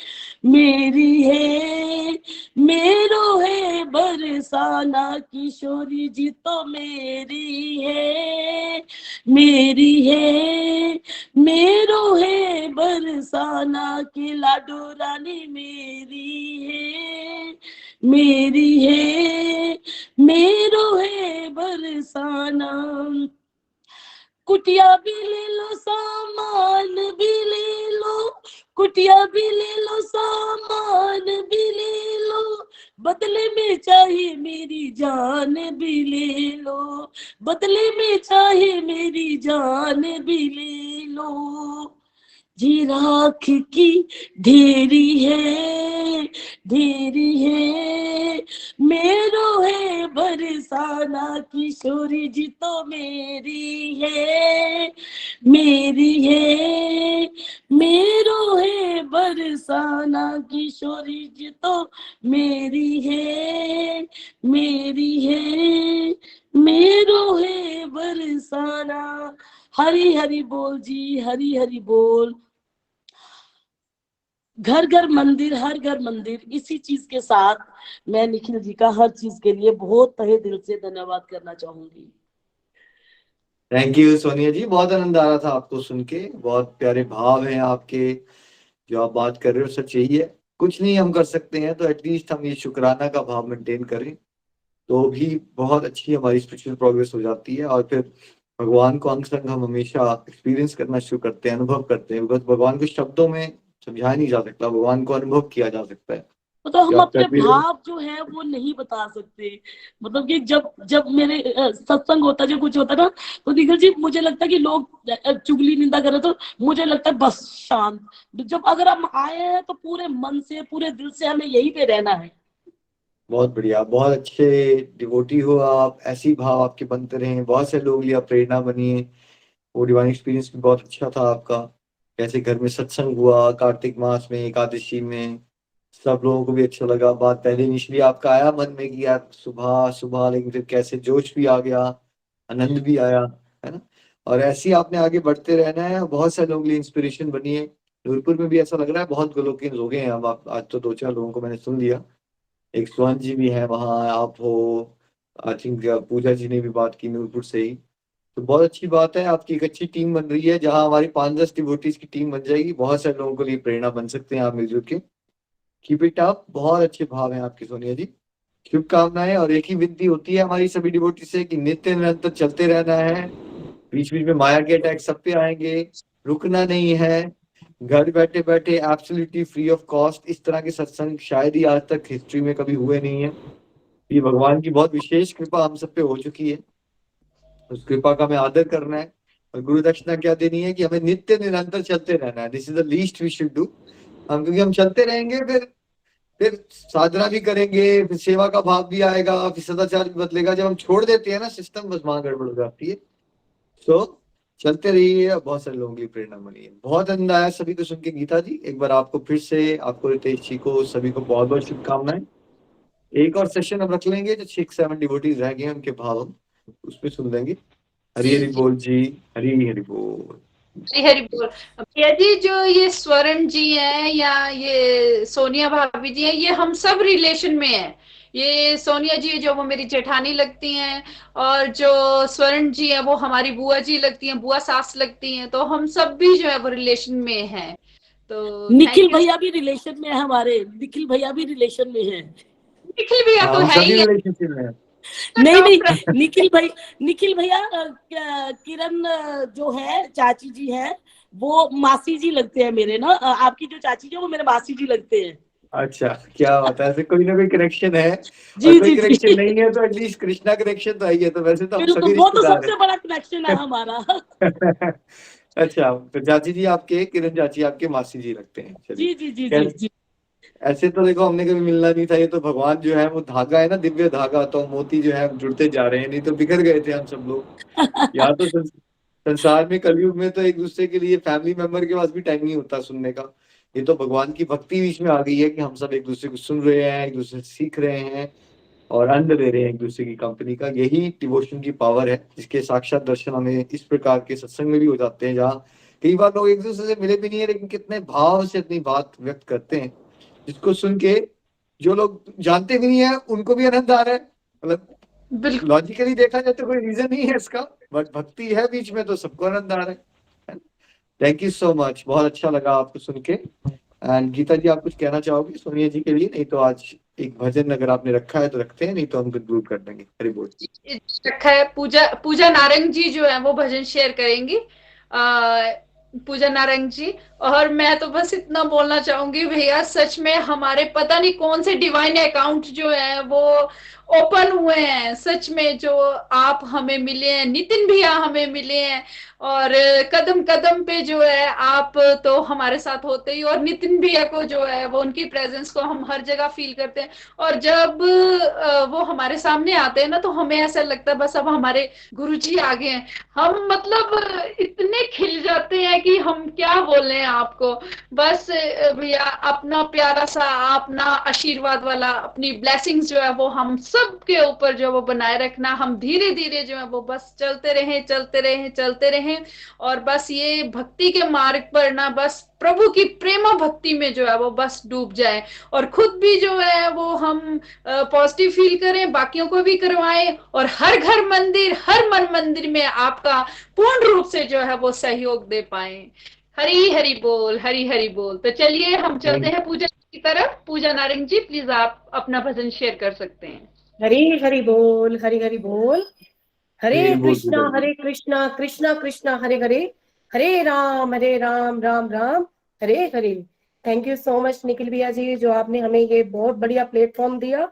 मेरी है, मेरो है बरसाना, किशोरी जी तो मेरी है, मेरी है, मेरो है बरसाना, की लाडो रानी मेरी है, मेरी है, मेरो है बरसाना। कुटिया भी ले लो, सामान भी ले लो, कुटिया भी ले लो, सामान भी ले लो, बदले में चाहे मेरी जान भी ले लो, बदले में चाहे मेरी जान भी ले लो। जी राख की ढेरी है, ढेरी है, मेरो है बरसाना, किशोरी जी तो मेरी है, मेरी है, मेरो है बरसाना, किशोरी जी तो मेरी है, मेरी है, मेरो है बरसाना। हरी हरी बोल जी, हरी हरी बोल। घर घर मंदिर, हर घर मंदिर, इसी चीज के साथ मैं निखिल जी का हर चीज के लिए बहुत तहे दिल से धन्यवाद करना चाहूंगी। थैंक यू सोनिया जी, बहुत आनंद आ रहा था आपको सुन के, बहुत प्यारे भाव हैं आपके, जो आप बात कर रहे हो सच यही है। कुछ नहीं हम कर सकते हैं तो एटलीस्ट हम ये शुक्राना का भाव मेंटेन करें तो भी बहुत अच्छी हमारी स्पिरिचुअल प्रोग्रेस हो जाती है। और फिर भगवान को अंग संग हम हमेशा एक्सपीरियंस करना शुरू करते हैं, अनुभव करते हैं। बस भगवान को शब्दों में समझाया नहीं जा सकता, भगवान को अनुभव किया जा सकता है। मतलब हम जो आप अपने कर भी रहे हो। भाव जो है वो नहीं बता सकते। मतलब कि जब जब मेरे सत्संग होता है, जो कुछ होता है ना, तो निखिल जी मुझे लगता है कि लोग चुगली निंदा करे तो मुझे लगता है बस शांत। जब अगर हम आए हैं तो पूरे मन से पूरे दिल से हमें यहीं पे रहना है। बहुत बढ़िया, बहुत अच्छे डिवोटी हो आप, ऐसी भाव आपके बनते रहे, बहुत से लोग लिया प्रेरणा बनिए। वो डिवाइन एक्सपीरियंस भी बहुत अच्छा था आपका, कैसे घर में सत्संग हुआ कार्तिक मास में एकादशी में, सब लोगों को भी अच्छा लगा। बात पहले इनिशियली आपका आया मन में कि यार सुबह सुबह, लेकिन फिर कैसे जोश भी आ गया, आनंद भी आया, है ना। और ऐसे ही आपने आगे बढ़ते रहना है, बहुत सारे लोगों के लिए इंस्पिरेशन बनी है। नूरपुर में भी ऐसा लग रहा है बहुत गोलोकियन हो गए हैं अब। आप आज तो 2-4 लोगों को मैंने सुन लिया, एक स्वर्ण जी भी है वहाँ, आप हो, आई थिंक पूजा जी ने भी बात की नूरपुर से ही। तो बहुत अच्छी बात है, आपकी एक अच्छी टीम बन रही है, जहां हमारी 5-10 डिवोटीज की टीम बन जाएगी, बहुत सारे लोगों के लिए प्रेरणा बन सकते हैं आप मिलजुल के। कीप इट अप, बहुत अच्छे भाव हैं आपके सोनिया जी, शुभकामनाएं। और एक ही विनती होती है हमारी सभी डिवोटी से कि नित्य निरंतर चलते रहना है। बीच बीच में माया के अटैक सब पे आएंगे, रुकना नहीं है। घर बैठे बैठे एब्सोल्युटली फ्री ऑफ कॉस्ट इस तरह के सत्संग शायद ही आज तक हिस्ट्री में कभी हुए नहीं है। ये भगवान की बहुत विशेष कृपा हम सब पे हो चुकी है, उस कृपा का हमें आदर करना है। और गुरु दक्षिणा क्या देनी है कि हमें नित्य निरंतर चलते रहना है। This is the least we should do. हम क्योंकि हम चलते रहेंगे, फिर साधना भी करेंगे, फिर सेवा का भाव भी आएगा, फिर सदाचार भी बदलेगा। जब हम छोड़ देते हैं ना सिस्टम, बस वहां गड़बड़ हो जाती है। तो चलते रहिए, और बहुत सारे लोगों की प्रेरणा बनी है। बहुत आनंद आया सभी को सुन के। गीता जी एक बार आपको फिर से, आपको रितेश जी को सभी को बहुत बहुत शुभकामनाएं। एक और सेशन हम रख लेंगे, जो 6-7 डिवोटीज रह गए उनके भाव हम उसमें सुन लेंगे। हरी हरी बोल जी, हरी हरी बोल, हरी हरी बोल। भैया जी, जो ये स्वर्ण जी हैं या ये सोनिया भाभी जी हैं, ये हम सब रिलेशन में हैं। ये सोनिया जी जो वो मेरी जेठानी लगती हैं, और जो स्वर्ण जी है वो हमारी बुआ जी लगती हैं, बुआ सास लगती हैं। तो हम सब भी जो है वो रिलेशन में हैं। तो निखिल थैंक यू। भैया भी रिलेशन में है हमारे, निखिल भैया भी रिलेशन में है। निखिल भैया हाँ तो हम है सभी ही है। रिलेशनशिप में हैं। नहीं निखिल भैया किरण जो है चाची जी है, वो मासी जी लगते हैं मेरे ना। आपकी जो चाची जी है वो मेरे मासी जी लगते हैं। अच्छा, क्या बात है, ऐसे कोई ना कोई कनेक्शन है। जी और कोई जी कनेक्शन जी, नहीं है तो एटलीस्ट कृष्णा कनेक्शन तो आई है। तो वैसे तो हम बिल्कुल, सभी वो तो रिश्तेदार सबसे बड़ा कनेक्शन है हमारा। हैं। अच्छा, तो चाची जी आपके, किरण चाची आपके मासी जी लगते हैं। चलिए, जी जी जी जी खैर, जी। ऐसे तो देखो हमने कभी मिलना नहीं था। ये तो भगवान जो है वो धागा है ना, दिव्य धागा, तो मोती जो है जुड़ते जा रहे हैं, नहीं तो बिखर गए थे हम सब लोग। या तो संसार में कलयुग में तो एक दूसरे के लिए फैमिली मेंबर के पास भी टाइम नहीं होता सुनने का। ये तो भगवान की भक्ति बीच में आ गई है कि हम सब एक दूसरे को सुन रहे हैं, एक दूसरे से सीख रहे हैं, और आनंद ले रहे हैं एक दूसरे की कंपनी का। यही डिवोशन की पावर है, जिसके साक्षात दर्शन हमें इस प्रकार के सत्संग में भी हो जाते हैं, जहाँ कई बार लोग एक दूसरे से मिले भी नहीं है, लेकिन कितने भाव से अपनी बात व्यक्त करते हैं, जिसको सुन के जो लोग जानते भी नहीं है उनको भी आनंद आ रहा है। मतलब बिल्कुल। लॉजिकली देखा जाए तो कोई रीजन नहीं है इसका, बट भक्ति है बीच में तो सबको आनंद आ रहा है। थैंक यू सो मच, बहुत अच्छा लगा आपको सुन के। एंड गीता जी, आप कुछ कहना चाहोगे सोनिया जी के लिए? नहीं तो आज एक भजन अगर आपने रखा है तो रखते हैं, नहीं तो हम कंक्लूड कर देंगे। हरि बोल। रखा है, पूजा पूजा नारंग जी जो है वो भजन शेयर करेंगी। पूजा नारंग जी। और मैं तो बस इतना बोलना चाहूंगी भैया, सच में हमारे पता नहीं कौन से डिवाइन अकाउंट जो है वो ओपन हुए हैं। सच में जो आप हमें मिले हैं, नितिन भैया हमें मिले हैं, और कदम कदम पे जो है आप तो हमारे साथ होते ही, और नितिन भैया को जो है वो उनकी प्रेजेंस को हम हर जगह फील करते हैं। और जब वो हमारे सामने आते हैं ना, तो हमें ऐसा लगता है बस अब हमारे गुरुजी आ गए हैं। हम मतलब इतने खिल जाते हैं कि हम क्या बोले आपको। बस भैया अपना प्यारा सा अपना आशीर्वाद वाला अपनी ब्लेसिंग्स जो है वो हम सब के ऊपर जो है वो बनाए रखना। हम धीरे धीरे जो है वो बस चलते रहें चलते रहें चलते रहें, और बस ये भक्ति के मार्ग पर ना बस प्रभु की प्रेमा भक्ति में जो है वो बस डूब जाए, और खुद भी जो है वो हम पॉजिटिव फील करें, बाकियों को भी करवाएं, और हर घर मंदिर हर मन मंदिर में आपका पूर्ण रूप से जो है वो सहयोग दे पाए। हरी हरी बोल, हरी हरी बोल। तो चलिए हम चलते हैं पूजा की तरफ। पूजा नारंग जी प्लीज आप अपना भजन शेयर कर सकते हैं। हरी हरी बोल, हरी हरी बोल। हरे हरी बोल Krishna Krishna Krishna Hare Hare, Hare Ram Ram Ram Hare Hare. Thank you so much Nikhil भैया जी, जो आपने हमें ये बहुत बढ़िया प्लेटफॉर्म दिया।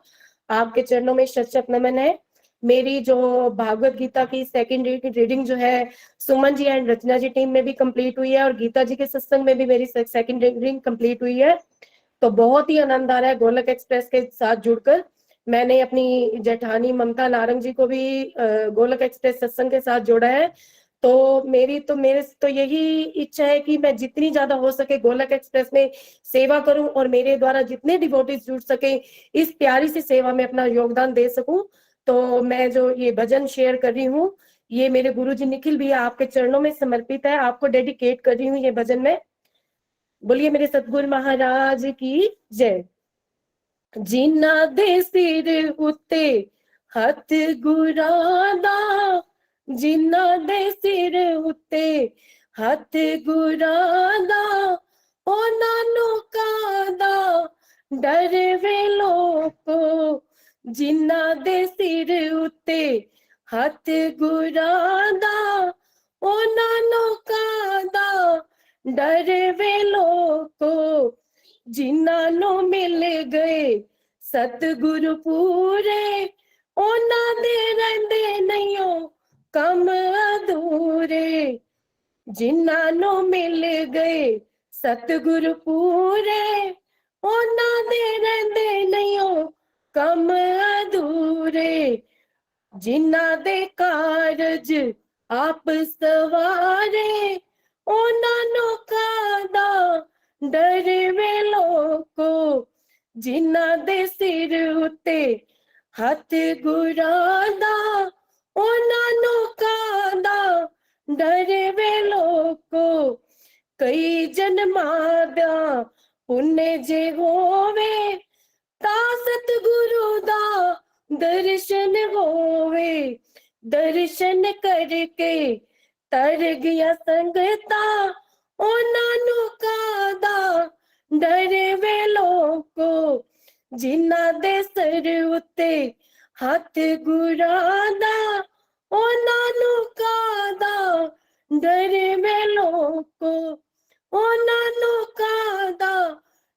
आपके चरणों में शत शत नमन है। मेरी जो भागवत गीता की सेकंड रीडिंग जो है Suman ji and Rachna ji team में भी कंप्लीट हुई है, और गीता जी के सत्संग में भी मेरी सेकंड रीडिंग कंप्लीट हुई है। तो बहुत ही आनंद आ रहा है गोलक एक्सप्रेस के साथ जुड़कर। मैंने अपनी जेठानी ममता नारंग जी को भी गोलक एक्सप्रेस सत्संग के साथ जोड़ा है। तो मेरे तो यही इच्छा है कि मैं जितनी ज्यादा हो सके गोलक एक्सप्रेस में सेवा करूं, और मेरे द्वारा जितने डिवोटीज जुड़ सके इस प्यारी सी सेवा में अपना योगदान दे सकूं। तो मैं जो ये भजन शेयर कर रही हूँ, ये मेरे गुरुजी निखिल भैया आपके चरणों में समर्पित है, आपको डेडिकेट कर रही हूँ ये भजन में। बोलिए मेरे सतगुरु महाराज की जय। जिन्ना दे सिर उत्ते हथ गुरां दा, जिन्ना दे सिर उत्ते हथ गुरां दा, उन्हां नूं काहदा डर वे लोको। जिन्ना दे सिर उत्ते हथ गुरां दा, उन्हां नूं काहदा डर वे लोको। जिन्हां नूं मिल गए सतगुरु पूरे, उन्हां दे रहिंदे नहियो कम अधूरे। जिन्हां नूं मिल गए सतगुरु पूरे, उन्हां दे रहिंदे नहियो कम अधूरे। जिन्हां दे कारज आप सवारे, उन्हां नूं काहदा डर वे लोको। जिन्हां दे सिर उत्ते हथ गुरां दा, उन्हां नूं काहदा डर वे लोको। कई जन्मां दा पुण्य जे होवे, तां सतगुरु दा दर्शन होवे। दर्शन करके तर गया संगता, उन्हां नूं काहदा डर वे लोको। जिन्हां दे सिर उत्ते हथ गुरां दा, उन्हां नूं काहदा डर वे लोको। उन्हां नूं काहदा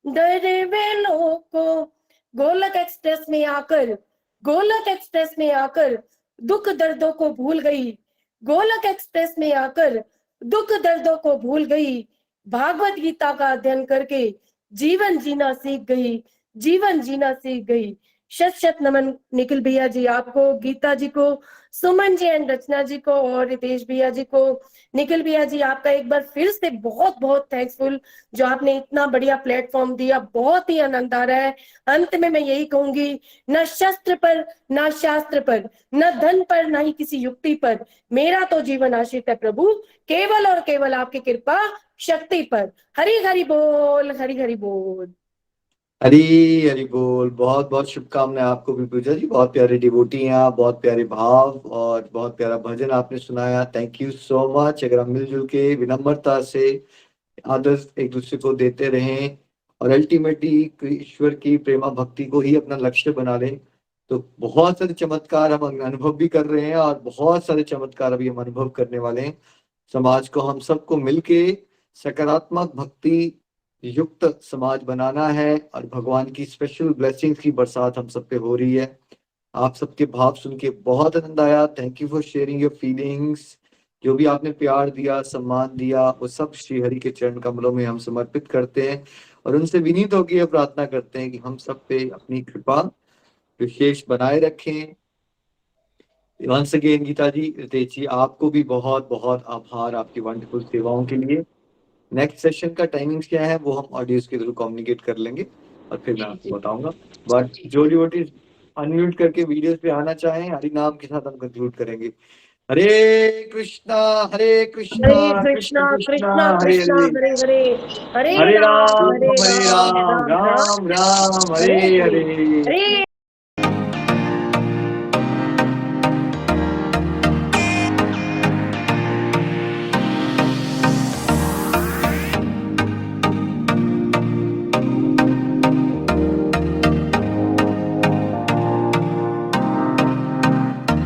डर वे लोको। गोलक एक्सप्रेस में आकर, गोलक एक्सप्रेस में आकर दुख दर्दों को भूल गई। गोलक एक्सप्रेस में आकर दुख दर्दों को भूल गई। भागवत गीता का अध्ययन करके जीवन जीना सीख गई, जीवन जीना सीख गई। शत शत नमन निखिल भैया जी आपको, गीता जी को, सुमन जी एंड रचना जी को, और रितेश भैया जी को। निखिल भैया जी आपका एक बार फिर से बहुत बहुत थैंक्सफुल, जो आपने इतना बढ़िया प्लेटफॉर्म दिया। बहुत ही आनंद आ रहा है। अंत में मैं यही कहूंगी, न शस्त्र पर न शास्त्र पर, न धन पर, न ही किसी युक्ति पर, मेरा तो जीवन आश्रित है प्रभु केवल और केवल आपकी कृपा शक्ति पर। हरि हरि बोल, हरि हरि बोल। हरी हरी बोल। बहुत बहुत शुभकामनाएं आपको भी पूजा जी। बहुत प्यारे डिवोटी हैं आप, बहुत प्यारे भाव और बहुत प्यारा भजन आपने सुनाया। Thank you so much. अगर हम मिलजुल के विनम्रता से आदर एक दूसरे को देते रहें और अल्टीमेटली ईश्वर की प्रेमा भक्ति को ही अपना लक्ष्य बना लें, तो बहुत सारे चमत्कार हम अनुभव भी कर रहे हैं, और बहुत सारे चमत्कार अभी हम अनुभव करने वाले हैं। समाज को हम सबको मिलके सकारात्मक भक्ति युक्त समाज बनाना है, और भगवान की स्पेशल ब्लेसिंग्स की बरसात हम सब पे हो रही है। आप सबके भाव सुन के बहुत आनंद आया। Thank you for sharing your feelings. जो भी आपने प्यार दिया, सम्मान दिया, वो सब श्री हरि के चरण कमलों में हम समर्पित करते हैं, और उनसे विनीत होकर प्रार्थना करते हैं कि हम सब पे अपनी कृपा विशेष बनाए रखें। वंस अगेन गीता जी, रितेश जी, आपको भी बहुत बहुत आभार आपकी वंडरफुल सेवाओं के लिए। नेक्स्ट सेशन का टाइमिंग्स क्या है वो हम ऑडियोज के थ्रू कम्युनिकेट कर लेंगे और फिर मैं आपको बताऊंगा। बट जो डिवोटीज अनम्यूट करके वीडियोस पे आना चाहें, हरि नाम के साथ हम कंक्लूड करेंगे। हरे कृष्णा कृष्ण कृष्णा कृष्णा हरे कृष्णा हरे, हरे हरे हरे राम राम हरे राम, राम राम हरे हरे। हरे